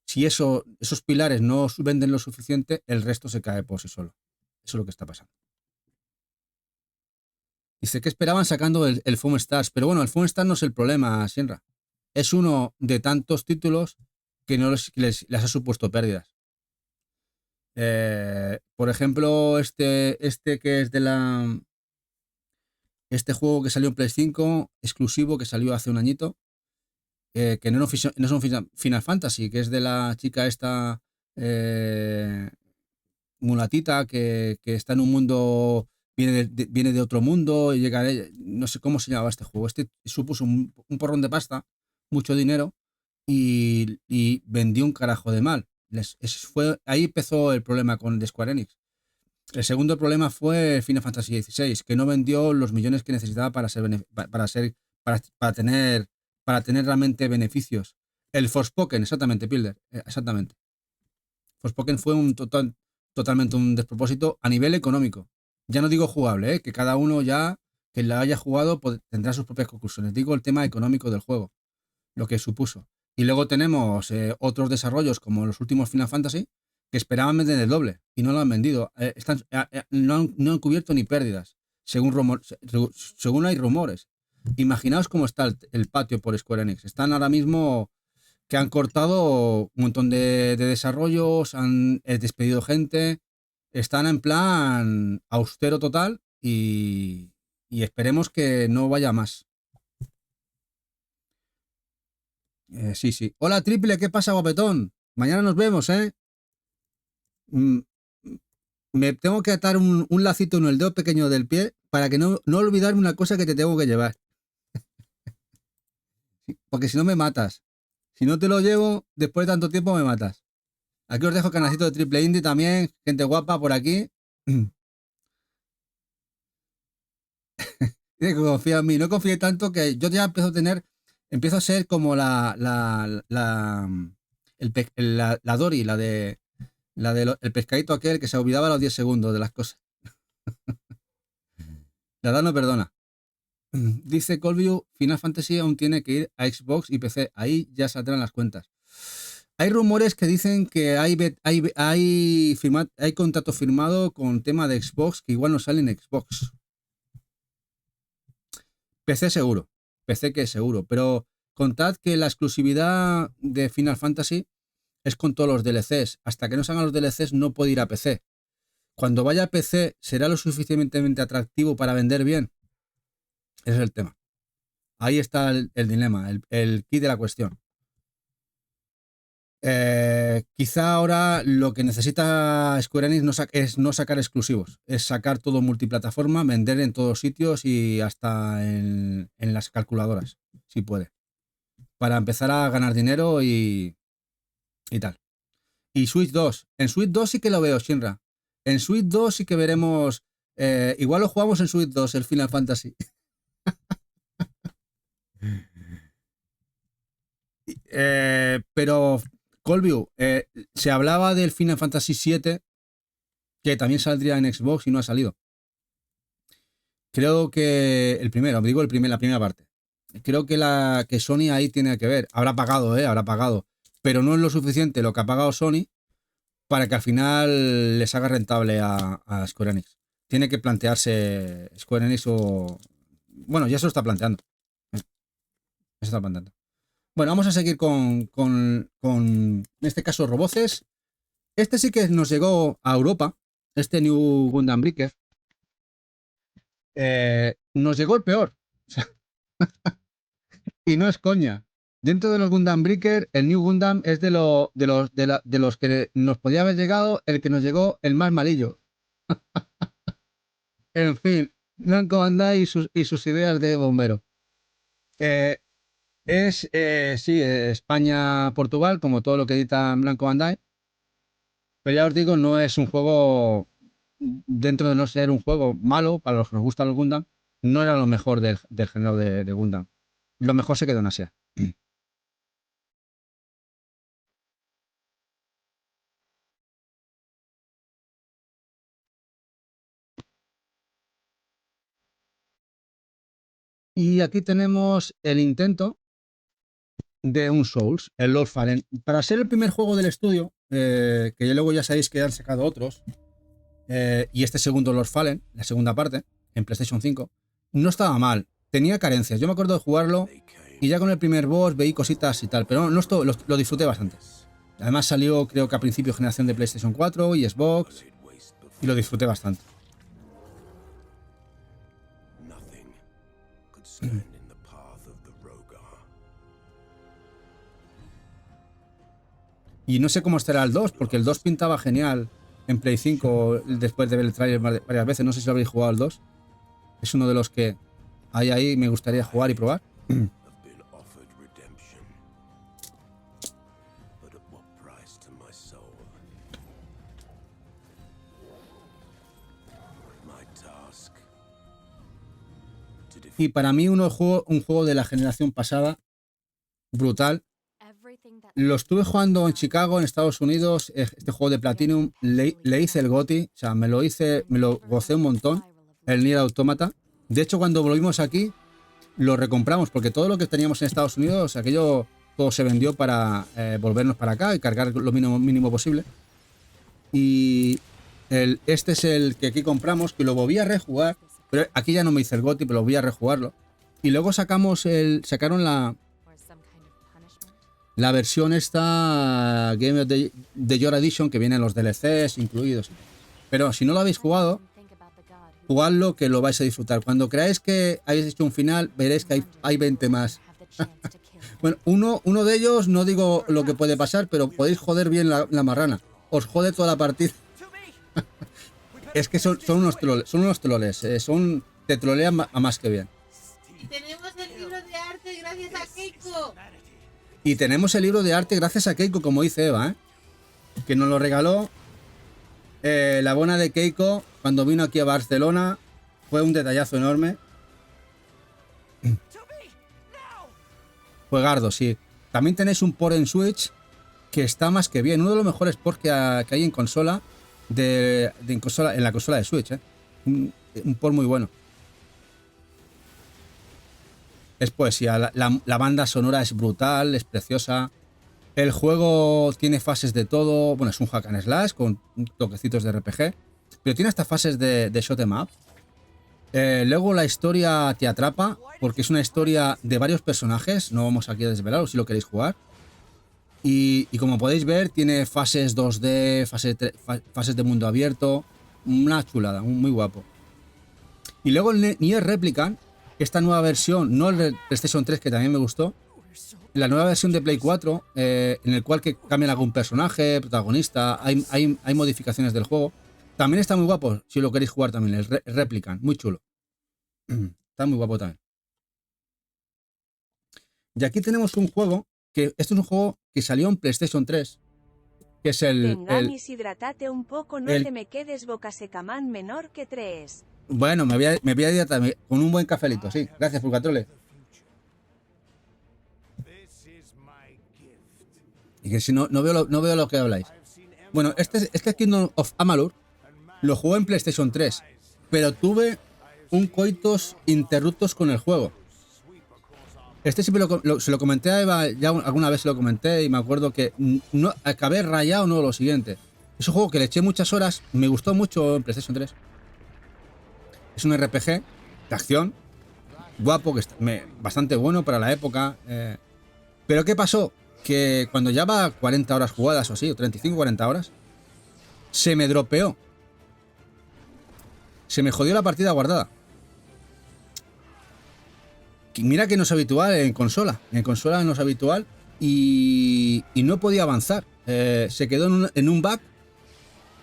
Si esos pilares no venden lo suficiente, el resto se cae por sí solo. Eso es lo que está pasando. Dice que esperaban sacando el Foam Stars, pero bueno, el Foam Stars no es el problema, Shenra. Es uno de tantos títulos que no les ha supuesto pérdidas. Por ejemplo, este que es este juego que salió en Play 5, exclusivo, que salió hace un añito, que no son Final Fantasy, que es de la chica esta mulatita que está en un mundo, viene de otro mundo y llega, no sé cómo se llamaba este juego. Este supuso un porrón de pasta, mucho dinero y vendió un carajo de mal. Ahí empezó el problema con el Square Enix. El segundo problema fue Final Fantasy XVI, que no vendió los millones que necesitaba para tener realmente beneficios. El Forspoken, exactamente, Pilder, exactamente. Forspoken fue totalmente un despropósito a nivel económico. Ya no digo jugable, que cada uno ya que la haya jugado tendrá sus propias conclusiones. Digo el tema económico del juego, lo que supuso. Y luego tenemos otros desarrollos como los últimos Final Fantasy, que esperaban vender el doble y no lo han vendido. No han cubierto ni pérdidas, según hay rumores. Imaginaos cómo está el patio por Square Enix. Están ahora mismo que han cortado un montón de desarrollos, han despedido gente, están en plan austero total y esperemos que no vaya más. Sí. Hola, Triple, ¿qué pasa, guapetón? Mañana nos vemos, ¿eh? me tengo que atar un lacito en el dedo pequeño del pie para que no olvidarme una cosa que te tengo que llevar. Porque si no me matas. Si no te lo llevo, después de tanto tiempo me matas. Aquí os dejo el canalcito de Triple Indie también. Gente guapa por aquí. Tiene que confiar en mí. No confíe tanto que yo ya empiezo a ser como la Dory, el pescadito aquel que se olvidaba a los 10 segundos de las cosas. La edad no perdona. Dice Colview, Final Fantasy aún tiene que ir a Xbox y PC. Ahí ya saldrán las cuentas. Hay rumores que dicen que hay contrato firmado con tema de Xbox que igual no sale en Xbox. PC seguro. PC que seguro. Pero contad que la exclusividad de Final Fantasy es con todos los DLCs. Hasta que no salgan los DLCs no puede ir a PC. Cuando vaya a PC, ¿será lo suficientemente atractivo para vender bien? Ese es el tema. Ahí está el dilema, el key de la cuestión. Quizá ahora lo que necesita Square Enix es no sacar exclusivos, es sacar todo multiplataforma, vender en todos sitios y hasta en las calculadoras, si puede, para empezar a ganar dinero y tal. Y Switch 2, en Switch 2 sí que lo veo, Shinra. En Switch 2 sí que veremos, igual lo jugamos en Switch 2, el Final Fantasy. Pero Colview, se hablaba del Final Fantasy VII que también saldría en Xbox y no ha salido. Creo que el primero, digo la primera parte. Creo que Sony ahí tiene que ver. Habrá pagado. Pero no es lo suficiente lo que ha pagado Sony para que al final les haga rentable a Square Enix. Tiene que plantearse Square Enix o... Bueno, ya se lo está planteando. Bueno, vamos a seguir con en este caso Roboces. Este sí que nos llegó a Europa, este New Gundam Breaker. Nos llegó el peor. Y no es coña. Dentro de los Gundam Breaker, el New Gundam es de los que nos podía haber llegado, el que nos llegó el más malillo. En fin, Namco Bandai y sus ideas de bombero. Sí, España-Portugal, como todo lo que edita Namco Bandai. Pero ya os digo, no es un juego, dentro de no ser un juego malo, para los que nos gustan los Gundam, no era lo mejor del género de Gundam. Lo mejor se quedó en Asia. Y aquí tenemos el intento de un Souls, el Lord Fallen. Para ser el primer juego del estudio, que luego ya sabéis que han sacado otros, y este segundo Lord Fallen, la segunda parte, en PlayStation 5, no estaba mal. Tenía carencias. Yo me acuerdo de jugarlo y ya con el primer boss veí cositas y tal, pero no esto, lo disfruté bastante. Además salió creo que a principio de generación de PlayStation 4 y Xbox y lo disfruté bastante. Y no sé cómo estará el 2, porque el 2 pintaba genial en Play 5 después de ver el trailer varias veces. No sé si lo habréis jugado al 2. Es uno de los que ahí me gustaría jugar y probar. Y para mí un juego de la generación pasada, brutal. Lo estuve jugando en Chicago, en Estados Unidos, este juego de Platinum, le hice el GOTY, o sea, me lo gocé un montón, el Nier Automata. De hecho, cuando volvimos aquí, lo recompramos, porque todo lo que teníamos en Estados Unidos, aquello, todo se vendió para volvernos para acá y cargar lo mínimo posible. Y este es el que aquí compramos, que lo volví a rejugar, pero aquí ya no me hice el GOTY, pero lo voy a rejugarlo. Y luego sacaron la versión esta Game of the Year Edition, que vienen los DLCs incluidos. Pero si no lo habéis jugado, jugadlo, que lo vais a disfrutar. Cuando creáis que habéis hecho un final, veréis que hay 20 más. Bueno, uno de ellos, no digo lo que puede pasar, pero podéis joder bien la marrana. Os jode toda la partida. Es que son unos troles. Te trolean a más que bien. Y tenemos el libro de arte gracias a Keiko. Y tenemos el libro de arte gracias a Keiko, como dice Eva, ¿eh? Que nos lo regaló la buena de Keiko cuando vino aquí a Barcelona. Fue un detallazo enorme. Juegardo, sí. También tenéis un port en Switch que está más que bien. Uno de los mejores ports que hay en consola, en la consola de Switch, ¿eh? Un port muy bueno. Es poesía. La banda sonora es brutal, es preciosa. El juego tiene fases de todo. Bueno, es un hack and slash con toquecitos de RPG. Pero tiene hasta fases de shot 'em up. Luego la historia te atrapa porque es una historia de varios personajes. No vamos aquí a desvelaros si lo queréis jugar. Y como podéis ver, tiene fases 2D, fases de mundo abierto. Una chulada, muy guapo. Y luego el Nier Replicant, esta nueva versión, no el de PlayStation 3 que también me gustó, la nueva versión de Play 4, en el cual que cambian algún personaje, protagonista, hay modificaciones del juego. También está muy guapo, si lo queréis jugar también, el Replicant, muy chulo. Está muy guapo también. Y aquí tenemos un juego, que este es un juego que salió en PlayStation 3, que es Tengamis, hidrátate un poco, no el- te me quedes boca secamán menor que 3. Bueno, me voy a hidratar con un buen cafelito, sí. Gracias, Purgatrole. Y que si no veo lo que habláis. Bueno, este Kingdom of Amalur lo jugué en PlayStation 3, pero tuve un coitus interruptus con el juego. Este siempre se lo comenté a Eva, ya alguna vez se lo comenté y me acuerdo que no acabé rayado, no lo siguiente. Es un juego que le eché muchas horas, me gustó mucho en PlayStation 3. Es un RPG de acción, guapo, que bastante bueno para la época. Pero ¿qué pasó? Que cuando ya va 40 horas jugadas o así, o 35-40 horas, se me dropeó. Se me jodió la partida guardada. Mira que no es habitual en consola. En consola no es habitual y no podía avanzar. Se quedó en un bug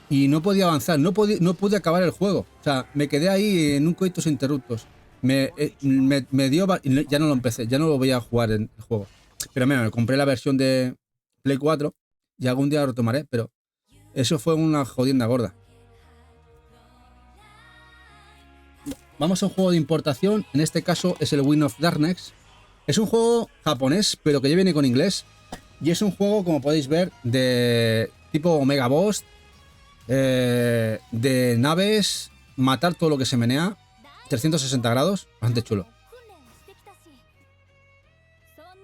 y no podía avanzar. No pude acabar el juego. O sea, me quedé ahí en un coitus interruptus. Me dio... Ya no lo empecé, ya no lo voy a jugar en el juego. Pero mira, me compré la versión de Play 4 y algún día lo retomaré, pero eso fue una jodienda gorda. Vamos a un juego de importación, en este caso es el Wind of Darkness. Es un juego japonés, pero que ya viene con inglés. Y es un juego, como podéis ver, de tipo Omega Boss, de naves, matar todo lo que se menea, 360 grados, bastante chulo.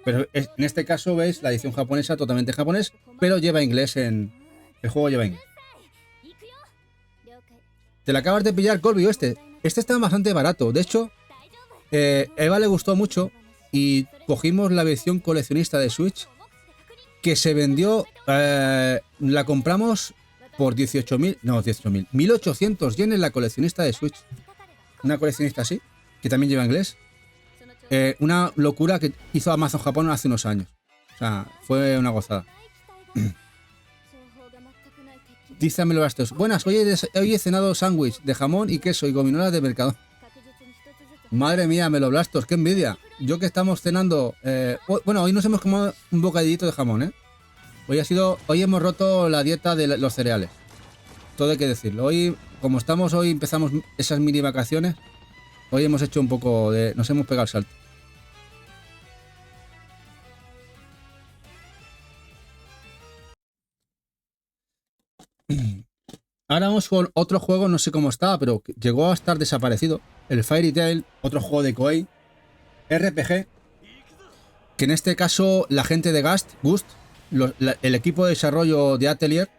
Pero en este caso veis la edición japonesa, totalmente japonés, pero lleva inglés el juego lleva inglés. Te la acabas de pillar, Colby, este está bastante barato. De hecho, Eva le gustó mucho y cogimos la versión coleccionista de Switch que se vendió, la compramos por 18.000 yenes la coleccionista de Switch. Una coleccionista así, que también lleva inglés. Una locura que hizo Amazon Japón hace unos años. O sea, fue una gozada. Dice Amelo Bastos: buenas, hoy he cenado sándwich de jamón y queso y gominolas de mercado. Madre mía, Melo Blastos, qué envidia. Yo que estamos cenando... bueno, hoy nos hemos comido un bocadillito de jamón, ¿eh? Hoy hemos roto la dieta de los cereales. Todo hay que decirlo. Hoy, como hoy empezamos esas mini vacaciones, hoy hemos hecho un poco de... Nos hemos pegado el salto. Ahora vamos con otro juego, no sé cómo estaba, pero llegó a estar desaparecido. El Fairy Tail, otro juego de Koei. RPG. Que en este caso la gente de Gust, el equipo de desarrollo de Atelier,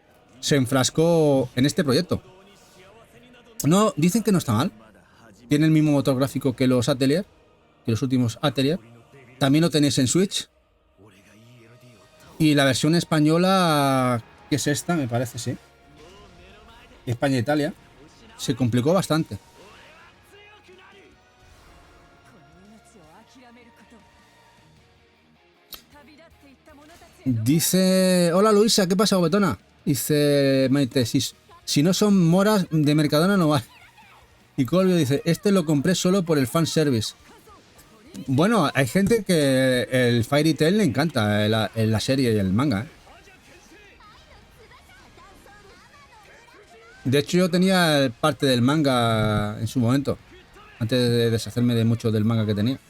se enfrascó en este proyecto. No, dicen que no está mal. Tiene el mismo motor gráfico que los Atelier, que los últimos Atelier. También lo tenéis en Switch. Y la versión española, que es esta, me parece, sí. España e Italia, se complicó bastante. Dice: hola Luisa, ¿qué pasa, Betona? Dice Maite, Si no son moras de Mercadona no vale. Y Colvio dice, este lo compré solo por el fanservice. Bueno, hay gente que el Fairy Tail le encanta en la serie y el manga, ¿eh? De hecho, yo tenía parte del manga en su momento, antes de deshacerme de mucho del manga que tenía.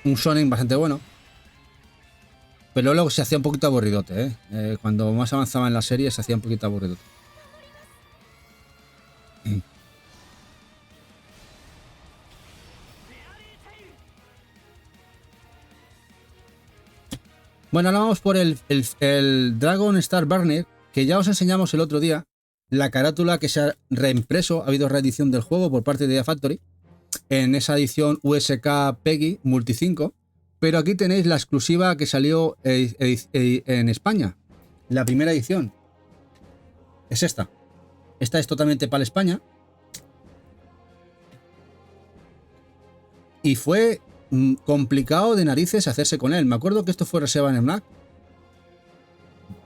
Un shonen bastante bueno. Pero luego se hacía un poquito aburridote, ¿eh? Cuando más avanzaba en la serie se hacía un poquito aburridote. Bueno, ahora vamos por el Dragon Star Burner, que ya os enseñamos el otro día. La carátula que se ha reimpreso, ha habido reedición del juego por parte de Idea Factory, en esa edición USK PEGI Multi 5. Pero aquí tenéis la exclusiva que salió en España. La primera edición. Es esta. Esta es totalmente para España. Y fue complicado de narices hacerse con él. Me acuerdo que esto fue reserva en FNAC.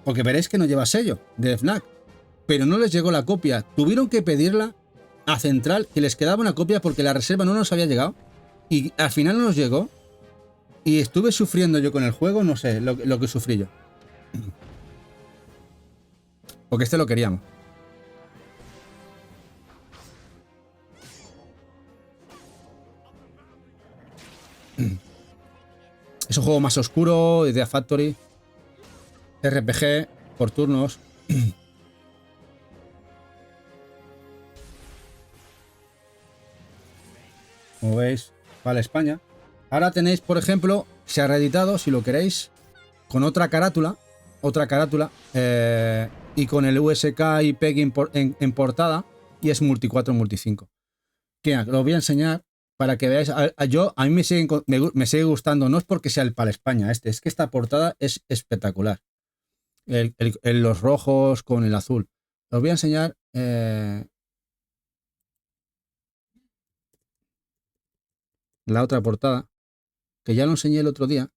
Porque veréis que no lleva sello de FNAC. Pero no les llegó la copia. Tuvieron que pedirla a Central, que les quedaba una copia porque la reserva no nos había llegado. Y al final no nos llegó. Y estuve sufriendo yo con el juego, no sé lo que sufrí yo. Porque este lo queríamos. Es un juego más oscuro, Idea Factory. RPG, por turnos. Como veis, vale España. Ahora tenéis, por ejemplo, se ha reeditado, si lo queréis, con otra carátula, y con el USK y PEGI en portada, y es Multi 4, Multi 5. Que lo voy a enseñar para que veáis. A mí me sigue gustando, no es porque sea el para España es que esta portada es espectacular. Los rojos con el azul. Os voy a enseñar. La otra portada, que ya lo enseñé el otro día.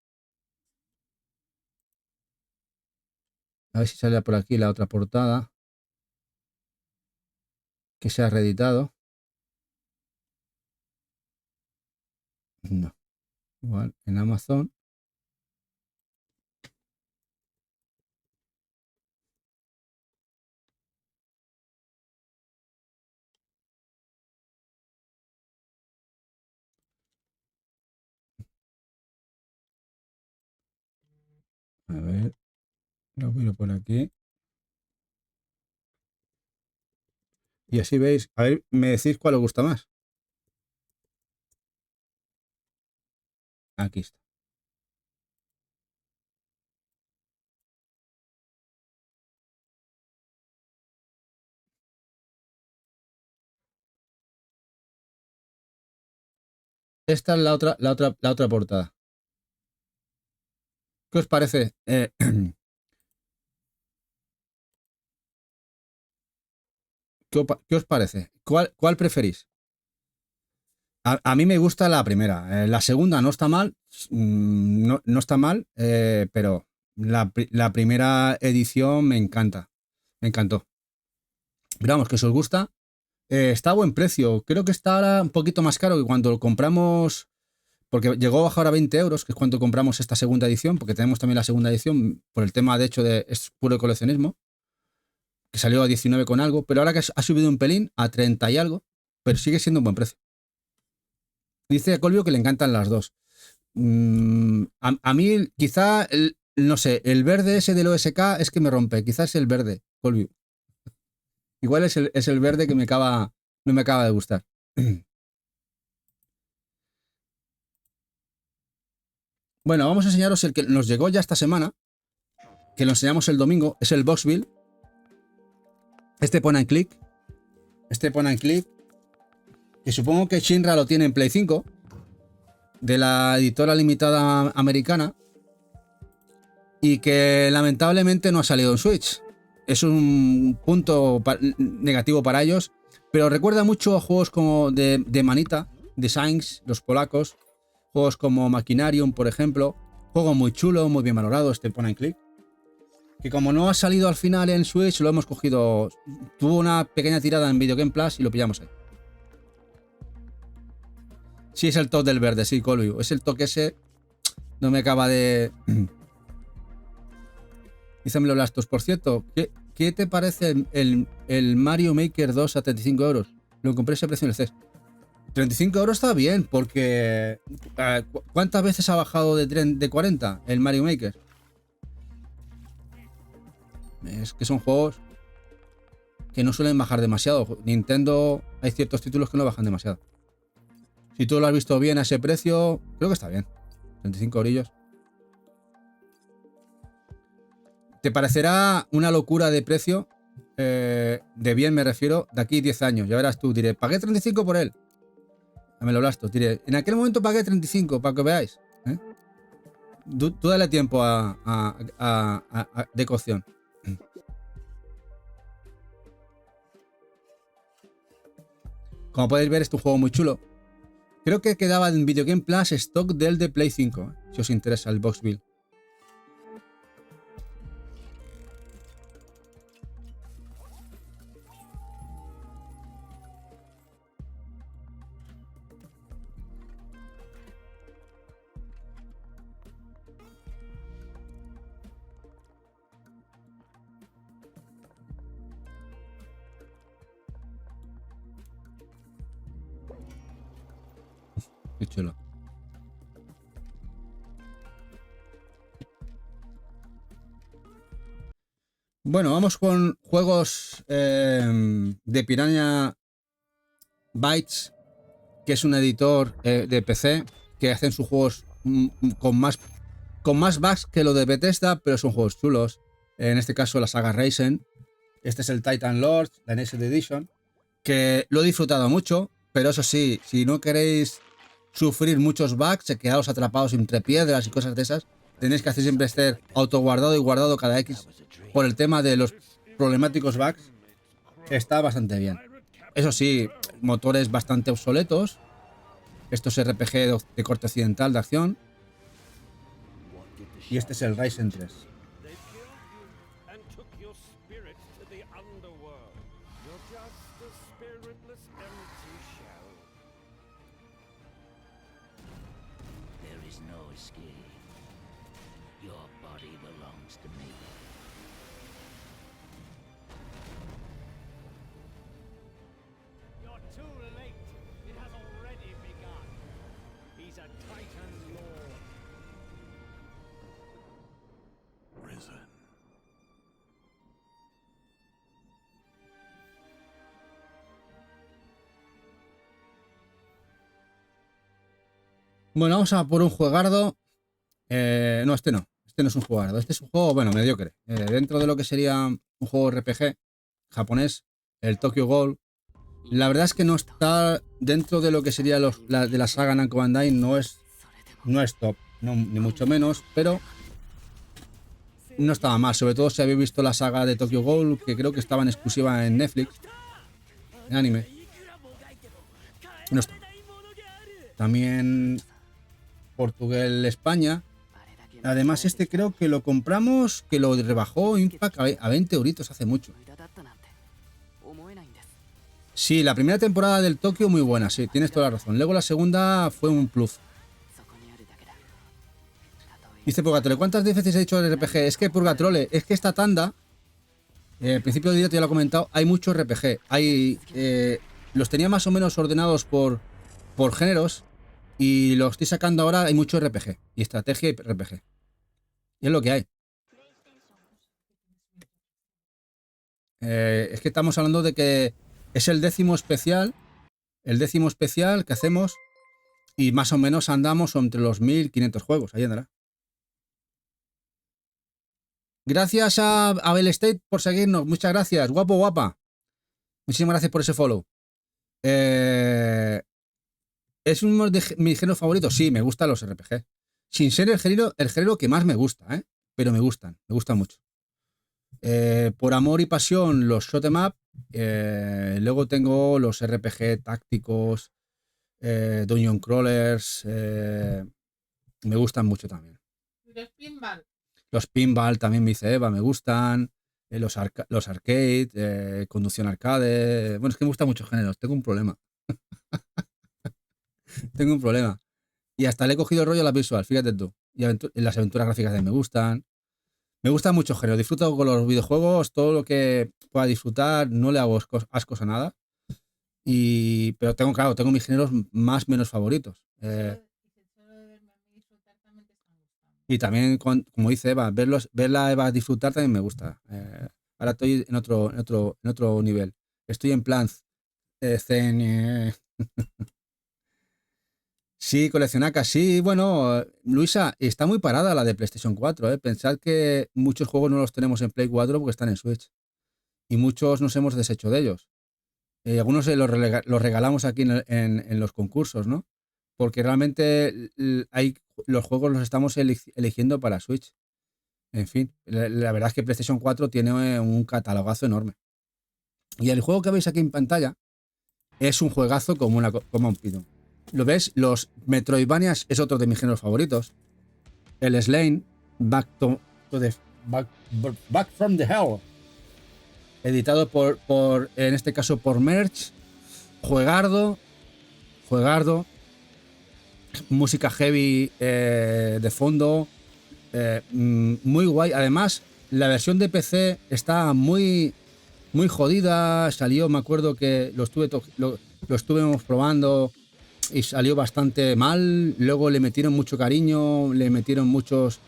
A ver si sale por aquí la otra portada, que se ha reeditado. No, igual en Amazon. A ver, lo miro por aquí. Y así veis, a ver, me decís cuál os gusta más. Aquí está. Esta es la otra portada. ¿Qué os parece? ¿Qué os parece? ¿Cuál preferís? A mí me gusta la primera. La segunda no está mal. No está mal, pero la primera edición me encanta. Me encantó. Pero vamos, que si os gusta, está a buen precio. Creo que está ahora un poquito más caro que cuando lo compramos, porque llegó a bajar a 20 euros, que es cuando compramos esta segunda edición, porque tenemos también la segunda edición, por el tema de hecho de es puro coleccionismo, que salió a 19 con algo, pero ahora que ha subido un pelín a 30 y algo, pero sigue siendo un buen precio. Dice a Colvio que le encantan las dos. A mí quizá, no sé, el verde ese del OSK es que me rompe, quizás es el verde, Colvio. Igual es el verde que no me acaba de gustar. Bueno, vamos a enseñaros el que nos llegó ya esta semana, que lo enseñamos el domingo, es el Boxville. Este pone en click. Que supongo que Shinra lo tiene en Play 5, de la editora limitada americana, y que lamentablemente no ha salido en Switch. Es un punto negativo para ellos, pero recuerda mucho a juegos como de Manita, Designs, los polacos, juegos como Machinarium, por ejemplo. Juego muy chulo, muy bien valorado, este point and click, Que como no ha salido al final en Switch, lo hemos cogido. Tuvo una pequeña tirada en Video Game Plus y lo pillamos ahí. Sí, es el toque del verde, sí, Colby. Es el toque ese. No me acaba de. Dícemelo Lastos. Por cierto, ¿qué te parece el Mario Maker 2 a 35 euros? Lo compré a ese precio en el CES. 35 euros está bien, porque. ¿Cuántas veces ha bajado de 40 el Mario Maker? Es que son juegos que no suelen bajar demasiado. Nintendo, hay ciertos títulos que no bajan demasiado. Si tú lo has visto bien a ese precio, creo que está bien. 35 eurillos. ¿Te parecerá una locura de precio? De bien me refiero, de aquí 10 años. Ya verás tú, diré, pagué 35 por él. Me lo blasto, diré, en aquel momento pagué 35, para que veáis. Tú dale tiempo de cocción. Como podéis ver, es un juego muy chulo. Creo que quedaba en Video Game Plus stock del de Play 5, si os interesa el Box Build. Qué chulo. Bueno, vamos con juegos de Piranha Bytes, que es un editor de PC que hacen sus juegos con más bugs que lo de Bethesda, pero son juegos chulos. En este caso, la saga Racing. Este es el Titan Lord, la Next Edition, que lo he disfrutado mucho, pero eso sí, si no queréis sufrir muchos bugs, quedaros atrapados entre piedras y cosas de esas, tenéis que hacer siempre estar autoguardado y guardado cada X por el tema de los problemáticos bugs. Está bastante bien. Eso sí, motores bastante obsoletos. Esto es RPG de corte occidental de acción. Y este es el Ryzen 3. Bueno, vamos a por un juegardo. No, este no. Este no es un juegardo. Este es un juego, bueno, mediocre. Dentro de lo que sería un juego RPG japonés, el Tokyo Ghoul. La verdad es que no está dentro de lo que sería de la saga Namco Bandai. No es top, no, ni mucho menos, pero no estaba mal. Sobre todo si habéis visto la saga de Tokyo Ghoul, que creo que estaba en exclusiva en Netflix, en anime. No está. También Portugal, España. Además, este creo que lo compramos, que lo rebajó Impact a 20 euritos hace mucho. Sí, la primera temporada del Tokio muy buena, sí, tienes toda la razón. Luego la segunda fue un plus. Dice Purgatrole, ¿cuántas veces he dicho el RPG? Es que Purgatrole, es que esta tanda, al principio del directo ya lo he comentado, hay mucho RPG. Los tenía más o menos ordenados por géneros y los estoy sacando ahora, hay mucho RPG y estrategia y RPG. Y es lo que hay. Es que estamos hablando de que es el décimo especial que hacemos y más o menos andamos entre los 1500 juegos. Ahí andará. Gracias a Abel State por seguirnos. Muchas gracias. Guapo, guapa. Muchísimas gracias por ese follow. ¿Es uno de mis géneros favoritos? Sí, me gustan los RPG. Sin ser el género que más me gusta, pero me gustan mucho. Por amor y pasión, los shoot'em up. Luego tengo los RPG tácticos, dungeon crawlers. Me gustan mucho también. Los pinball. Los pinball también me dice Eva, me gustan. Los arcade, conducción arcade. Bueno, es que me gustan muchos géneros. Tengo un problema. Tengo un problema. Y hasta le he cogido el rollo a la visual, fíjate tú. Y las aventuras gráficas también me gustan. Me gustan mucho género. Disfruto con los videojuegos, todo lo que pueda disfrutar, no le hago ascos a nada. Pero tengo mis géneros más menos favoritos. Y también, como dice Eva, verla a Eva disfrutar también me gusta. Ahora estoy en otro nivel. Estoy en plan zen. Sí, coleccionacas, sí. Bueno, Luisa, está muy parada la de PlayStation 4, ¿eh? Pensad que muchos juegos no los tenemos en Play 4 porque están en Switch. Y muchos nos hemos deshecho de ellos. Algunos los regalamos aquí en los concursos, ¿no? Porque realmente los juegos los estamos eligiendo para Switch. En fin, la verdad es que PlayStation 4 tiene un catalogazo enorme. Y el juego que veis aquí en pantalla es un juegazo como un pino. ¿Lo ves? Los Metroidvanias es otro de mis géneros favoritos. El Slane, Back from the Hell, editado en este caso por Merge. Juegardo. Música heavy de fondo. Muy guay. Además, la versión de PC está muy jodida. Salió, me acuerdo que lo estuvimos probando y salió bastante mal. Luego le metieron mucho cariño, le metieron muchas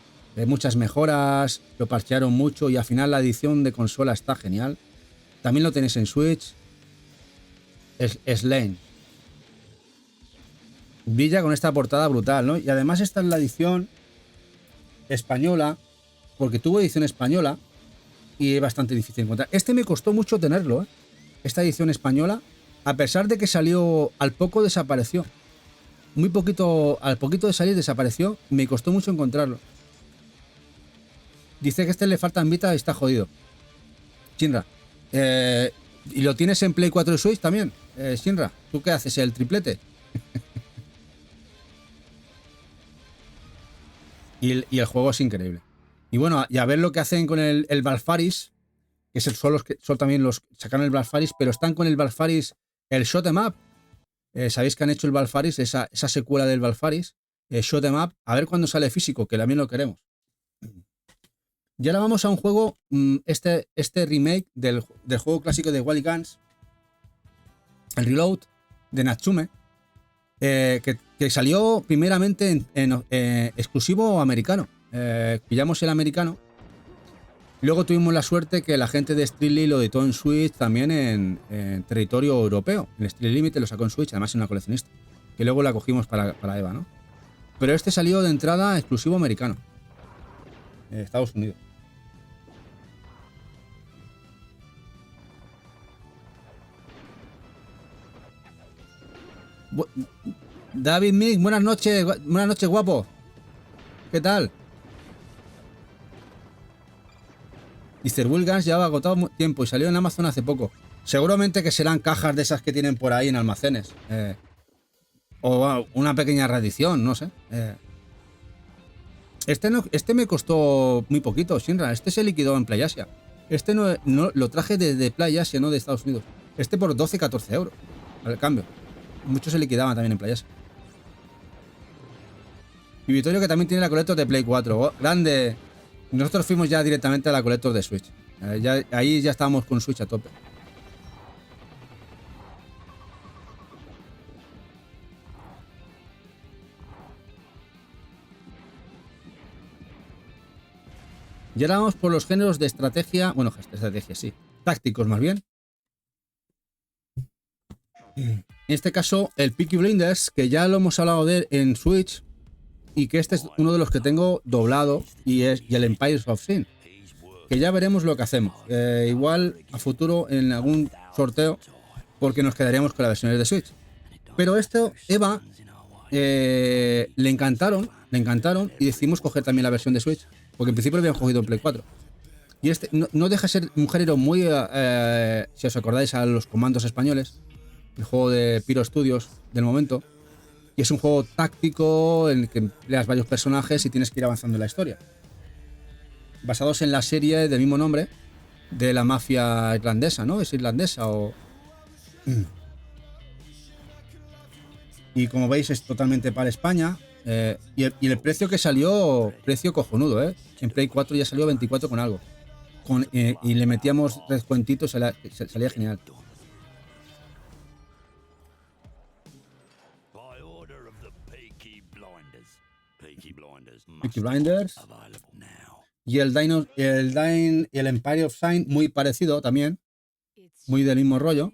mejoras, lo parchearon mucho y al final la edición de consola está genial. También lo tenéis en Switch. Slane. Brilla con esta portada brutal, ¿no? Y además esta es la edición española, porque tuvo edición española y es bastante difícil de encontrar. Este me costó mucho tenerlo, ¿eh? Esta edición española, a pesar de que salió al poco, desapareció. Al poquito de salir desapareció, me costó mucho encontrarlo. Dice que le faltan Vita y está jodido. Shinra. ¿Y lo tienes en Play 4 y Switch también? Shinra, ¿tú qué haces? ¿El triplete? y el juego es increíble. Y bueno, y a ver lo que hacen con el Balfaris, que son también los sacaron el Balfaris, pero están con el Balfaris, el Shot 'em Up. Sabéis que han hecho el Balfaris, esa secuela del Balfaris, Shot 'em Up, a ver cuándo sale físico, que también lo queremos. Y ahora vamos a un juego, este remake del juego clásico de Wally Guns, el Reload de Natsume, que salió primeramente en exclusivo americano. Pillamos el americano. Luego tuvimos la suerte que la gente de Streetly lo editó en Switch también en territorio europeo. El Street Limited lo sacó en Switch, además es una coleccionista. Que luego la cogimos para Eva, ¿no? Pero este salió de entrada exclusivo americano. Estados Unidos. David Mick, buenas noches, guapo. ¿Qué tal? Dice, Will Guns ya va agotado tiempo y salió en Amazon hace poco. Seguramente que serán cajas de esas que tienen por ahí en almacenes. O una pequeña reedición, no sé. Este me costó muy poquito, Shinra. Este se liquidó en PlayAsia. Este no lo traje de PlayAsia, no de Estados Unidos. Este por 12-14 euros al cambio. Muchos se liquidaban también en PlayAsia. Y Vittorio, que también tiene la Collector de Play 4. Oh, grande. Nosotros fuimos ya directamente a la Collector de Switch. Ahí ya estábamos con Switch a tope. Y ahora vamos por los géneros de estrategia. Bueno, estrategia sí. Tácticos más bien. En este caso, el Peaky Blinders, que ya lo hemos hablado de él en Switch. Y que este es uno de los que tengo doblado. Y el Empires of Sin. Que ya veremos lo que hacemos. Igual a futuro en algún sorteo. Porque nos quedaríamos con las versiones de Switch. Pero esto, Eva, le encantaron. Y decidimos coger también la versión de Switch. Porque en principio lo habían cogido en Play 4. Y este no deja de ser un género muy... si os acordáis a los comandos españoles. El juego de Pyro Studios del momento. Y es un juego táctico en el que empleas varios personajes y tienes que ir avanzando en la historia. basados en la serie del mismo nombre de la mafia irlandesa, ¿no? Es irlandesa o... Y como veis es totalmente para España. Y el precio que salió, precio cojonudo, ¿eh? En Play 4 ya salió 24 con algo. Y le metíamos descuentitos, salía genial. Peaky Blinders. Y el Empire of Sin, muy parecido también. Muy del mismo rollo.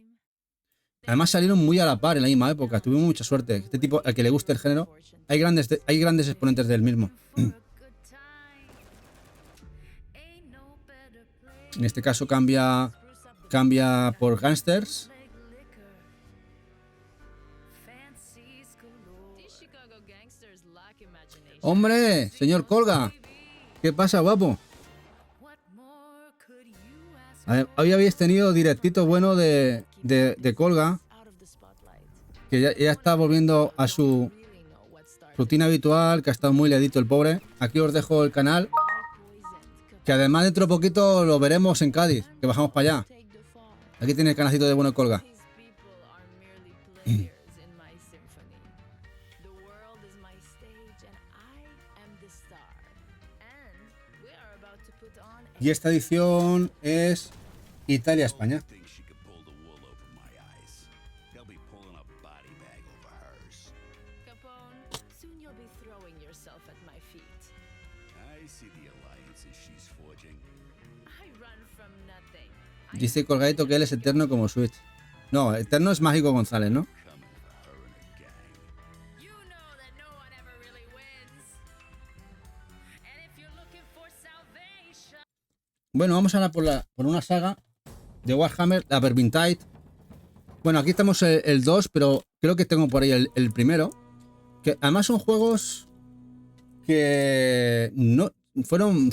Además salieron muy a la par en la misma época. Tuvimos mucha suerte. Este tipo, al que le guste el género, hay grandes exponentes del mismo. En este caso cambia por Gangsters. ¡Hombre! Señor Colga. ¿Qué pasa, guapo? Hoy habéis tenido directito bueno de Colga, que ya está volviendo a su rutina habitual, que ha estado muy leadito el pobre. Aquí os dejo el canal, que además dentro de poquito lo veremos en Cádiz, que bajamos para allá. Aquí tiene el canalcito de bueno Colga. Y esta edición es Italia-España. Dice Colgadito que él es eterno como Switch. No, eterno es Mágico González, ¿no? Bueno, vamos ahora por una saga de Warhammer, la Vermintide. Bueno, aquí estamos el 2, pero creo que tengo por ahí el primero. Que además son juegos que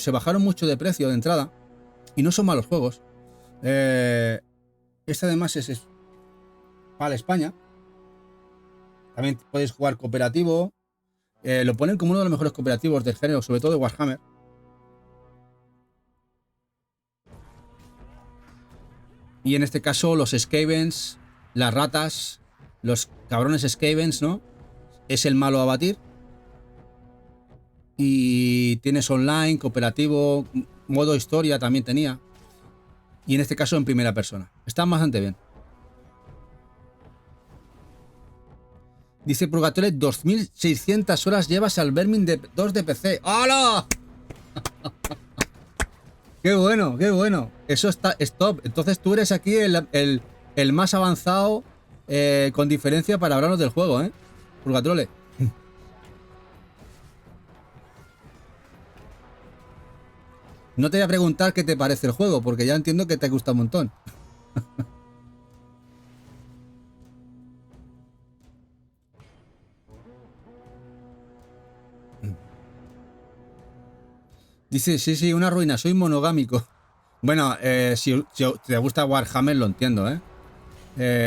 se bajaron mucho de precio de entrada. Y no son malos juegos. Este además es para España. También podéis jugar cooperativo. Lo ponen como uno de los mejores cooperativos del género, sobre todo de Warhammer. Y en este caso los Skavens, las ratas, los cabrones Skavens, ¿no? Es el malo a batir. Y tienes online, cooperativo, modo historia también tenía. Y en este caso en primera persona. Están bastante bien. Dice Purgatorio, 2600 horas llevas al Vermin 2 de PC. ¡Hola! ¡Qué bueno, qué bueno! Eso está stop. Entonces tú eres aquí el más avanzado con diferencia para hablarnos del juego, ¿eh? Purgatrole. No te voy a preguntar qué te parece el juego, porque ya entiendo que te gusta un montón. Dice, sí, una ruina, soy monogámico. Bueno, si te gusta Warhammer lo entiendo, ¿eh?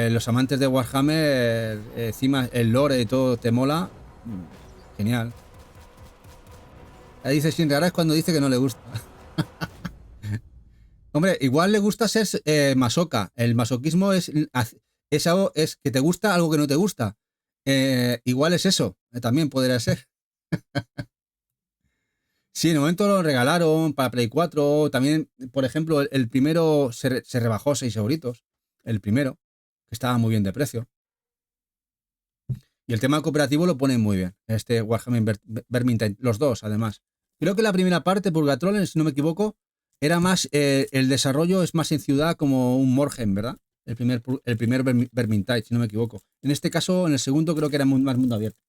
Los amantes de Warhammer, encima el lore y todo te mola. Genial. Ahí dice, sin rara es cuando dice que no le gusta. Hombre, igual le gusta ser masoca. El masoquismo es algo, es que te gusta algo que no te gusta. Igual es eso, también podría ser. Sí, en el momento lo regalaron para Play 4. También, por ejemplo, el primero se rebajó 6 euritos. El primero, que estaba muy bien de precio. Y el tema cooperativo lo ponen muy bien. Este Warhammer Vermintide, los dos, además. Creo que la primera parte, Purgatrol, si no me equivoco, era más. El desarrollo es más en ciudad como un Morgen, ¿verdad? El primer Vermintide, si no me equivoco. En este caso, en el segundo, creo que era más mundo abierto.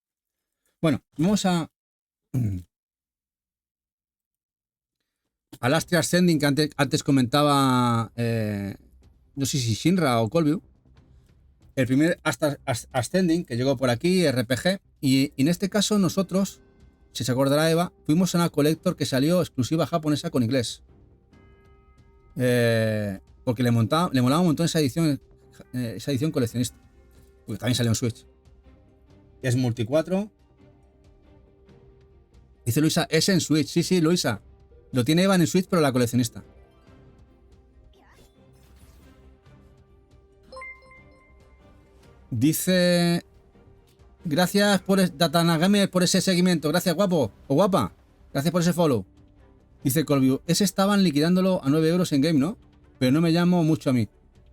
Bueno, vamos a. Al Astria Ascending, que antes comentaba, no sé si Shinra o Colview. El primer Ascending que llegó por aquí, RPG. Y en este caso nosotros, si se acordará Eva, fuimos a una Collector que salió exclusiva japonesa con inglés. Porque le molaba un montón esa edición coleccionista. Porque también salió en Switch. Es multi 4. Dice Luisa, es en Switch. Sí, Luisa. Lo tiene Evan en Switch, pero la coleccionista. Dice... Gracias por Datanagame por ese seguimiento. Gracias, guapo o guapa. Gracias por ese follow. Dice Colview, ese estaban liquidándolo a 9 euros en game, ¿no? Pero no me llamo mucho a mí.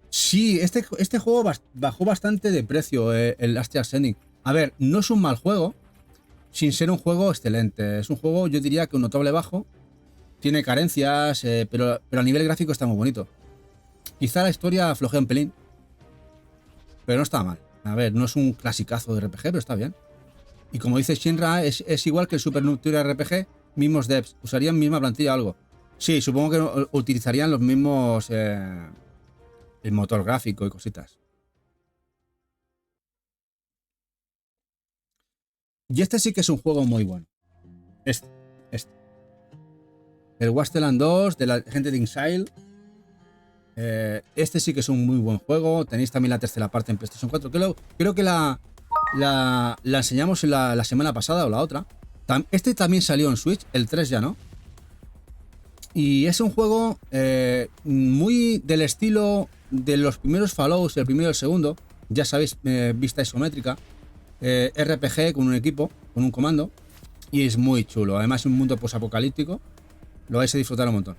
Sí, este juego bajó bastante de precio, el Last Ascending. A ver, no es un mal juego, sin ser un juego excelente. Es un juego, yo diría que un notable bajo. Tiene carencias, pero a nivel gráfico está muy bonito. Quizá la historia flojea un pelín, pero no está mal. A ver, no es un clasicazo de RPG, pero está bien. Y como dice Shinra, es igual que el Super Nocturne RPG, mismos devs. Usarían misma plantilla o algo. Sí, supongo que utilizarían los mismos... el motor gráfico y cositas. Y este sí que es un juego muy bueno. Este. El Wasteland 2 de la gente de Inxile. Este sí que es un muy buen juego. Tenéis también la tercera parte en PlayStation 4. Creo que la enseñamos la semana pasada o la otra. Este también salió en Switch, el 3 ya no. Y es un juego muy del estilo de los primeros Fallouts, el primero y el segundo. Ya sabéis, vista isométrica. RPG con un equipo, con un comando. Y es muy chulo. Además es un mundo posapocalíptico. Lo vais a disfrutar un montón.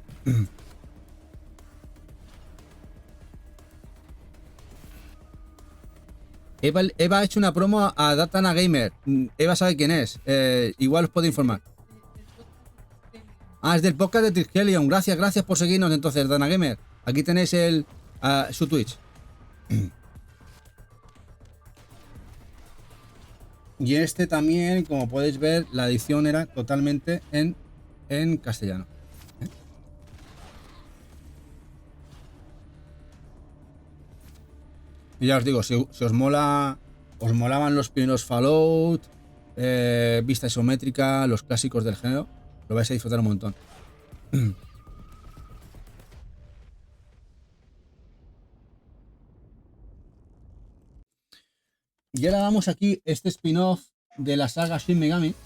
Eva ha hecho una promo a Datana Gamer. Eva sabe quién es. Igual os puedo informar. Ah, es del podcast de Triskelion. Gracias por seguirnos entonces, Datana Gamer. Aquí tenéis su Twitch. Y este también, como podéis ver, la edición era totalmente en castellano. Y ya os digo, si os molaban los primeros Fallout, vista isométrica, los clásicos del género, lo vais a disfrutar un montón. Y ahora vamos aquí, este spin-off de la saga Shin Megami,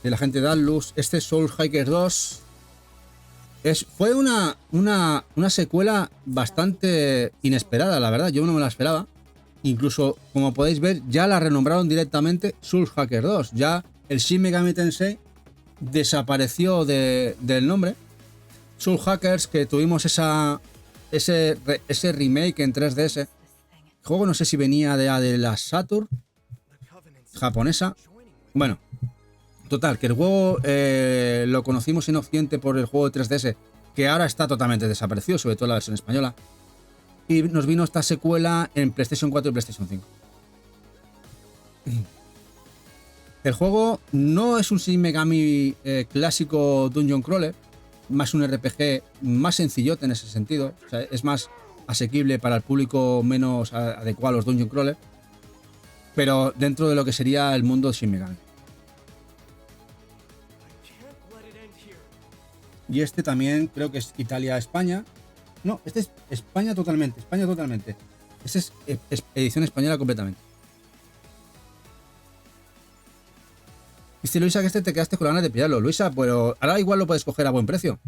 de la gente de Atlus. Este es Soul Hiker 2. Fue una secuela bastante inesperada, la verdad. Yo no me la esperaba. Incluso, como podéis ver, ya la renombraron directamente Soul Hacker 2. Ya el Shin Megami Tensei desapareció del nombre. Soul Hackers, que tuvimos ese remake en 3DS. El juego no sé si venía de la Saturn japonesa. Bueno, total, que el juego lo conocimos en Occidente por el juego de 3DS, que ahora está totalmente desaparecido, sobre todo la versión española. Y nos vino esta secuela en PlayStation 4 y PlayStation 5. El juego no es un Shin Megami clásico Dungeon Crawler, más un RPG más sencillote en ese sentido. O sea, es más asequible para el público menos adecuado a los Dungeon Crawler, pero dentro de lo que sería el mundo de Shin Megami. Y este también creo que es Italia-España. No, este es España totalmente. Este es edición española completamente. Dice Luisa que este te quedaste con la ganas de pillarlo. Luisa, pero ahora igual lo puedes coger a buen precio.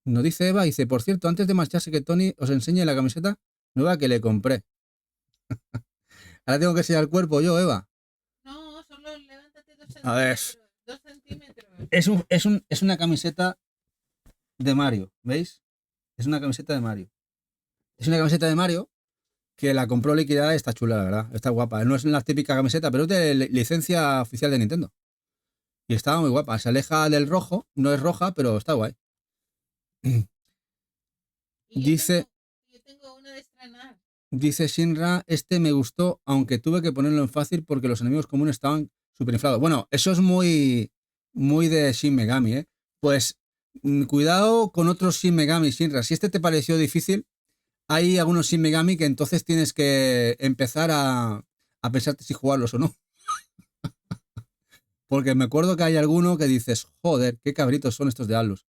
Nos dice Eva, dice, por cierto, antes de marcharse que Tony os enseñe la camiseta nueva que le compré. Ahora tengo que enseñar el cuerpo yo, Eva. No, solo levántate 2 centímetros. A ver. 2 centímetros. Es una camiseta de Mario, ¿veis? Es una camiseta de Mario. Es una camiseta de Mario que la compró liquidada y está chula, la verdad. Está guapa. No es la típica camiseta, pero es de licencia oficial de Nintendo. Y estaba muy guapa. Se aleja del rojo. No es roja, pero está guay. Dice... Yo tengo una de estrenar. Dice Shinra, este me gustó, aunque tuve que ponerlo en fácil porque los enemigos comunes estaban súper inflados. Bueno, eso es muy de Shin Megami, ¿eh? Pues cuidado con otros Shin Megami, Shinra. Si este te pareció difícil, hay algunos Shin Megami que entonces tienes que empezar a pensarte si jugarlos o no. Porque me acuerdo que hay alguno que dices, joder, qué cabritos son estos de Atlus.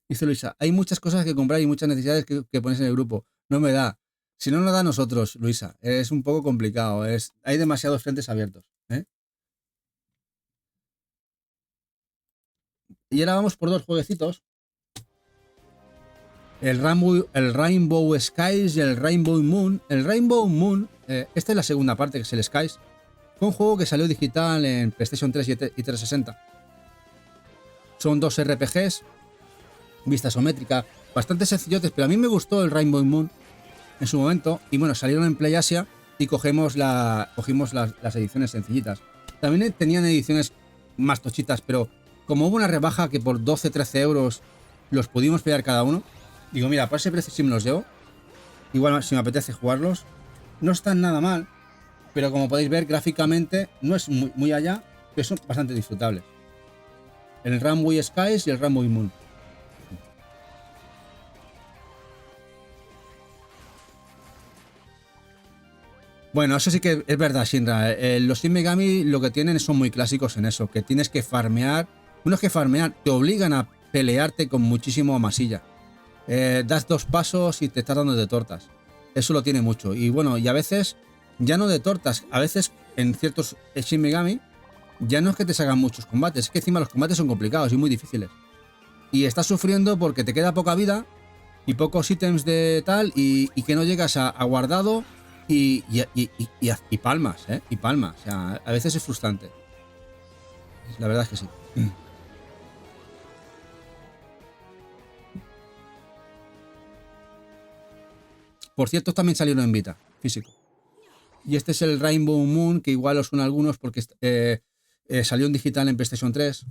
Dice Luisa, hay muchas cosas que comprar y muchas necesidades que pones en el grupo. No me da. Si no nos da a nosotros, Luisa, es un poco complicado. Hay demasiados frentes abiertos, ¿eh? y ahora vamos por dos jueguecitos. El Rainbow Skies y el Rainbow Moon. El Rainbow Moon, esta es la segunda parte, que es el Skies. Fue un juego que salió digital en PlayStation 3 y 360. Son dos RPGs, vista isométrica, bastante sencillotes, pero a mí me gustó el Rainbow Moon en su momento. Y bueno, salieron en PlayAsia y cogimos las ediciones sencillitas. También tenían ediciones más tochitas, pero como hubo una rebaja que por 12-13 euros los pudimos pillar cada uno, digo, mira, por ese precio sí me los llevo. Igual si me apetece jugarlos. No están nada mal, pero como podéis ver, gráficamente no es muy allá, pero son bastante disfrutables. El Rainbow Skies y el Rainbow Moon. Bueno, eso sí que es verdad, Shinra. Los Shin Megami lo que tienen son muy clásicos en eso, que tienes que farmear. Uno es que farmear, te obligan a pelearte con muchísimo masilla. Das dos pasos y te estás dando de tortas. Eso lo tiene mucho. Y bueno, y a veces, ya no de tortas, a veces en ciertos Shin Megami, ya no es que te salgan muchos combates, es que encima los combates son complicados y muy difíciles. Y estás sufriendo porque te queda poca vida y pocos ítems de tal y que no llegas a guardado y palmas, ¿eh? Y palmas. O sea, a veces es frustrante. La verdad es que sí. Por cierto, también salieron en Vita, físico. Y este es el Rainbow Moon, que igual os suena a algunos porque salió en digital en PlayStation 3.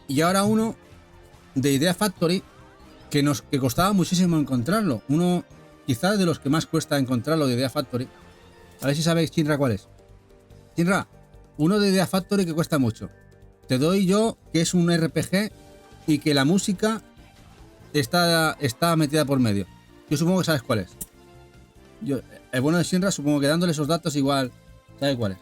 Y ahora uno de Idea Factory que costaba muchísimo encontrarlo. Uno quizás de los que más cuesta encontrarlo de Idea Factory. A ver si sabéis, Shinra, cuál es. Shinra, uno de Idea Factory que cuesta mucho. Te doy yo que es un RPG y que la música está metida por medio. Yo supongo que sabes cuál es. El bueno de Shinra, supongo que dándole esos datos igual sabe cuál es.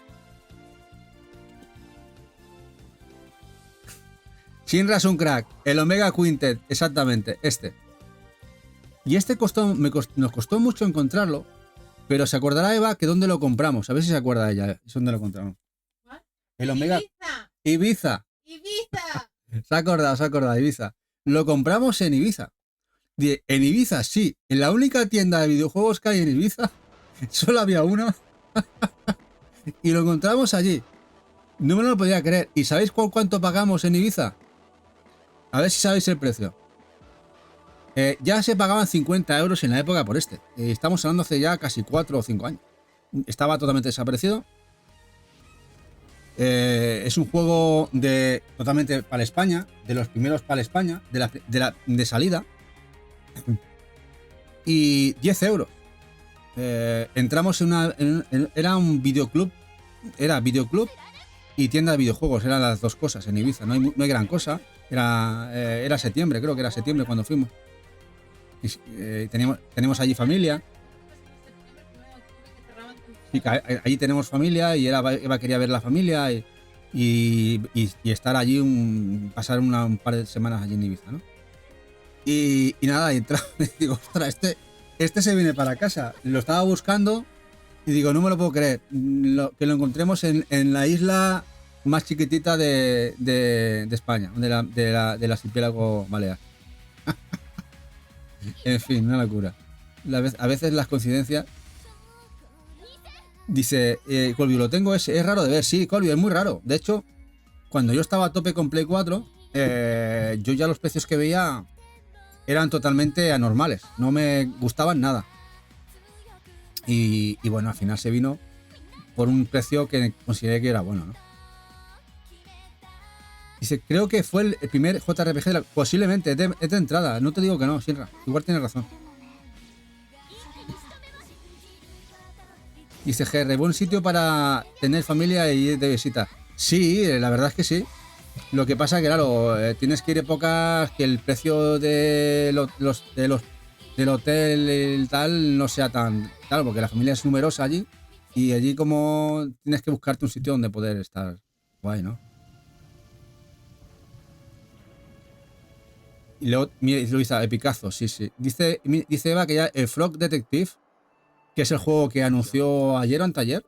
Shinra es un crack. El Omega Quintet, exactamente, este. Y este nos costó mucho encontrarlo, pero se acordará Eva que dónde lo compramos. A ver si se acuerda ella, dónde lo encontramos. El Omega... Ibiza. Se ha acordado, Ibiza. Lo compramos en Ibiza. En Ibiza, sí. En la única tienda de videojuegos que hay en Ibiza, solo había una. Y lo encontramos allí. No me lo podía creer. ¿Y sabéis cuánto pagamos en Ibiza? A ver si sabéis el precio. Ya se pagaban 50 euros en la época por este. Estamos hablando hace ya casi 4 o 5 años. Estaba totalmente desaparecido. Es un juego totalmente para España, de los primeros para España, de salida. Y 10 euros. Entramos era un videoclub. Era videoclub y tienda de videojuegos. Eran las dos cosas en Ibiza. No hay gran cosa. Era septiembre, creo que era septiembre cuando fuimos. Y, tenemos allí familia. Sí, allí tenemos familia y Eva quería ver la familia y estar allí, pasar un par de semanas allí en Ibiza, ¿no? Y nada, y digo, ostras, este se viene para casa. Lo estaba buscando y digo, no me lo puedo creer. Que lo encontremos en la isla más chiquitita de España, del archipiélago balear. En fin, una locura. A veces las coincidencias. Dice, Colby, lo tengo, es raro de ver. Sí, Colby, es muy raro. De hecho, cuando yo estaba a tope con Play 4, yo ya los precios que veía eran totalmente anormales. No me gustaban nada. Y bueno, al final se vino por un precio que consideré que era bueno, ¿no? Dice, creo que fue el primer JRPG posiblemente, es de entrada. No te digo que no, Shinra. Igual tienes razón. Dice, GR, buen sitio para tener familia y ir de visita. Sí, la verdad es que sí. Lo que pasa es que, claro, tienes que ir épocas que el precio del hotel y tal no sea tan... Claro, porque la familia es numerosa allí Y allí como tienes que buscarte un sitio donde poder estar guay, ¿no? Y luego, mira, Luisa, epicazo, sí, sí. Dice Eva que ya el Frog Detective, que es el juego que anunció ayer o anteayer,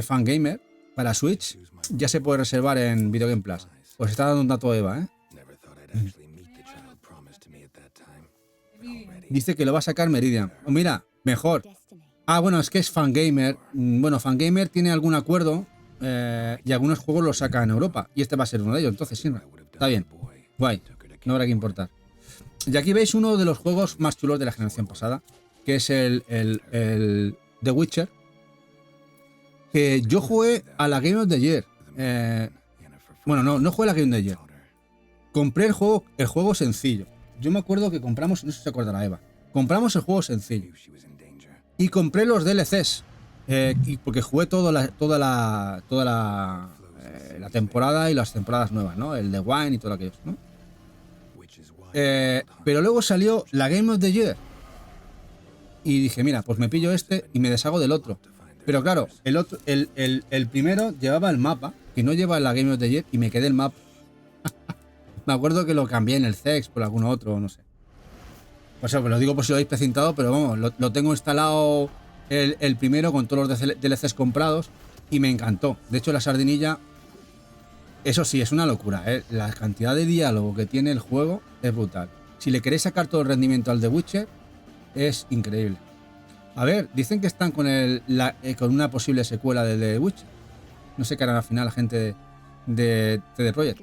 Fangamer, para Switch, ya se puede reservar en Video Game Plus. Os está dando un dato Eva, ¿eh? Dice que lo va a sacar Meridian. Oh, mira, mejor. Ah, bueno, es que es Fangamer. Bueno, Fangamer tiene algún acuerdo y algunos juegos los saca en Europa. Y este va a ser uno de ellos. Entonces, sí, está bien. Guay. No habrá que importar. Y aquí veis uno de los juegos más chulos de la generación pasada, que es el The Witcher. Que yo jugué a la Game of the Year. Bueno, no jugué a la Game of the Year. Compré el juego sencillo. Yo me acuerdo que compramos, no sé si se acordará Eva, compramos el juego sencillo. Y compré los DLCs. Porque jugué toda la temporada y las temporadas nuevas, ¿no? El de Wine y todo aquello, ¿no? Pero luego salió la Game of the Year. Y dije, mira, pues me pillo este y me deshago del otro. Pero claro, el primero llevaba el mapa, que no lleva la Game of the Year, y me quedé el mapa. Me acuerdo que lo cambié en el CEX por algún otro, no sé. Pues lo digo por si lo habéis precintado, pero vamos, lo tengo instalado el primero con todos los DLCs comprados y me encantó. De hecho, la sardinilla, eso sí, es una locura, ¿eh? La cantidad de diálogo que tiene el juego es brutal. Si le queréis sacar todo el rendimiento al The Witcher, es increíble. A ver, dicen que están con una posible secuela de The Witcher. No sé qué harán al final la gente de CD Projekt.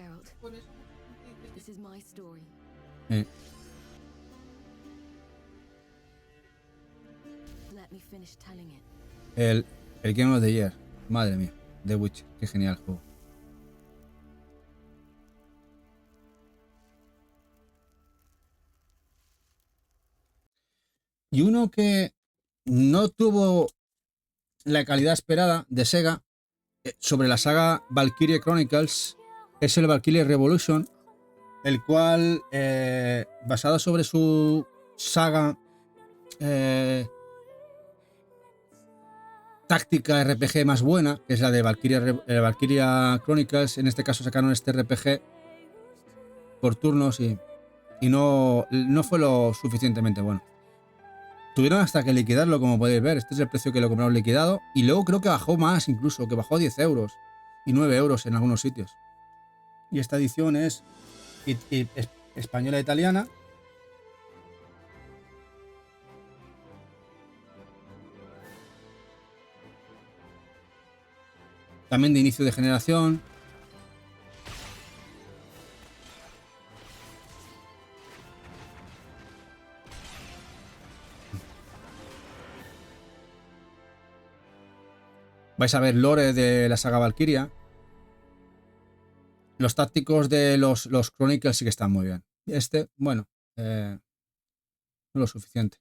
El Game of the Year. Madre mía. The Witcher. Qué genial juego. Y uno que no tuvo la calidad esperada de Sega sobre la saga Valkyrie Chronicles es el Valkyrie Revolution, el cual, basado sobre su saga táctica RPG más buena, que es la de Valkyria Chronicles, en este caso sacaron este RPG por turnos y no fue lo suficientemente bueno. Tuvieron hasta que liquidarlo, como podéis ver. Este es el precio que lo compraron liquidado. Y luego creo que bajó más incluso, que bajó 10 euros y 9 euros en algunos sitios. Y esta edición es española e italiana. También de inicio de generación. Vais a ver lore de la saga Valkyria. Los tácticos de los Chronicles sí que están muy bien. Este, bueno, no lo suficiente.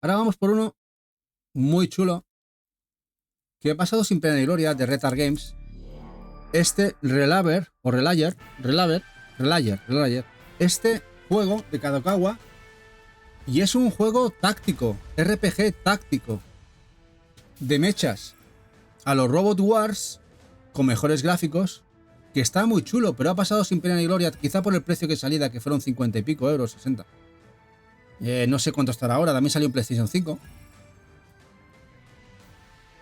Ahora vamos por uno muy chulo que ha pasado sin pena ni gloria, de Retard Games. Este Relayer. Este juego de Kadokawa. Y es un juego táctico, RPG táctico, de mechas, a los Robot Wars, con mejores gráficos, que está muy chulo, pero ha pasado sin pena ni gloria, quizá por el precio que salida, que fueron 50 y pico euros, 60. No sé cuánto estará ahora, también salió en PlayStation 5.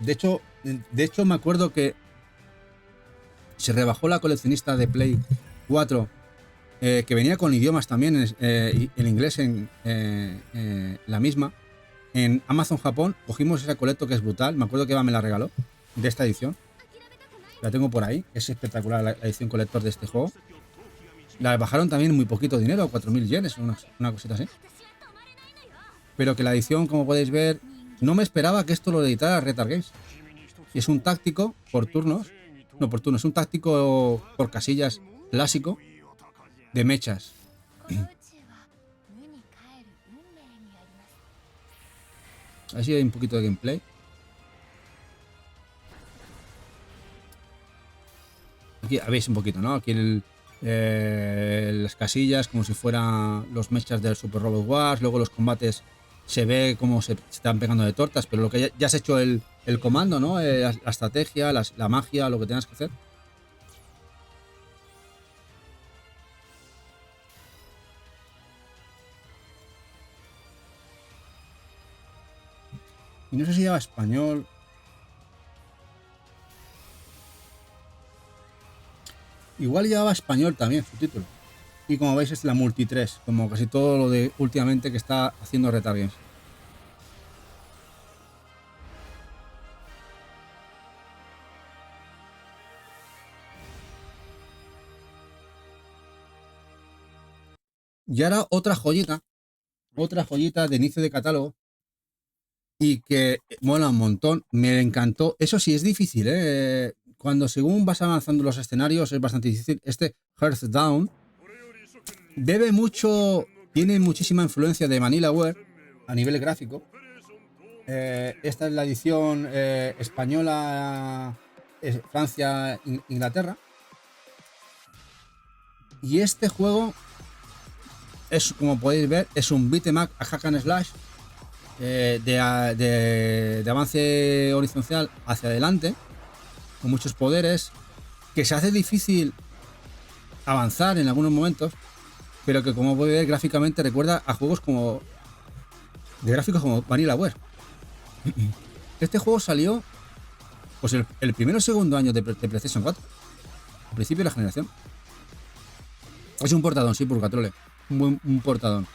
De hecho, me acuerdo que se rebajó la coleccionista de Play 4, que venía con idiomas también, en inglés, la misma. En Amazon Japón cogimos esa colecto que es brutal. Me acuerdo que Eva me la regaló, de esta edición. La tengo por ahí, es espectacular la edición colector de este juego. La bajaron también muy poquito dinero, 4.000 yenes, una cosita así. Pero que la edición, como podéis ver, no me esperaba que esto lo editara Retard Games. Y es un táctico por turnos. No por turnos, es un táctico por casillas clásico de mechas. Así hay un poquito de gameplay. Aquí veis un poquito, ¿no? Aquí las casillas como si fueran los mechas del Super Robot Wars. Luego los combates se ve cómo se están pegando de tortas, pero lo que ya has hecho el comando, ¿no? La estrategia, la magia, lo que tengas que hacer. Y no sé si lleva español. Igual llevaba español también, su título. Y como veis es la Multi 3, como casi todo lo de últimamente que está haciendo Retard Games. Y ahora otra joyita de inicio de catálogo y que mola un montón, me encantó. Eso sí, es difícil, ¿eh? Cuando según vas avanzando los escenarios es bastante difícil. Este Hearthdown bebe mucho, tiene muchísima influencia de Vanillaware a nivel gráfico. Esta es la edición española, Francia, Inglaterra. Y este juego es, como podéis ver, es un beat'em up a hack and slash de avance horizontal hacia adelante, con muchos poderes, que se hace difícil avanzar en algunos momentos, pero que como podéis ver gráficamente recuerda a juegos como de gráficos como Vanillaware. Este juego salió pues el primero o segundo año de PlayStation 4, al principio de la generación. Es un portadón, sí, Purgatrole. Un portadón.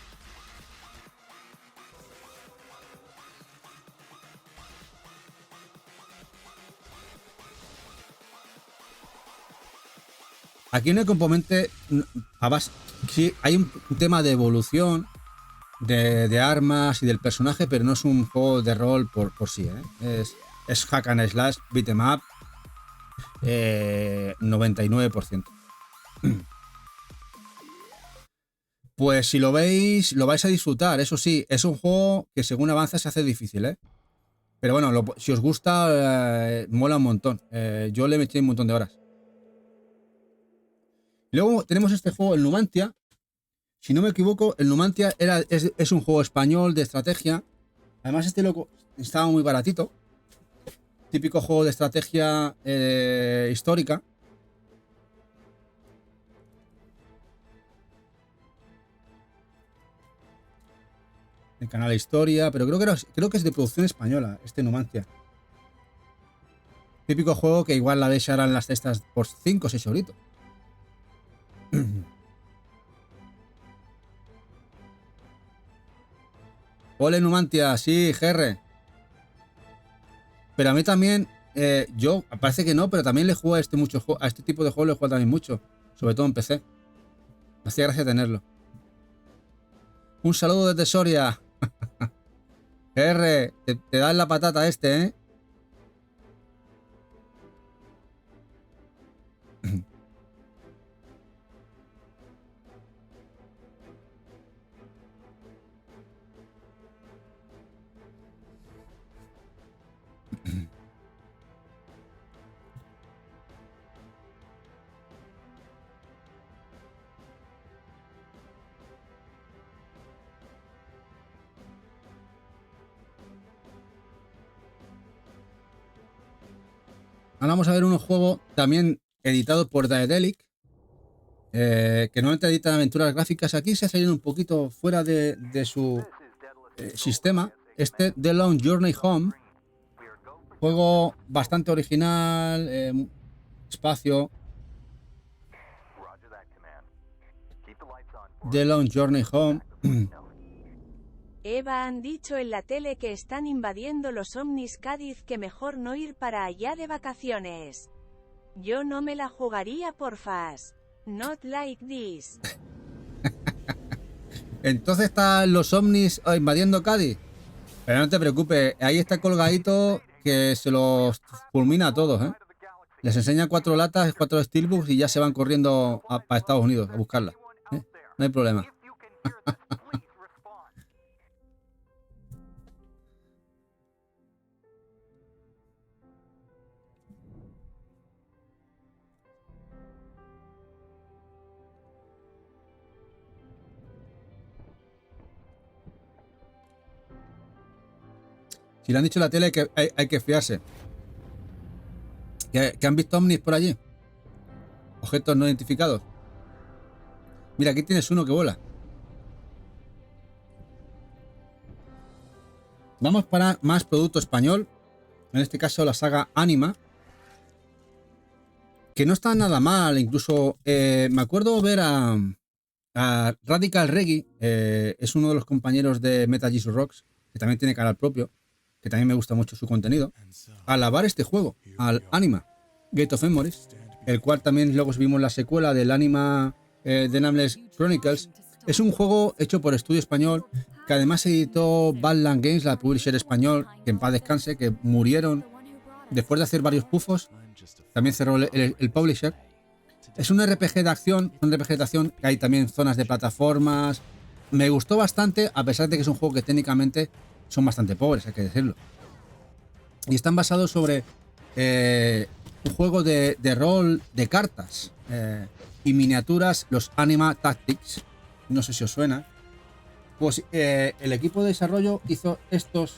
Aquí en el componente, sí, hay un tema de evolución de armas y del personaje, pero no es un juego de rol por sí, ¿eh? Es hack and slash, beat'em up, 99%. Pues si lo veis, lo vais a disfrutar. Eso sí, es un juego que según avanza se hace difícil, ¿eh? Pero bueno, si os gusta, mola un montón. Yo le metí un montón de horas. Luego tenemos este juego, el Numantia. Si no me equivoco, el Numantia es un juego español de estrategia. Además, este loco estaba muy baratito. Típico juego de estrategia histórica. El canal de historia, pero creo que es de producción española, este Numancia. Típico juego que igual la veis ahora en las cestas por 5 o 6 euritos. Ole Numantia, sí, GR. Pero a mí también, yo, parece que no, pero también le juego a este tipo de juegos le juego también mucho. Sobre todo en PC. Me hacía gracia tenerlo. Un saludo desde Soria. GR, te dan la patata este, ¿eh? Ahora vamos a ver un juego también editado por Daedalic, que normalmente editan aventuras gráficas. Aquí se ha salido un poquito fuera de su sistema. Este The Long Journey Home, juego bastante original, espacio. The Long Journey Home. Eva han dicho en la tele que están invadiendo los Omnis Cádiz, que mejor no ir para allá de vacaciones. Yo no me la jugaría, porfas. Not like this. Entonces están los ovnis invadiendo Cádiz. Pero no te preocupes, ahí está colgadito que se los fulmina a todos, ¿eh? Les enseña 4 latas, 4 steelbooks y ya se van corriendo para Estados Unidos a buscarla, ¿eh? No hay problema. Si le han dicho en la tele que hay que fiarse. ¿Que han visto ovnis por allí? Objetos no identificados. Mira, aquí tienes uno que vuela. Vamos para más producto español. En este caso la saga Anima. Que no está nada mal. Incluso me acuerdo ver a Radical Reggie. Es uno de los compañeros de Metal Gear Rocks. Que también tiene canal propio. Que también me gusta mucho su contenido. Alabar este juego. Al Anima Gate of Memories. El cual también luego vimos la secuela del Anima The Nameless Chronicles. Es un juego hecho por Estudio Español, que además editó Badland Games, la publisher español, que en paz descanse, que murieron después de hacer varios pufos. También cerró el publisher. Es un RPG de acción, que hay también zonas de plataformas. Me gustó bastante, a pesar de que es un juego que técnicamente son bastante pobres, hay que decirlo. Y están basados sobre un juego de rol de cartas y miniaturas, los Anima Tactics. No sé si os suena. Pues el equipo de desarrollo hizo estos,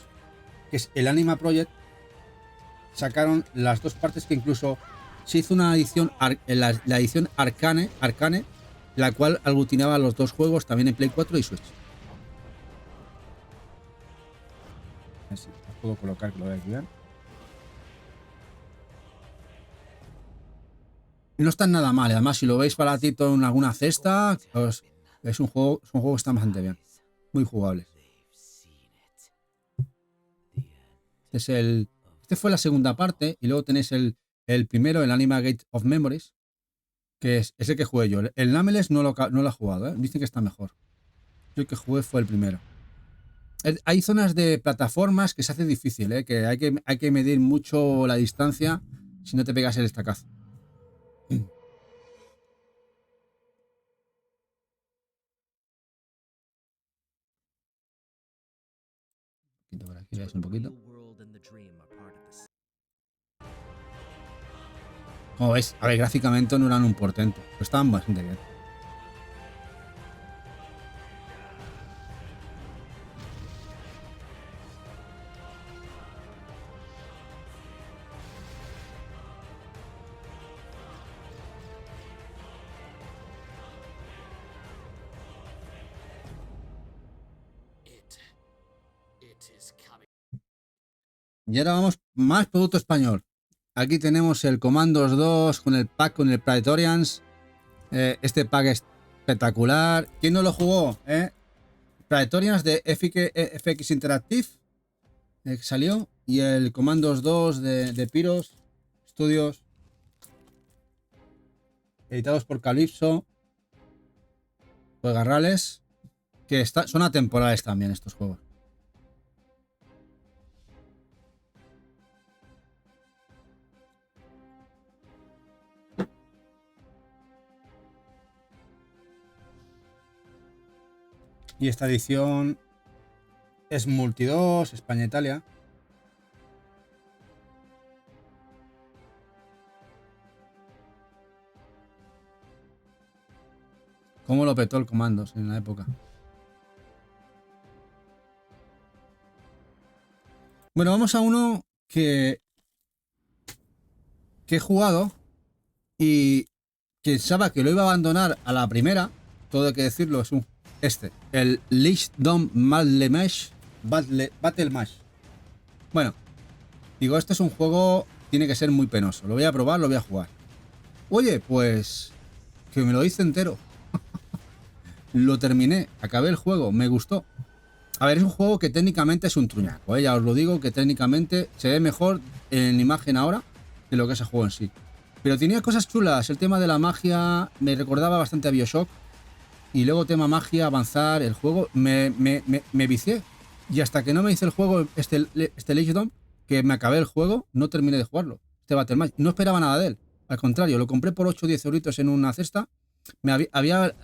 que es el Anima Project. Sacaron las dos partes, que incluso se hizo una edición, la edición Arcane, la cual aglutinaba los dos juegos también en Play 4 y Switch. A ver si os puedo colocar, que lo veáis bien. No está nada mal, además si lo veis baratito en alguna cesta, pues es un juego que está bastante bien, muy jugable. Este fue la segunda parte, y luego tenéis el primero, el Anima Gate of Memories, que es el que jugué yo. El Nameless no lo he jugado, ¿eh? Dicen que está mejor. Yo el que jugué fue el primero. Hay zonas de plataformas que se hace difícil, ¿eh? Que hay que medir mucho la distancia si no te pegas el estacazo. Por aquí veis un poquito. Como veis, a ver, gráficamente no eran un portento, pero estaban bastante bien. Y ahora vamos, más producto español. Aquí tenemos el Commandos 2 con el pack, con el Praetorians. Este pack es espectacular. ¿Quién no lo jugó? Praetorians de FX Interactive, que salió. Y el Commandos 2 de Pyros Studios, editados por Calypso, pues Garrales, que son atemporales también estos juegos. Y esta edición es Multi 2, España-Italia. ¿Cómo lo petó el Commandos en la época? Bueno, vamos a uno que he jugado y pensaba que lo iba a abandonar a la primera. Todo hay que decirlo, es el Lichdom Battle Mesh. Bueno, digo, este es un juego, tiene que ser muy penoso. Lo voy a probar, lo voy a jugar. Oye, pues que me lo hice entero. Lo terminé, acabé el juego, me gustó. A ver, es un juego que técnicamente es un truñaco, ya os lo digo, que técnicamente se ve mejor en imagen ahora que lo que es el juego en sí. Pero tenía cosas chulas, el tema de la magia me recordaba bastante a BioShock. Y luego tema magia, avanzar, el juego, me vicié. Y hasta que no me hice el juego, este Lichdom, que me acabé el juego, no terminé de jugarlo. Este Battle Match, no esperaba nada de él. Al contrario, lo compré por 8 o 10 euritos en una cesta. Había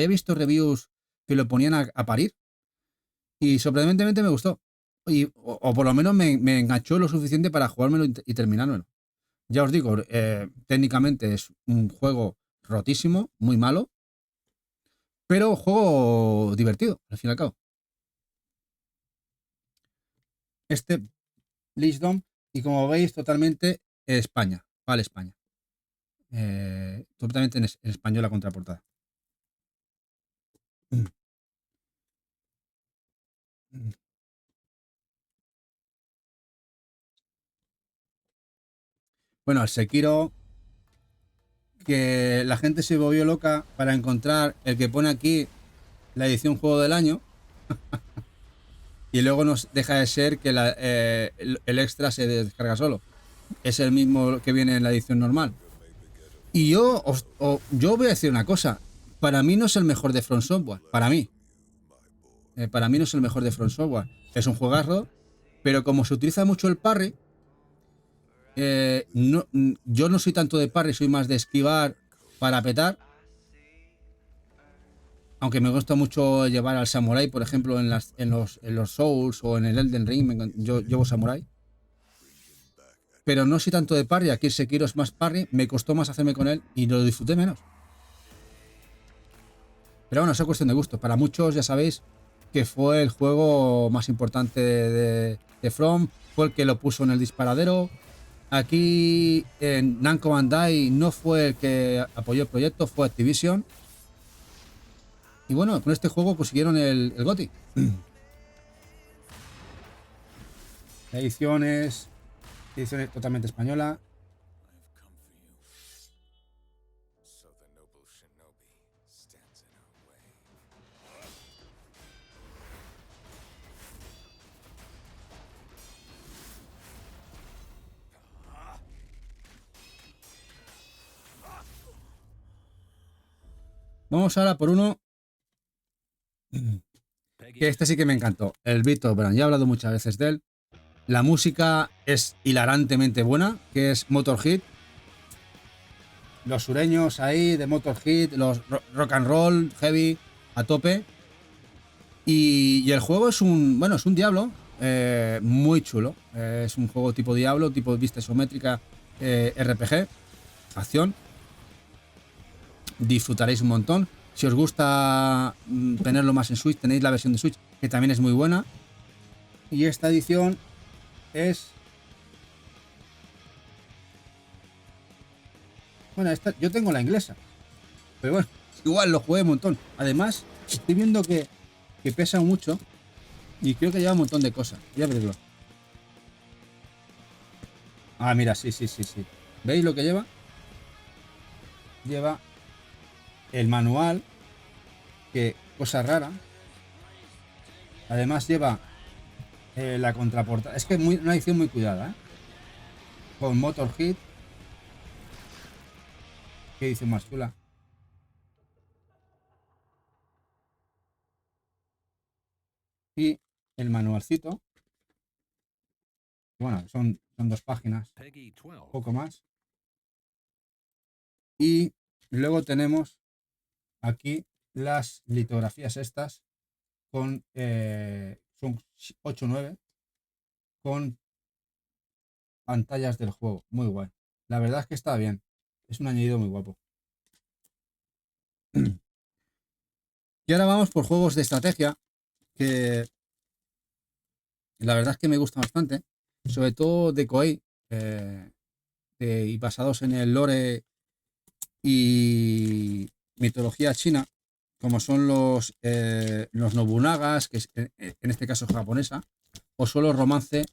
visto reviews que lo ponían a parir. Y sorprendentemente me gustó. O por lo menos me enganchó lo suficiente para jugármelo y terminármelo. Ya os digo, técnicamente es un juego rotísimo, muy malo. Pero juego divertido, al fin y al cabo. Este Lichdom, y como veis, totalmente España, vale España. Totalmente en español la contraportada. Bueno, el Sekiro, que la gente se volvió loca para encontrar el que pone aquí la edición juego del año, y luego nos deja de ser que el extra se descarga solo. Es el mismo que viene en la edición normal. Y yo voy a decir una cosa. Para mí no es el mejor de From Software. Para mí. Para mí no es el mejor de From Software. Es un juegazo, pero como se utiliza mucho el parry, yo no soy tanto de parry, soy más de esquivar para petar. Aunque me gusta mucho llevar al Samurai, por ejemplo, en los Souls o en el Elden Ring, yo llevo Samurai. Pero no soy tanto de parry, aquí el Sekiro es más parry, me costó más hacerme con él y lo disfruté menos. Pero bueno, eso es cuestión de gusto. Para muchos ya sabéis que fue el juego más importante de From, fue el que lo puso en el disparadero. Aquí en Namco Bandai no fue el que apoyó el proyecto, fue Activision. Y bueno, con este juego consiguieron el GOTY. La edición es totalmente española. Vamos ahora por uno que este sí que me encantó. El Beat of Bran. Ya he hablado muchas veces de él. La música es hilarantemente buena, que es Motorhead. Los sureños ahí de Motorhead, los rock and roll, heavy, a tope. Y el juego es un Diablo muy chulo. Es un juego tipo Diablo, tipo vista isométrica, RPG, acción. Disfrutaréis un montón. Si os gusta tenerlo más en Switch, tenéis la versión de Switch, que también es muy buena. Y esta edición es... Bueno, yo tengo la inglesa. Pero bueno, igual lo jugué un montón. Además, estoy viendo que pesa mucho. Y creo que lleva un montón de cosas. Voy a abrirlo. Ah, mira, sí. ¿Veis lo que lleva? Lleva el manual, que cosa rara. Además lleva la contraportada. Es que es una edición muy cuidada, ¿eh? Con Motorhead. Qué edición más chula. Y el manualcito. Bueno, son 2 páginas. Poco más. Y luego tenemos aquí las litografías estas con son 8 o 9 con pantallas del juego. Muy guay. La verdad es que está bien. Es un añadido muy guapo. Y ahora vamos por juegos de estrategia que la verdad es que me gustan bastante. Sobre todo de Koei y basados en el lore y mitología china, como son los Nobunagas, que es, en este caso japonesa, o son los romance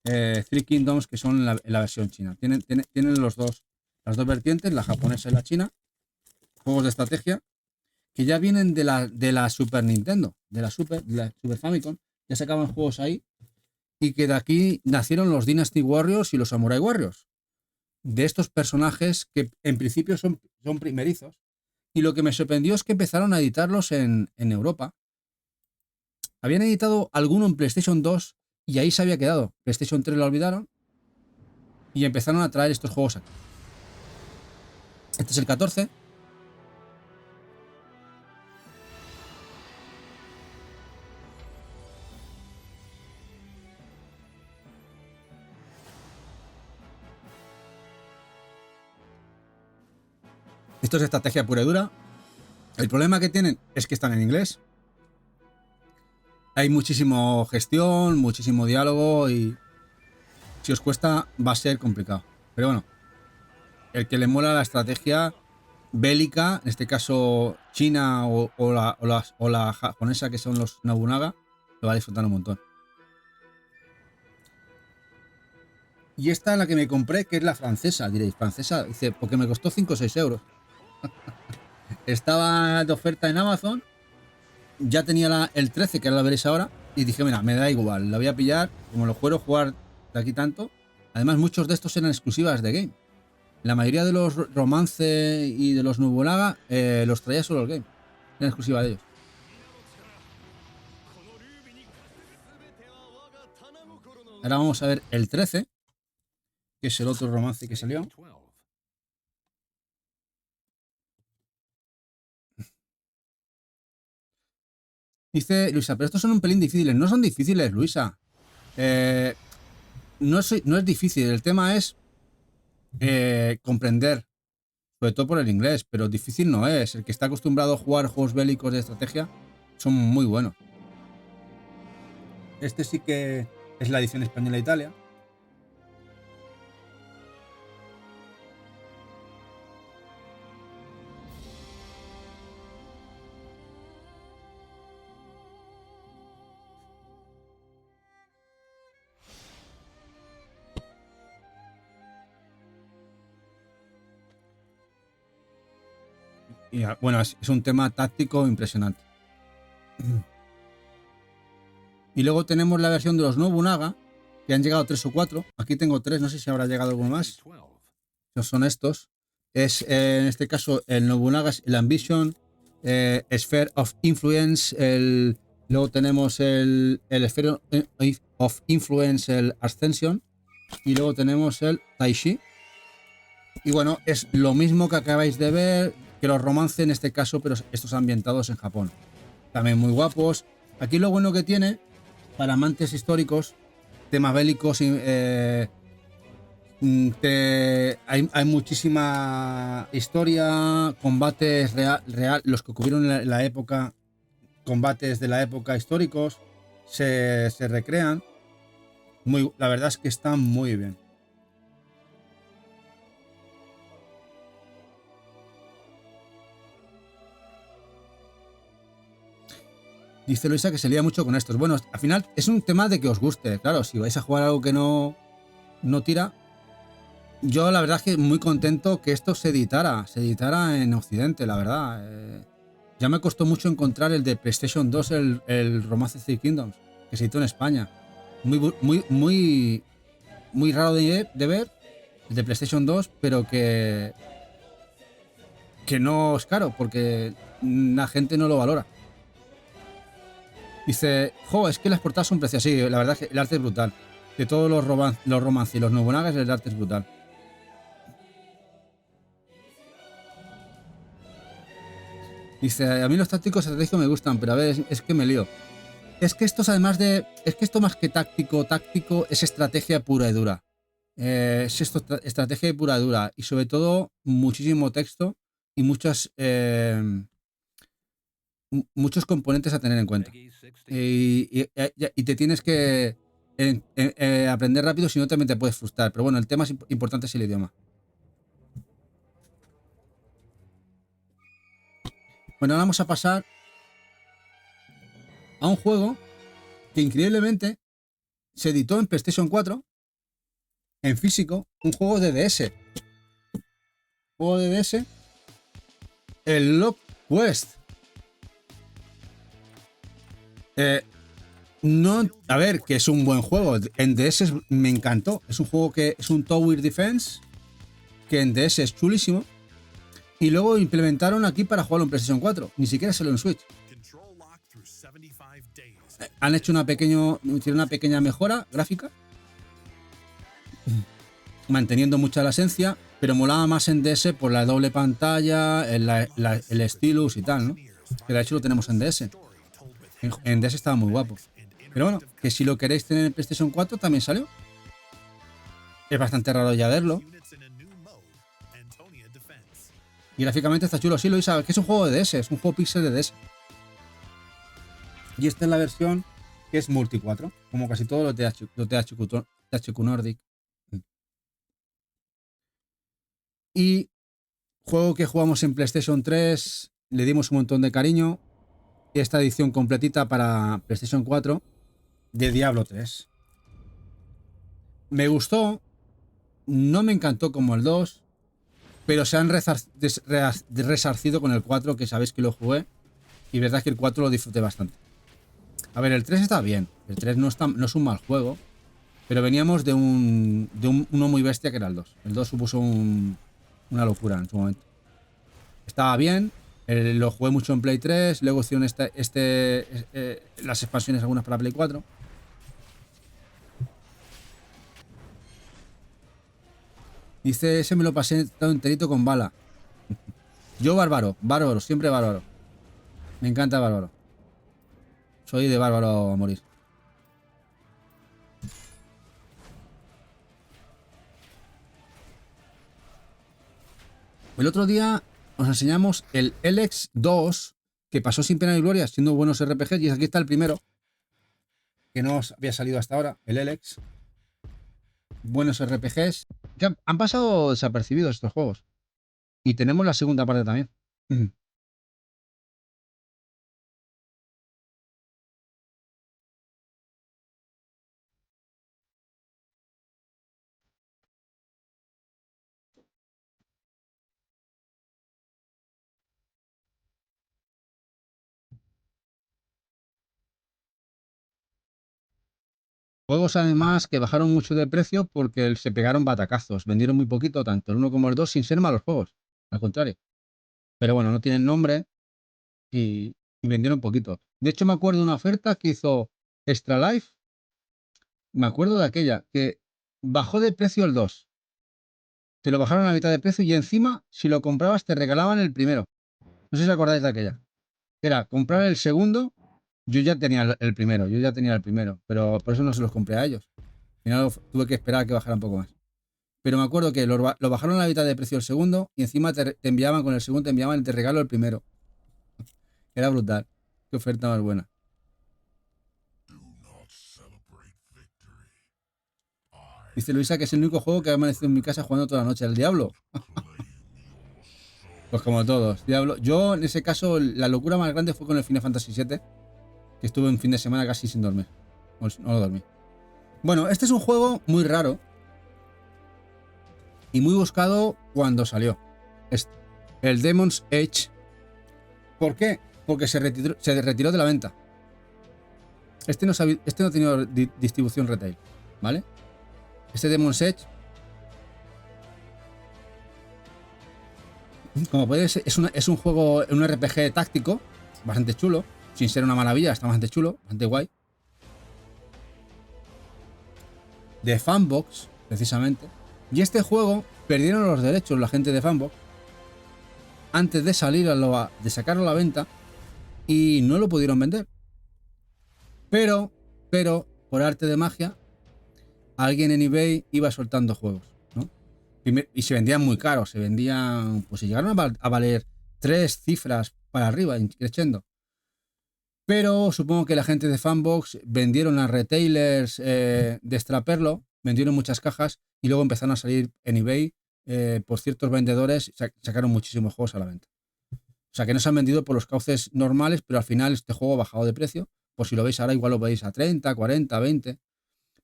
Three Kingdoms, que son en la versión china. Tienen las dos vertientes, la japonesa y la china, juegos de estrategia, que ya vienen de la Super Nintendo, de la Super Famicom, ya sacaban juegos ahí, y que de aquí nacieron los Dynasty Warriors y los Samurai Warriors, de estos personajes que en principio son primerizos. Y lo que me sorprendió es que empezaron a editarlos en Europa. Habían editado alguno en PlayStation 2 y ahí se había quedado. PlayStation 3 lo olvidaron y empezaron a traer estos juegos aquí. Este es el 14. Esto es estrategia pura y dura. El problema que tienen es que están en inglés. Hay muchísimo gestión, muchísimo diálogo y Si os cuesta, va a ser complicado. Pero bueno, el que le mola la estrategia bélica, en este caso China o la japonesa, que son los Nobunaga, lo va a disfrutar un montón. Y esta es la que me compré, que es la francesa, diréis, francesa, dice, porque me costó 5 o 6 euros. Estaba de oferta en Amazon, ya tenía el 13, que ahora la veréis ahora, y dije, mira, me da igual, la voy a pillar, como lo quiero jugar de aquí tanto. Además, muchos de estos eran exclusivas de Game. La mayoría de los romance y de los Nobunaga los traía solo el Game, era exclusiva de ellos. Ahora vamos a ver el 13, que es el otro romance que salió. Dice Luisa, pero estos son un pelín difíciles. No son difíciles, Luisa. No es difícil. El tema es comprender, sobre todo por el inglés, pero difícil no es. El que está acostumbrado a jugar juegos bélicos de estrategia son muy buenos. Este sí que es la edición española de Italia. Y bueno, es un tema táctico impresionante. Y luego tenemos la versión de los Nobunaga, que han llegado 3 o 4. Aquí tengo 3, no sé si habrá llegado alguno más. Son estos. Es en este caso el Nobunaga, el Ambition, Sphere of Influence, luego tenemos el Sphere of Influence, el Ascension, y luego tenemos el Taishi. Y bueno, es lo mismo que acabáis de ver, que los romances en este caso, pero estos ambientados en Japón. También muy guapos. Aquí lo bueno que tiene, para amantes históricos, temas bélicos, hay muchísima historia, combates real, los que ocurrieron en la época, combates de la época históricos, se recrean. La verdad es que están muy bien. Dice Luisa que se lía mucho con estos. Bueno, al final es un tema de que os guste. Claro, si vais a jugar algo que no tira. Yo la verdad es que muy contento que esto se editara en Occidente, la verdad. Ya me costó mucho encontrar el de PlayStation 2, el Romance Three Kingdoms, que se editó en España. Muy raro de ver, el de PlayStation 2, pero que no es caro, porque la gente no lo valora. Dice, jo, es que las portadas son preciosas. Sí, la verdad es que el arte es brutal. De todos los romances y los Nobunagas, el arte es brutal. Dice, a mí los tácticos estratégicos me gustan, pero a ver, es que me lío. Es que estos además de... Es que esto más que táctico, es estrategia pura y dura. Es estrategia pura y dura. Y sobre todo, muchísimo texto y muchos componentes a tener en cuenta. Y te tienes que aprender rápido, si no también te puedes frustrar. Pero bueno, el tema importante es el idioma. Bueno, ahora vamos a pasar a un juego que increíblemente se editó en PlayStation 4 en físico, un juego de DS. El Lock Quest. No, a ver, que es un buen juego. En DS me encantó. Es un juego que es un Tower Defense, que en DS es chulísimo. Y luego implementaron aquí para jugarlo en PlayStation 4. Ni siquiera salió en Switch. Han hecho una pequeña mejora gráfica, manteniendo mucha la esencia, pero molaba más en DS por la doble pantalla, el stylus y tal, ¿no? Que de hecho lo tenemos en DS. En DS estaba muy guapo. Pero bueno, que si lo queréis tener en PlayStation 4 también salió. Es bastante raro ya verlo. Y gráficamente está chulo. Sí, lo sabes, que es un juego de DS, es un juego pixel de DS. Y esta es la versión que es multi 4, como casi todos los de THQ Nordic. Y juego que jugamos en PlayStation 3, le dimos un montón de cariño. Y esta edición completita para PlayStation 4 de Diablo 3. Me gustó, no me encantó como el 2, pero se han resarcido con el 4, que sabéis que lo jugué. Y verdad que el 4 lo disfruté bastante. A ver, el 3 está bien. El 3 no es un mal juego. Pero veníamos de uno muy bestia que era el 2. El 2 supuso una locura en su momento. Estaba bien. Lo jugué mucho en Play 3. Luego hicieron las expansiones algunas para Play 4. Dice, ese me lo pasé todo enterito con bala. Yo bárbaro, siempre bárbaro. Me encanta bárbaro. Soy de bárbaro a morir. El otro día os enseñamos el Elex 2, que pasó sin pena ni gloria, siendo buenos RPGs, y aquí está el primero, que no os había salido hasta ahora, el Elex. Buenos RPGs, que han pasado desapercibidos estos juegos. Y tenemos la segunda parte también. Juegos además que bajaron mucho de precio porque se pegaron batacazos. Vendieron muy poquito, tanto el 1 como el 2, sin ser malos juegos. Al contrario. Pero bueno, no tienen nombre y vendieron poquito. De hecho, me acuerdo de una oferta que hizo Extra Life. Me acuerdo de aquella, que bajó de precio el 2. Te lo bajaron a la mitad de precio y encima, si lo comprabas, te regalaban el primero. No sé si os acordáis de aquella. Era comprar el segundo. Yo ya tenía el primero, pero por eso no se los compré a ellos. Al final tuve que esperar a que bajara un poco más. Pero me acuerdo que lo bajaron a la mitad de precio el segundo y encima te enviaban con el segundo, te enviaban de regalo el primero. Era brutal. Qué oferta más buena. Dice Luisa que es el único juego que ha amanecido en mi casa jugando toda la noche. ¿El Diablo? Pues como todos. Diablo. Yo, en ese caso, la locura más grande fue con el Final Fantasy VII, que estuve un fin de semana casi sin dormir. No lo dormí. Bueno, este es un juego muy raro y muy buscado cuando salió. El Demon's Edge. ¿Por qué? Porque se retiró de la venta. Este no ha tenido distribución retail, ¿vale? Este Demon's Edge, como podéis, es un juego, un RPG táctico, bastante chulo, sin ser una maravilla, está bastante chulo, bastante guay. De Fanbox, precisamente. Y este juego perdieron los derechos la gente de Fanbox antes de salir de sacarlo a la venta y no lo pudieron vender. Pero, por arte de magia, alguien en eBay iba soltando juegos, ¿no? Y se vendían muy caros, pues se llegaron a valer 3 cifras para arriba, creciendo. Pero supongo que la gente de Fanbox vendieron a retailers de extraperlo, vendieron muchas cajas y luego empezaron a salir en eBay por ciertos vendedores, sacaron muchísimos juegos a la venta. O sea que no se han vendido por los cauces normales, pero al final este juego ha bajado de precio. Por si lo veis ahora, igual lo veis a 30, 40, 20.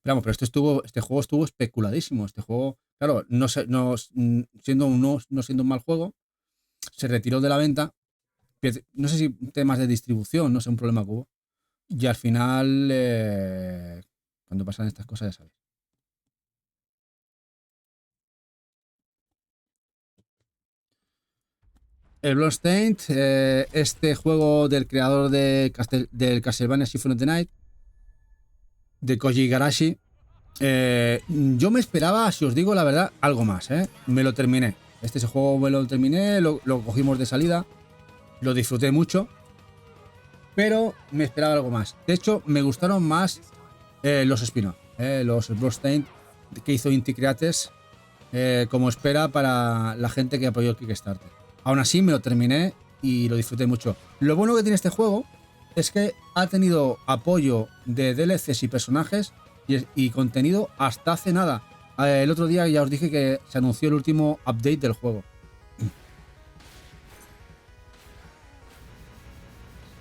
Pero vamos, pero este juego estuvo especuladísimo. Este juego, claro, no siendo un mal juego, se retiró de la venta. No sé si temas de distribución, no sé, un problema que hubo. Y al final, cuando pasan estas cosas, ya sabéis. El Bloodstained, este juego del creador del Castlevania Symphony of the Night, de Koji Igarashi. Yo me esperaba, si os digo la verdad, algo más. Me lo terminé. Ese juego me lo terminé, lo cogimos de salida, lo disfruté mucho, pero me esperaba algo más. De hecho, me gustaron más los spin-off, los Bloodstained que hizo Inti Creates, como espera para la gente que apoyó el Kickstarter. Aún así, me lo terminé y lo disfruté mucho. Lo bueno que tiene este juego es que ha tenido apoyo de DLCs y personajes y contenido hasta hace nada. El otro día ya os dije que se anunció el último update del juego.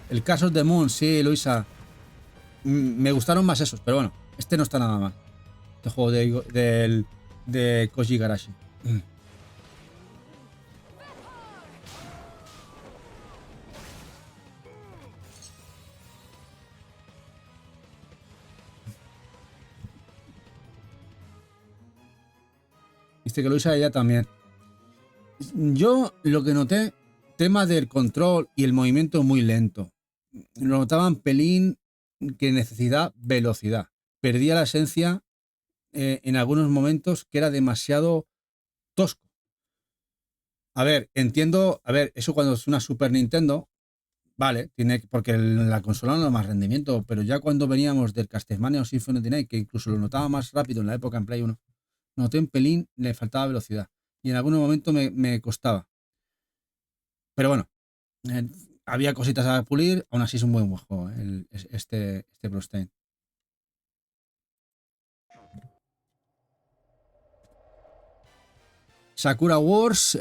El Curse of the Moon, sí, Luisa. Me gustaron más esos, pero bueno, este no está nada mal. Este juego de Koji Igarashi. Viste que Luisa ella también. Yo lo que noté, tema del control y el movimiento muy lento. Lo notaban pelín que necesitaba velocidad. Perdía la esencia en algunos momentos que era demasiado tosco. A ver, entiendo, eso cuando es una Super Nintendo, vale, porque la consola no da más rendimiento, pero ya cuando veníamos del Castlevania o Symphony of the Night, que incluso lo notaba más rápido en la época en Play 1, noté un pelín, le faltaba velocidad. Y en algunos momentos me costaba. Pero bueno, había cositas a pulir, aún así es un buen juego, este Bloodstained. Sakura Wars,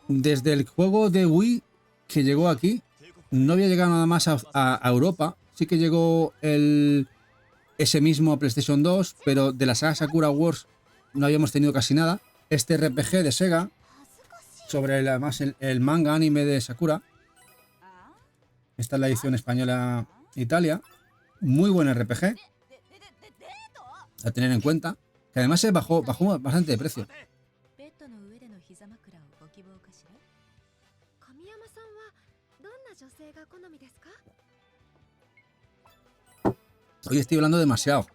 desde el juego de Wii que llegó aquí, no había llegado nada más a Europa. Sí que llegó ese mismo a PlayStation 2, pero de la saga Sakura Wars no habíamos tenido casi nada. Este RPG de Sega, sobre además el manga anime de Sakura. Esta es la edición española Italia. Muy buen RPG. A tener en cuenta. Que además se bajó bastante de precio. Hoy estoy hablando demasiado.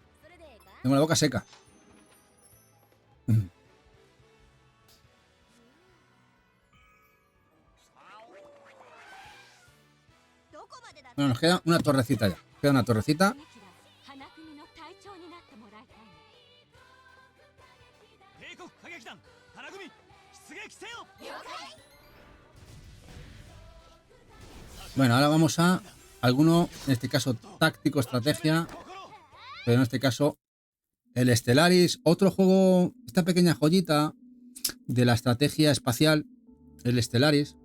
Tengo la boca seca. Bueno, nos queda una torrecita ya. Queda una torrecita. Bueno, ahora vamos a alguno, en este caso táctico, estrategia, pero en este caso el Stellaris, otro juego, esta pequeña joyita de la estrategia espacial, el Stellaris,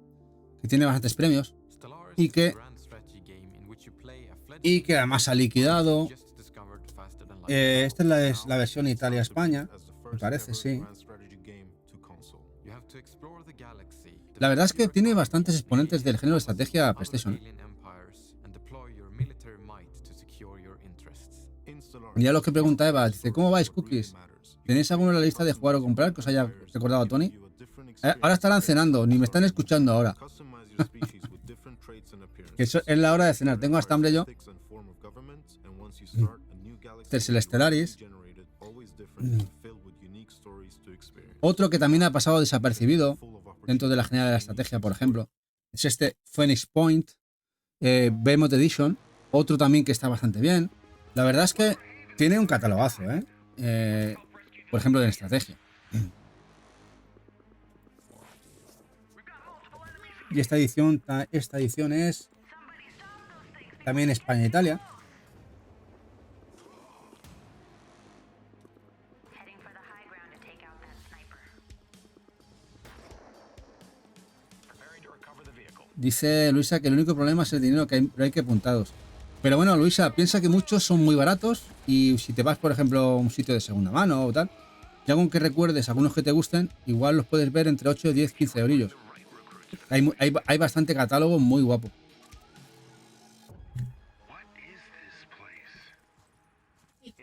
que tiene bastantes premios y que además ha liquidado. Esta es la versión Italia-España, me parece, sí. La verdad es que tiene bastantes exponentes del género de estrategia PlayStation. Ya lo que pregunta Eva, dice, ¿cómo vais, Cookies? ¿Tenéis alguno en la lista de jugar o comprar que os haya recordado a Tony? Ahora estarán cenando, ni me están escuchando ahora. Que eso es la hora de cenar. Tengo hasta hambre yo. Este es el Stellaris. Otro que también ha pasado desapercibido dentro de la general de la estrategia, por ejemplo, es este Phoenix Point Behemoth Edition. Otro también que está bastante bien. La verdad es que tiene un catalogazo, por ejemplo, de estrategia. Y esta edición es también España-Italia. Dice Luisa que el único problema es el dinero, que hay que apuntados. Pero bueno, Luisa, piensa que muchos son muy baratos y si te vas, por ejemplo, a un sitio de segunda mano o tal, ya con que recuerdes algunos que te gusten, igual los puedes ver entre 8, 10, 15 eurillos. Hay bastante catálogo muy guapo. Y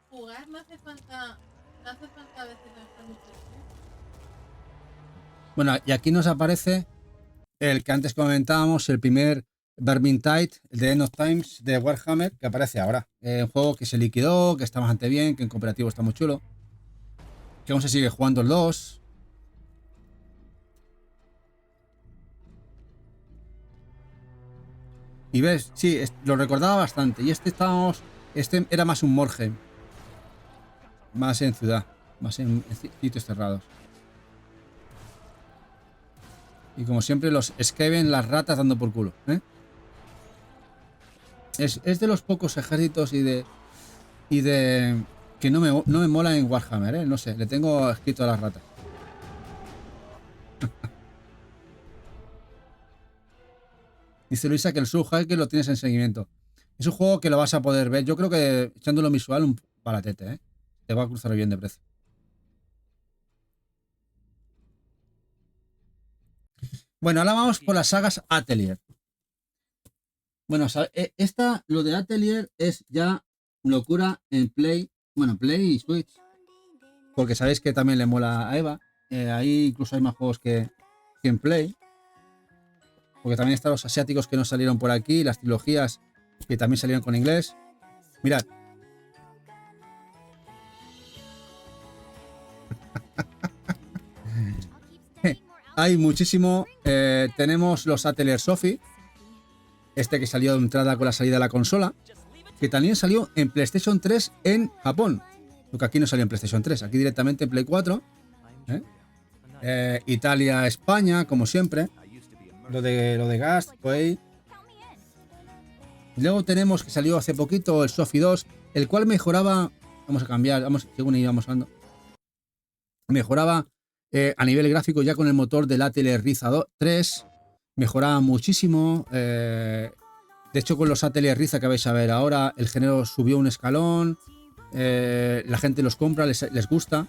jugar no hace falta a veces gastar mucho dinero. Bueno, y aquí nos aparece el que antes comentábamos, el primer Vermintide, el de End of Times de Warhammer, que aparece ahora. Un juego que se liquidó, que está bastante bien, que en cooperativo está muy chulo, que aún se sigue jugando el 2. Y ves, sí, lo recordaba bastante. Y este era más un Morhem, más en ciudad, más en sitios cerrados. Y como siempre, los Skaven, las ratas dando por culo, Es de los pocos ejércitos y de y de que no me mola en Warhammer, ¿eh? No sé, le tengo escrito a las ratas. Dice Luisa que el Soul Hacker lo tienes en seguimiento. Es un juego que lo vas a poder ver. Yo creo que echándolo visual un paratete, ¿eh? Te va a cruzar bien de precio. Bueno, ahora vamos por las sagas Atelier. Bueno, lo de Atelier es ya locura en Play. Bueno, Play y Switch. Porque sabéis que también le mola a Eva. Ahí incluso hay más juegos que en Play. Porque también están los asiáticos que no salieron por aquí. Las trilogías que también salieron con inglés. Mirad. Hay muchísimo. Tenemos los Atelier Sophie. Este que salió de entrada con la salida de la consola. Que también salió en PlayStation 3 en Japón. Porque aquí no salió en PlayStation 3. Aquí directamente en Play 4. Italia, España, como siempre. Lo de Gast, pues. Luego tenemos que salió hace poquito el Sophie 2. El cual mejoraba. Vamos a cambiar. Según íbamos hablando. Mejoraba a nivel gráfico ya con el motor del Atelier Riza 3. Mejoraba muchísimo. De hecho, con los Atelier Riza que vais a ver ahora, el género subió un escalón. La gente los compra, les gusta.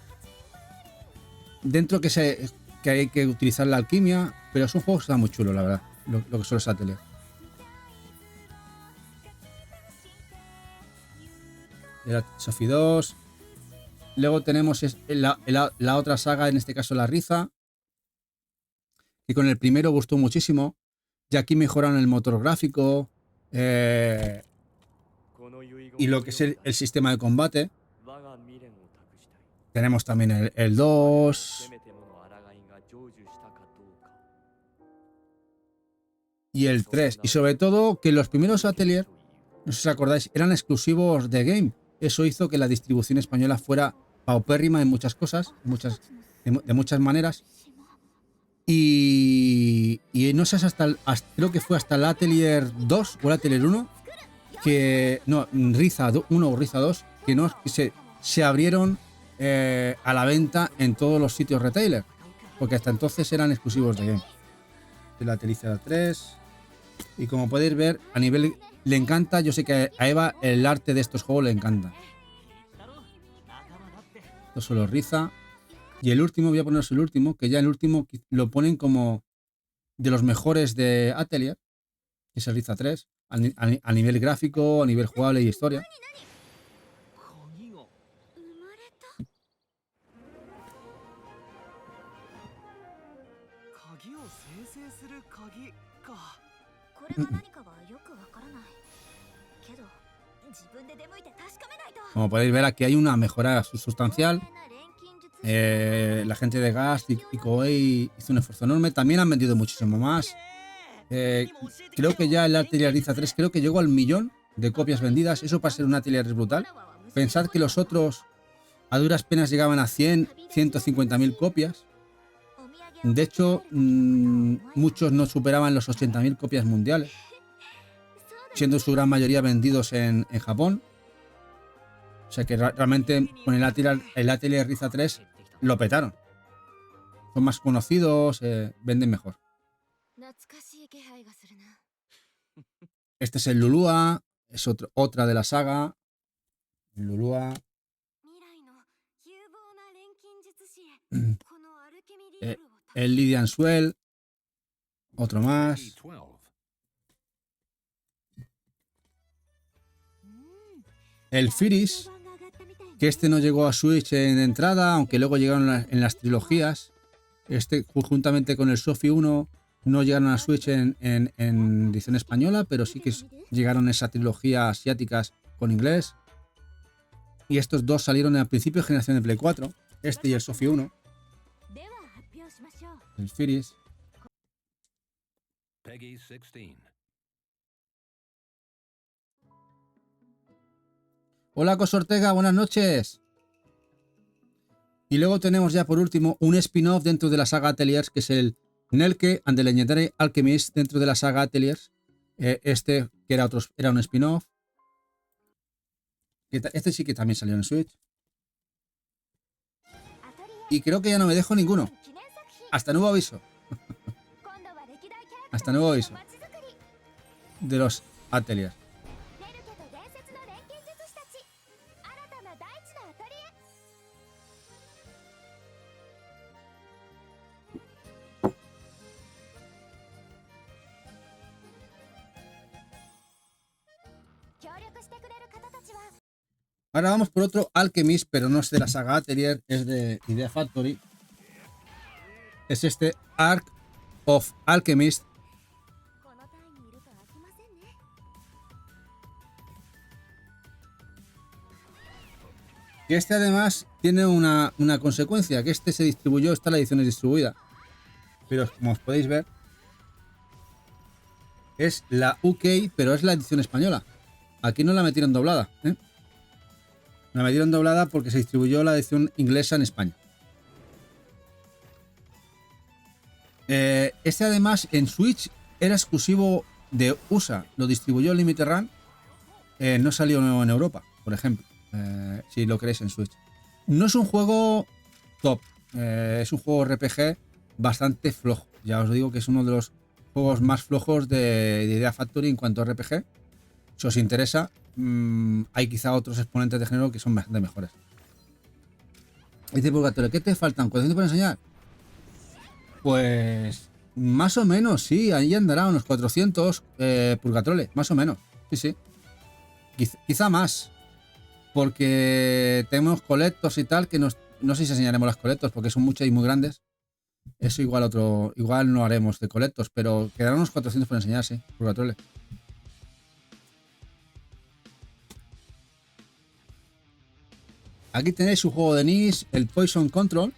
Dentro que hay que utilizar la alquimia, pero es un juego que está muy chulo, la verdad. Lo que son los Atelier. El Sophie 2. Luego tenemos la otra saga, en este caso la Riza, que con el primero gustó muchísimo. Y aquí mejoraron el motor gráfico y lo que es el sistema de combate. Tenemos también el 2 y el 3. Y sobre todo que los primeros Atelier, no sé si os acordáis, eran exclusivos de Game. Eso hizo que la distribución española fuera paupérrima en muchas cosas, de muchas maneras. Y no sé, creo que fue hasta el Atelier 2 o el Atelier 1, Riza 1 o Riza 2, que se abrieron a la venta en todos los sitios retailer, porque hasta entonces eran exclusivos de Game. El Atelier 3. Y como podéis ver, a nivel le encanta. Yo sé que a Eva el arte de estos juegos le encanta. Estos son los Riza. Y el último, voy a poneros el último, que ya el último lo ponen como de los mejores de Atelier, que es el Riza 3, a nivel gráfico, a nivel jugable y historia. Como podéis ver, aquí hay una mejora sustancial. La gente de Gast y Koei hizo un esfuerzo enorme. También han vendido muchísimo más. Creo que ya el Atelier Riza 3 creo que llegó al 1.000.000 de copias vendidas. Eso para ser un Atelier es brutal. Pensad que los otros a duras penas llegaban a 150.000 copias. De hecho, muchos no superaban los 80.000 copias mundiales, siendo su gran mayoría vendidos en Japón. O sea que realmente con el Atelier Riza 3 lo petaron. Son más conocidos, venden mejor. Este es el Lulua, es otra de la saga. El Lulua. El Lydian Swell. Otro más. El Firis, que este no llegó a Switch en entrada, aunque luego llegaron en las trilogías. Este, juntamente con el Sophie 1, no llegaron a Switch en edición española, pero sí que llegaron esa trilogía asiáticas con inglés. Y estos dos salieron al principio de generación de Play 4, este y el Sophie 1. El Firis. Hola, Cos Ortega, buenas noches. Y luego tenemos ya por último un spin-off dentro de la saga Ateliers, que es el Nelke and the Legendary Alchemist dentro de la saga Ateliers. Este que era un spin-off. Este sí que también salió en Switch. Y creo que ya no me dejo ninguno. Hasta nuevo aviso. Hasta nuevo aviso. De los Ateliers. Ahora vamos por otro Alchemist, pero no es de la saga Atelier, es de Idea Factory. Es este Arc of Alchemist. Que este además tiene una consecuencia, que este se distribuyó, esta la edición es distribuida. Pero como os podéis ver, es la UK, pero es la edición española. Aquí no la metieron doblada, ¿eh? La metieron doblada porque se distribuyó la edición inglesa en España. Este además en Switch era exclusivo de USA. Lo distribuyó Limited Run. No salió en Europa, por ejemplo. Si lo queréis en Switch. No es un juego top. Es un juego RPG bastante flojo. Ya os digo que es uno de los juegos más flojos de Idea Factory en cuanto a RPG. Si os interesa, hay quizá otros exponentes de género que son bastante mejores. Dice Purgatorio, ¿qué te faltan? ¿400 por enseñar? Pues más o menos, sí, ahí andará unos 400 Purgatrole, más o menos. Sí, sí. Quizá más. Porque tenemos colectos y tal, que no sé si enseñaremos las colectos porque son muchas y muy grandes. Eso igual no haremos de colectos, pero quedarán unos 400 por enseñar, sí, Purgatrole. Aquí tenéis su juego de NIS, el Poison Control.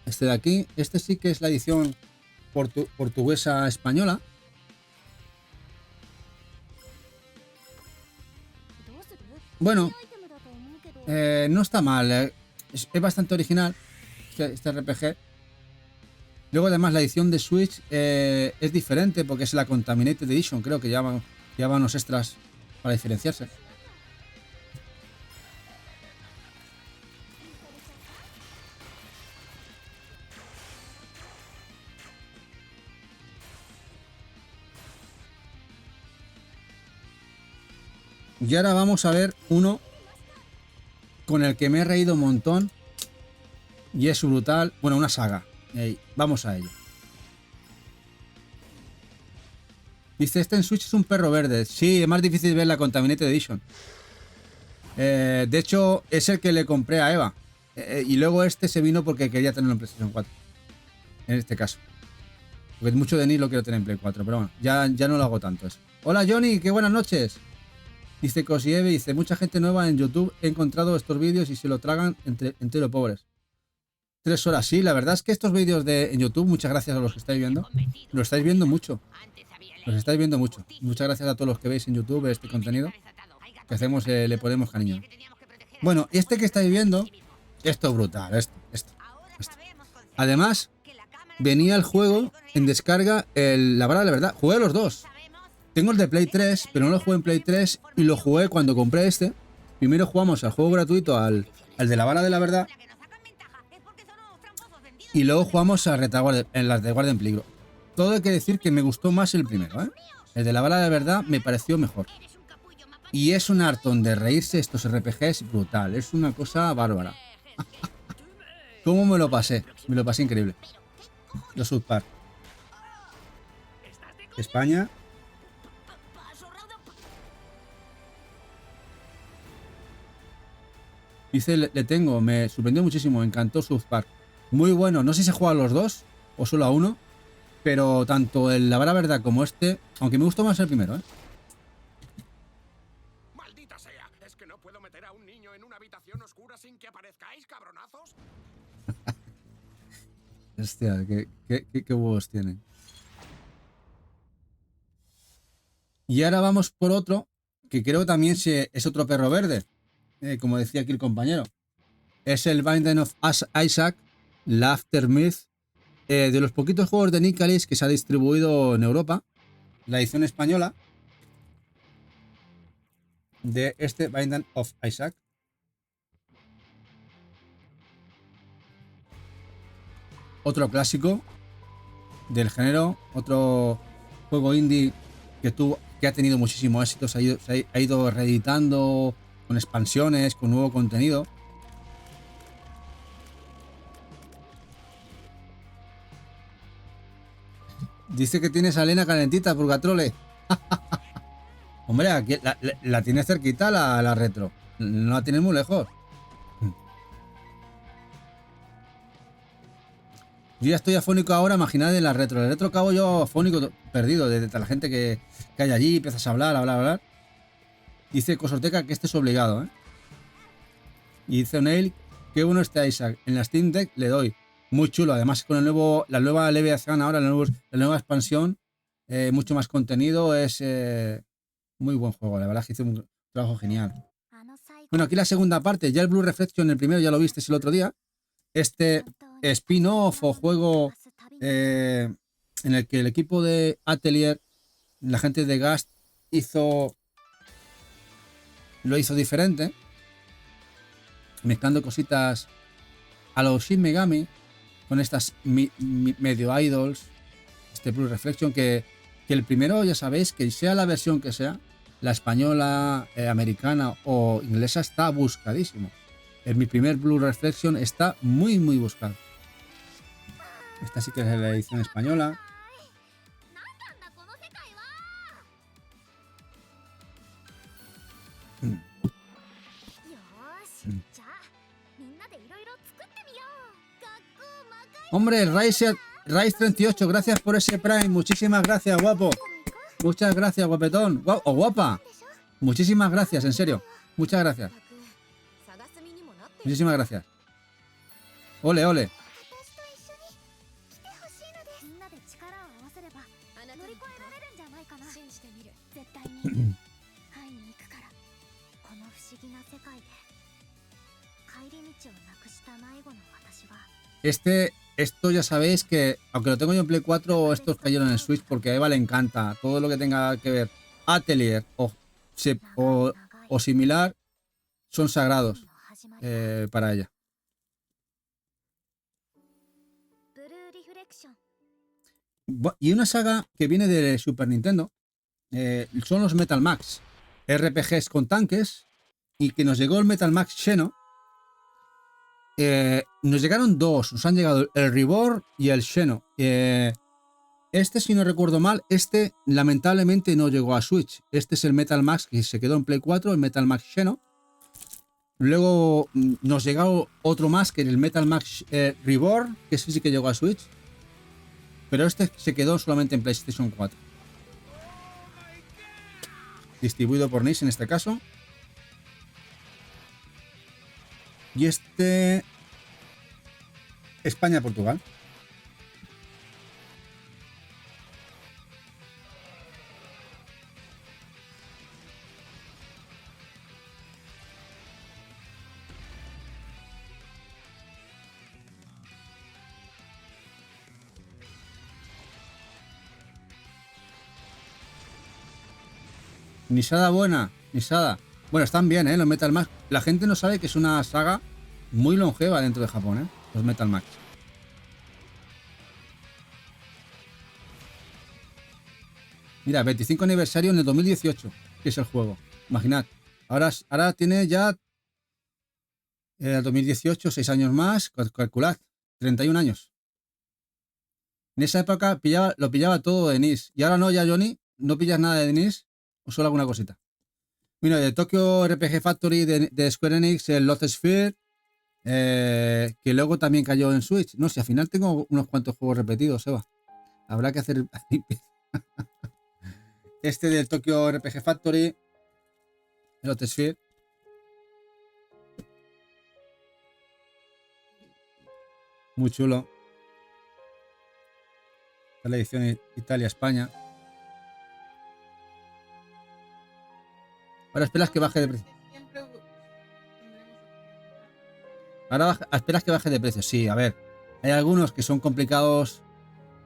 Este de aquí. Este sí que es la edición portuguesa española. Bueno, no está mal. Es bastante original este RPG. Luego además la edición de Switch es diferente porque es la Contaminated Edition. Creo que lleva unos extras para diferenciarse. Y ahora vamos a ver uno con el que me he reído un montón. Y es brutal. Bueno, una saga. Vamos a ello. Dice, este en Switch es un perro verde. Sí, es más difícil ver la Contaminated Edition. De hecho, es el que le compré a Eva. Y luego este se vino porque quería tenerlo en PlayStation 4. En este caso. Porque mucho de NIS lo quiero tener en Play 4. Pero bueno, ya no lo hago tanto eso. Hola Johnny, qué buenas noches. Dice Cosieve, dice, mucha gente nueva en YouTube. He encontrado estos vídeos y se lo tragan entero pobres. 3 horas, sí, la verdad es que estos vídeos en YouTube, muchas gracias a los que estáis viendo. Lo estáis viendo mucho. Los estáis viendo mucho. Muchas gracias a todos los que veis en YouTube este contenido. Que hacemos, le ponemos cariño. Bueno, este que estáis viendo, esto es brutal, esto. Además, venía el juego en descarga, la verdad, jugué los dos. Tengo el de Play 3, pero no lo jugué en Play 3 y lo jugué cuando compré este. Primero jugamos al juego gratuito, al de la vara de la verdad. Y luego jugamos a en las de Guardia en Peligro. Todo hay que decir que me gustó más el primero, ¿eh? El de la bala de verdad me pareció mejor. Y es un hartón de reírse estos RPGs brutal. Es una cosa bárbara. ¿Cómo me lo pasé? Me lo pasé increíble. Los South Park. España. Dice, le tengo, me sorprendió muchísimo, me encantó South Park. Muy bueno, no sé si se juega a los dos o solo a uno, pero tanto el La Vara Verdad como este, aunque me gustó más el primero, ¿eh? Maldita sea, ¿es que no puedo meter a un niño en una habitación oscura sin que aparezcáis, cabronazos? Hostia, qué huevos tienen. Y ahora vamos por otro, que creo que también es otro perro verde, como decía aquí el compañero. Es el Binding of Isaac, la Aftermath, de los poquitos juegos de Nicalis que se ha distribuido en Europa, la edición española. de este Binding of Isaac. Otro clásico del género, otro juego indie que ha tenido muchísimo éxito, se ha ido reeditando con expansiones, con nuevo contenido. Dice que tienes a Elena calentita, Purgatrole. Hombre, aquí la tienes cerquita la retro. No la tienes muy lejos. Yo ya estoy afónico ahora, imaginad en la retro. En la retro acabo yo afónico, perdido, de la gente que hay allí, empiezas a hablar. Dice Cosorteca que este es obligado, ¿eh? Y dice O'Neill, qué bueno este Isaac. En la Steam Deck le doy. Muy chulo. Además, con la nueva Leviathan ahora, la nueva expansión, mucho más contenido. Es muy buen juego. La verdad es que hizo un trabajo genial. Bueno, aquí la segunda parte. Ya el Blue Reflection, el primero ya lo viste el otro día. Este spin-off o juego en el que el equipo de Atelier, la gente de Gast, lo hizo diferente, mezclando cositas a los Shin Megami con estas medio idols. Este Blue Reflection que el primero, ya sabéis, que sea la versión que sea, la española, americana o inglesa, está buscadísimo. En mi primer Blue Reflection está muy buscado. Esta sí que es la edición española. Hombre, Rise 38, gracias por ese Prime. Muchísimas gracias, guapo. Muchas gracias, guapetón. O guapa. Muchísimas gracias, en serio. Muchas gracias. Muchísimas gracias. Ole, ole. Esto ya sabéis que, aunque lo tengo yo en Play 4, estos cayeron en Switch porque a Eva le encanta. Todo lo que tenga que ver Atelier o similar son sagrados para ella. Y una saga que viene de Super Nintendo son los Metal Max, RPGs con tanques, y que nos llegó el Metal Max Xeno. Nos llegaron dos, nos han llegado el Reborn y el Xeno. Este, si no recuerdo mal, lamentablemente no llegó a Switch. Este es el Metal Max que se quedó en Play 4, el Metal Max Xeno. Luego nos llegó otro más, que es el Metal Max Reborn, que sí que llegó a Switch. Pero este se quedó solamente en PlayStation 4. Distribuido por NIS en este caso. Y España-Portugal. Nisada buena, Nisada. Bueno, están bien, los Metal Max. La gente no sabe que es una saga muy longeva dentro de Japón, los Metal Max. Mira, 25 aniversario en el 2018, que es el juego. Imaginad. Ahora tiene ya el 2018, 6 años más. Calculad, 31 años. En esa época lo pillaba todo de NIS. Y ahora no, ya, Johnny, no pillas nada de NIS o solo alguna cosita. Mira, de Tokyo RPG Factory de Square Enix, el Lost Sphere, que luego también cayó en Switch. No sé, al final tengo unos cuantos juegos repetidos, Eva. Habrá que hacer limpieza. Este del Tokyo RPG Factory, el Lost Sphere. Muy chulo. Esta es la edición Italia-España. Ahora esperas que baje de precio. Ahora esperas que baje de precio. Sí, a ver. Hay algunos que son complicados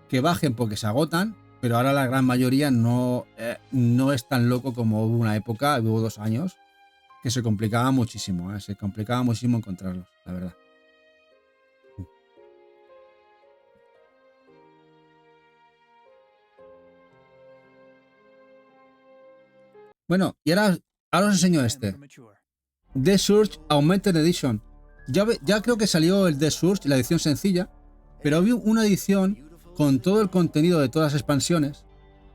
que bajen porque se agotan, pero ahora la gran mayoría no es tan loco como hubo una época, hubo 2 años, que se complicaba muchísimo, ¿eh? Se complicaba muchísimo encontrarlos, la verdad. Bueno, y ahora os enseño este. The Surge Augmented Edition. Ya creo que salió el The Surge, la edición sencilla, pero había una edición con todo el contenido de todas las expansiones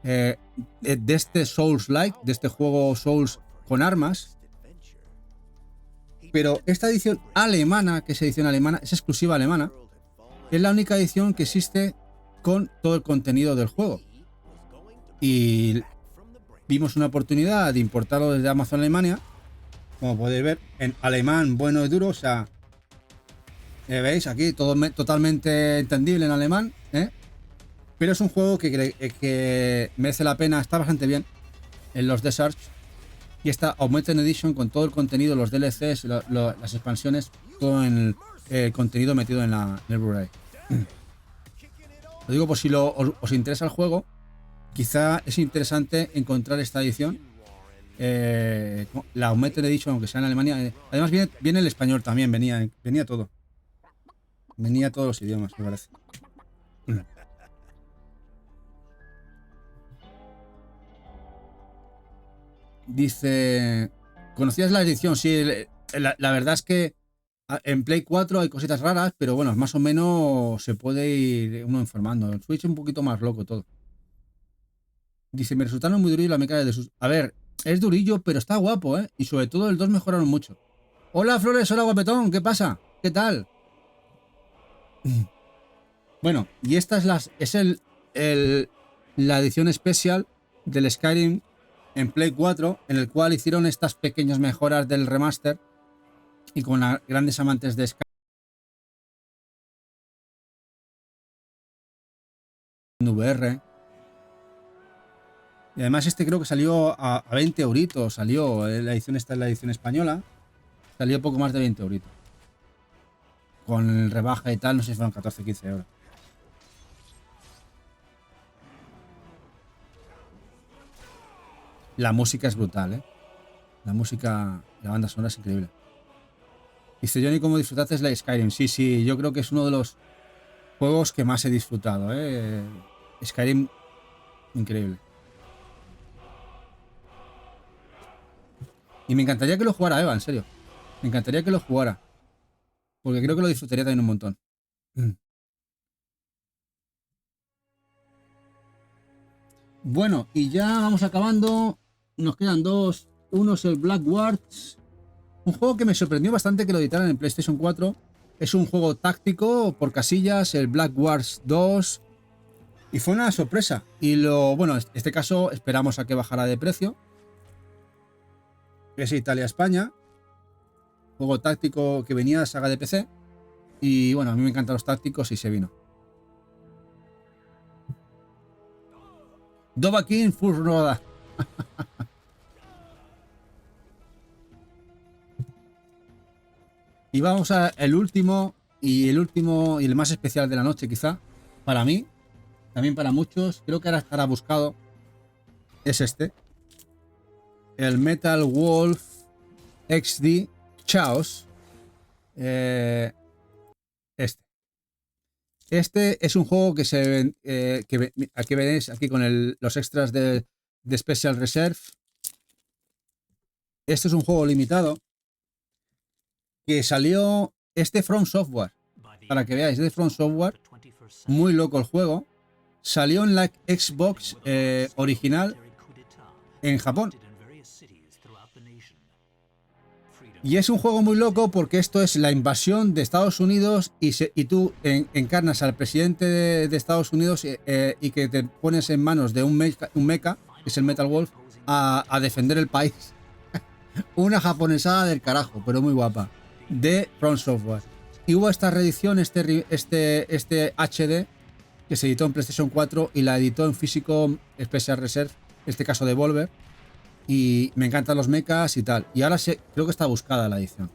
de este Souls-like, de este juego Souls con armas. Pero esta edición alemana, que es edición alemana, es exclusiva alemana, es la única edición que existe con todo el contenido del juego. Y vimos una oportunidad de importarlo desde Amazon Alemania, como podéis ver, en alemán bueno y duro, o sea, veis aquí todo totalmente entendible en alemán, ¿eh? Pero es un juego que merece la pena, está bastante bien en los The Surge. Y esta Augmented Edition con todo el contenido, los DLCs, las expansiones, todo en el contenido metido en el Blu-ray. Lo digo por si os interesa el juego, quizá es interesante encontrar esta edición. La Augmented Edition, aunque sea en Alemania. Además viene el español también, venía todo. Venía todos los idiomas, me parece. Dice, ¿conocías la edición? Sí, la verdad es que en Play 4 hay cositas raras, pero bueno, más o menos se puede ir uno informando. El Switch es un poquito más loco todo. Dice, me resultaron muy durillo la mecánica de sus... A ver, es durillo, pero está guapo, ¿eh? Y sobre todo el 2 mejoraron mucho. Hola, Flores, hola, guapetón, ¿qué pasa? ¿Qué tal? Bueno, y esta es la edición especial del Skyrim en Play 4, en el cual hicieron estas pequeñas mejoras del remaster y con grandes amantes de Skyrim VR. Y además este creo que salió a 20 euritos, salió, la edición esta es la edición española, salió poco más de 20 euritos. Con el rebaja y tal, no sé si fueron 14 o 15 euros. La música es brutal, ¿eh? La música, la banda sonora es increíble. Dice Johnny, ¿cómo disfrutaste la Skyrim? Sí, yo creo que es uno de los juegos que más he disfrutado, ¿eh? Skyrim, increíble. Y me encantaría que lo jugara Eva, en serio. Me encantaría que lo jugara. Porque creo que lo disfrutaría también un montón. Bueno, y ya vamos acabando. Nos quedan dos. Uno es el Black Wars. Un juego que me sorprendió bastante que lo editaran en PlayStation 4. Es un juego táctico por casillas, el Black Wars 2. Y fue una sorpresa. Y bueno, en este caso esperamos a que bajara de precio. Es Italia-España. Juego táctico que venía de saga de PC. Y bueno, a mí me encantan los tácticos y se vino. Dovahkiin Full Roda. Y vamos a el último y el más especial de la noche, quizá, para mí, también para muchos, creo que ahora estará buscado, es este, el Metal Wolf XD Chaos. Este es un juego que aquí veréis aquí con los extras de Special Reserve. Este es un juego limitado que salió From Software, para que veáis, de From Software, muy loco el juego. Salió en la Xbox original en Japón. Y es un juego muy loco porque esto es la invasión de Estados Unidos y tú encarnas al presidente de Estados Unidos y que te pones en manos de un mecha, que es el Metal Wolf, a defender el país. Una japonesada del carajo, pero muy guapa, de From Software. Y hubo esta reedición, este HD, que se editó en PlayStation 4 y la editó en físico Special Reserve, en este caso de Volver. Y me encantan los mechas y tal. Y ahora creo que está buscada la edición.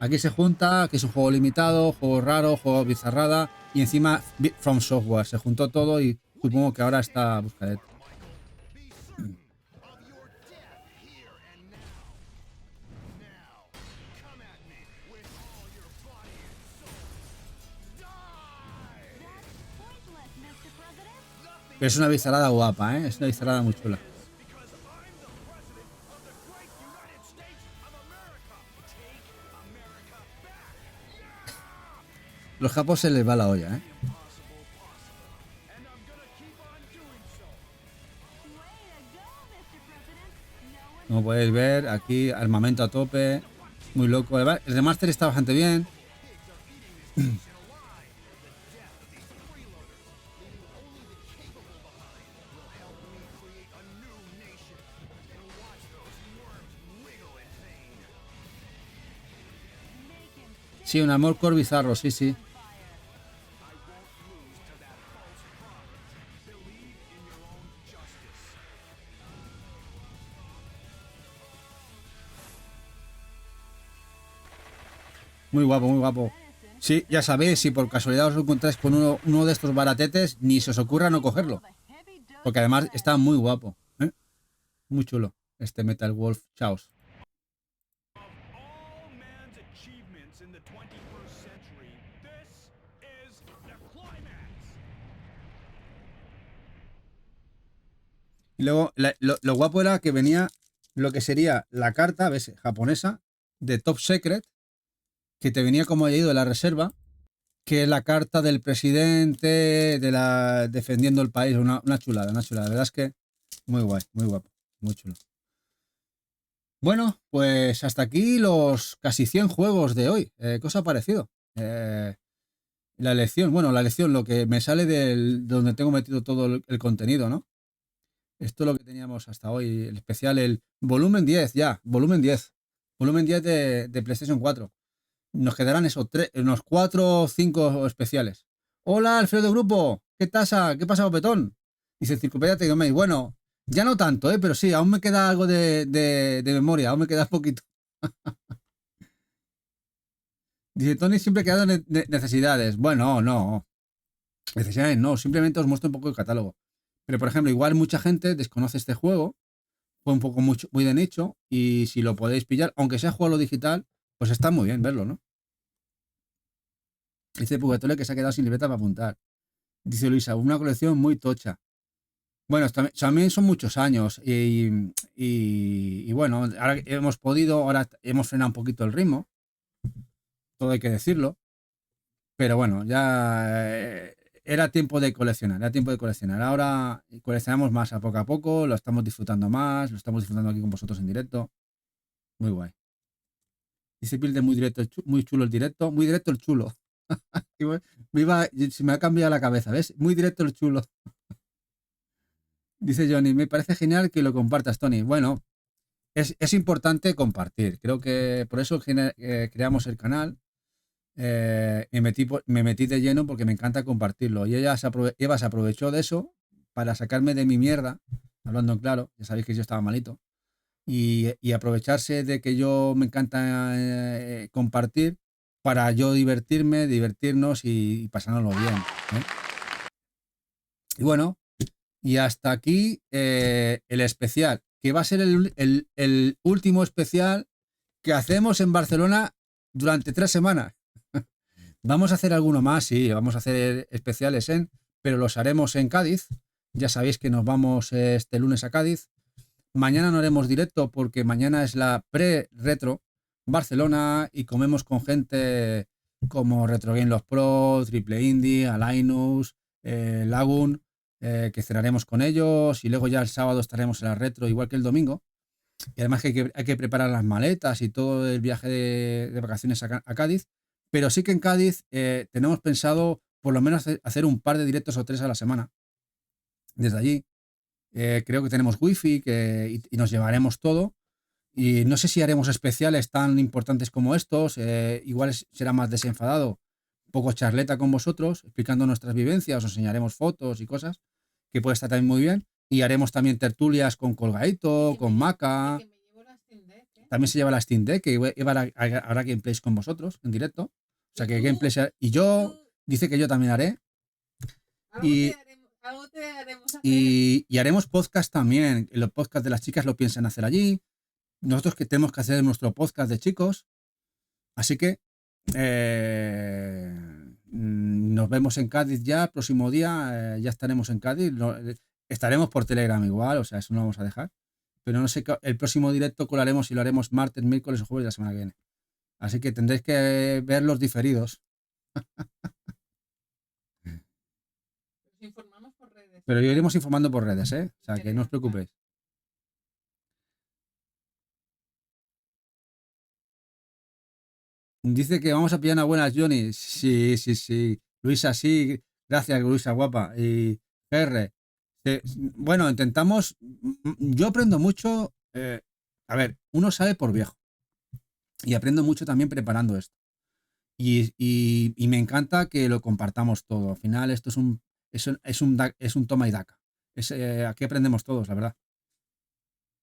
Aquí se junta, que es un juego limitado, juego raro, juego bizarrada y encima From Software. Se juntó todo y supongo que ahora está buscadete. Pero es una bizarrada guapa, ¿eh? Es una bizarrada muy chula. Los japos se les va la olla, ¿eh? Como podéis ver, aquí armamento a tope. Muy loco. El remaster está bastante bien. Sí, un amor core bizarro, sí, sí. Muy guapo, muy guapo. Sí, ya sabéis, si por casualidad os encontráis con uno de estos baratetes, ni se os ocurra no cogerlo. Porque además está muy guapo, ¿eh? Muy chulo. Este Metal Wolf Chaos. Y luego lo guapo era que venía lo que sería la carta, ¿ves? Japonesa, de Top Secret, que te venía como añadido de la reserva, que es la carta del presidente defendiendo el país. Una chulada, una chulada. La verdad es que muy guay, muy guapo, muy chulo. Bueno, pues hasta aquí los casi 100 juegos de hoy. ¿Qué os ha parecido? La elección, bueno, la elección, lo que me sale de donde tengo metido todo el contenido, ¿no? Esto es lo que teníamos hasta hoy, el especial, el volumen 10, ya, volumen 10. Volumen 10 de PlayStation 4. Nos quedarán unos 4 o 5 especiales. Hola, Alfredo de Grupo. ¿Qué pasa? ¿Qué pasa, Opetón? Dice Enciclopedia Tecnomate. Bueno, ya no tanto, pero sí, aún me queda algo de memoria, aún me queda poquito. Dice Tony, siempre quedado necesidades. Bueno, no. Necesidades no, simplemente os muestro un poco el catálogo. Pero, por ejemplo, igual mucha gente desconoce este juego, fue un poco muy de nicho, y si lo podéis pillar, aunque sea juego digital, pues está muy bien verlo, ¿no? Dice Pugatole que se ha quedado sin libreta para apuntar. Dice Luisa, una colección muy tocha. Bueno, también son muchos años y bueno, ahora ahora hemos frenado un poquito el ritmo, todo hay que decirlo, pero bueno, ya era tiempo de coleccionar, Ahora coleccionamos más a poco, lo estamos disfrutando más, lo estamos disfrutando aquí con vosotros en directo. Muy guay. Dice Pilde, muy directo, muy chulo el directo, muy directo el chulo. Se me ha cambiado la cabeza, ¿ves? Muy directo el chulo. Dice Johnny, me parece genial que lo compartas, Tony. Bueno, es importante compartir. Creo que por eso creamos el canal. Me metí de lleno porque me encanta compartirlo. Y Eva se aprovechó de eso para sacarme de mi mierda, hablando en claro, ya sabéis que yo estaba malito, y aprovecharse de que yo me encanta compartir para yo divertirnos y pasárnoslo bien, ¿eh? Y bueno, y hasta aquí el especial, que va a ser el último especial que hacemos en Barcelona durante 3 semanas. Vamos a hacer alguno más, sí, vamos a hacer especiales pero los haremos en Cádiz. Ya sabéis que nos vamos este lunes a Cádiz. Mañana no haremos directo porque mañana es la pre-retro Barcelona y comemos con gente como Retro Game Los Pro, Triple Indie, Alinus, Lagoon, que cenaremos con ellos y luego ya el sábado estaremos en la retro igual que el domingo. Y además que hay que preparar las maletas y todo el viaje de vacaciones a Cádiz. Pero sí que en Cádiz tenemos pensado por lo menos hacer un par de directos o 3 a la semana desde allí. Creo que tenemos wifi y nos llevaremos todo. Y no sé si haremos especiales tan importantes como estos. Igual será más desenfadado, un poco charleta con vosotros, explicando nuestras vivencias, os enseñaremos fotos y cosas, que puede estar también muy bien. Y haremos también tertulias con Colgaito, con Maca. También se lleva la Steam Deck, que habrá gameplays con vosotros en directo. O sea que gameplays. Y yo, dice que yo también haré. Y haremos podcast también. Los podcasts de las chicas lo piensan hacer allí. Nosotros que tenemos que hacer nuestro podcast de chicos. Así que nos vemos en Cádiz ya. Próximo día ya estaremos en Cádiz. Estaremos por Telegram igual, o sea, eso no vamos a dejar. Pero no sé, el próximo directo colaremos y lo haremos martes, miércoles o jueves de la semana que viene. Así que tendréis que ver los diferidos. Informamos por redes. Pero iremos informando por redes, ¿eh? O sea, que no os preocupéis. Dice que vamos a pillar una buena Johnny. Sí, sí, sí. Luisa, sí. Gracias, Luisa, guapa. Y R. Bueno, intentamos. Yo aprendo mucho. A ver, uno sabe por viejo. Y aprendo mucho también preparando esto. Y me encanta que lo compartamos todo. Al final, esto es un toma y daca. Aquí aprendemos todos, la verdad.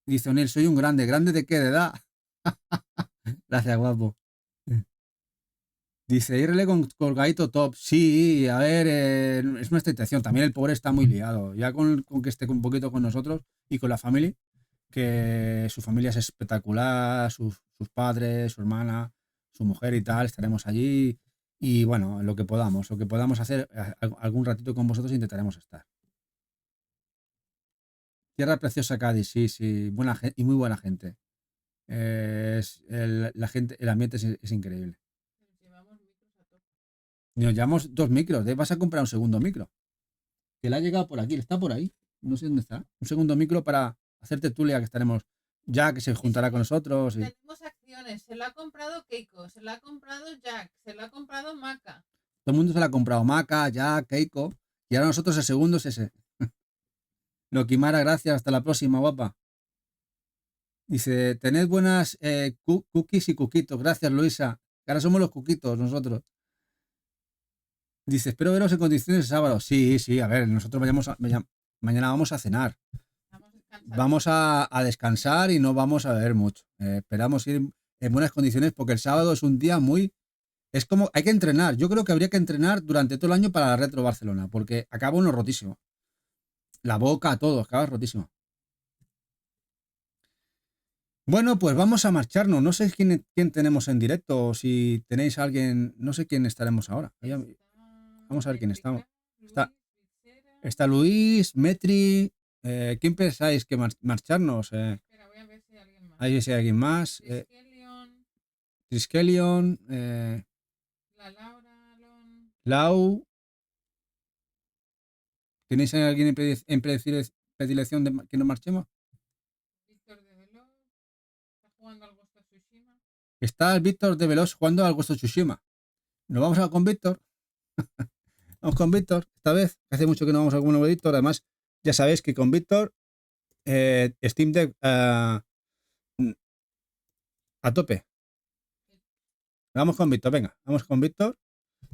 Dice O'Neill, soy un grande. ¿Grande de qué? ¿De edad? Gracias, guapo. Dice, irle con colgadito top. Sí, a ver, es nuestra intención. También el pobre está muy liado. Ya con que esté un poquito con nosotros y con la familia, que su familia es espectacular, sus padres, su hermana, su mujer y tal, estaremos allí. Y bueno, lo que podamos hacer algún ratito con vosotros intentaremos estar. Tierra preciosa Cádiz, sí, sí, buena gente y muy buena gente. La gente, el ambiente es increíble. Nos llevamos 2 micros. Vas a comprar un segundo micro. Que le ha llegado por aquí, está por ahí. No sé dónde está. Un segundo micro para hacer tertulia, que estaremos ya, que se juntará con nosotros. Y... Tenemos acciones. Se lo ha comprado Keiko, se lo ha comprado Jack, se lo ha comprado Maca. Todo el mundo se lo ha comprado. Maca, Jack, Keiko. Y ahora nosotros el segundo es ese. Loquimara, gracias. Hasta la próxima, guapa. Dice, tened buenas cookies y cuquitos. Gracias, Luisa. Que ahora somos los cuquitos nosotros. Dice, espero veros en condiciones el sábado. Sí, sí, a ver, nosotros mañana vamos a cenar. Vamos a descansar y no vamos a beber mucho. Esperamos ir en buenas condiciones porque el sábado es un día muy... Es como, hay que entrenar. Yo creo que habría que entrenar durante todo el año para la Retro Barcelona porque acaba uno rotísimo. La boca, todo, acaba rotísimo. Bueno, pues vamos a marcharnos. No sé quién tenemos en directo o si tenéis a alguien, no sé quién estaremos ahora. Vamos a ver quién estamos. Está Luis, Metri. ¿Quién pensáis que marcharnos? Espera, voy a ver si hay alguien más. Ahí si hay alguien más. Triskelion. La Laura, Alon. Lau. ¿Tenéis a alguien en predilección de que nos marchemos? Víctor de Veloz. Está jugando al Ghost of Tsushima. Está el Víctor de Veloz jugando al Ghost of Tsushima. ¿Nos vamos a con Víctor? Vamos con Víctor, esta vez. Hace mucho que no vamos a con un nuevo Víctor. Además, ya sabéis que con Víctor, Steam Deck a tope. Vamos con Víctor, venga. Vamos con Víctor.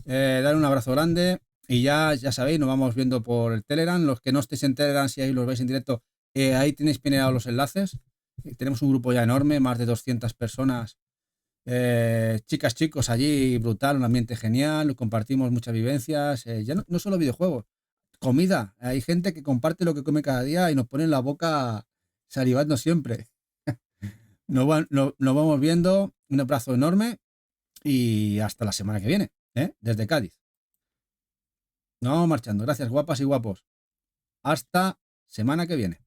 Dar un abrazo grande. Y ya sabéis, nos vamos viendo por el Telegram. Los que no estéis en Telegram, si ahí los veis en directo, ahí tenéis pineados los enlaces. Tenemos un grupo ya enorme, más de 200 personas. Chicas, chicos, allí brutal, un ambiente genial, compartimos muchas vivencias, ya no solo videojuegos, comida, hay gente que comparte lo que come cada día y nos pone en la boca salivando siempre. Nos vamos viendo, un abrazo enorme y hasta la semana que viene, desde Cádiz. Nos vamos marchando, gracias guapas y guapos, hasta semana que viene.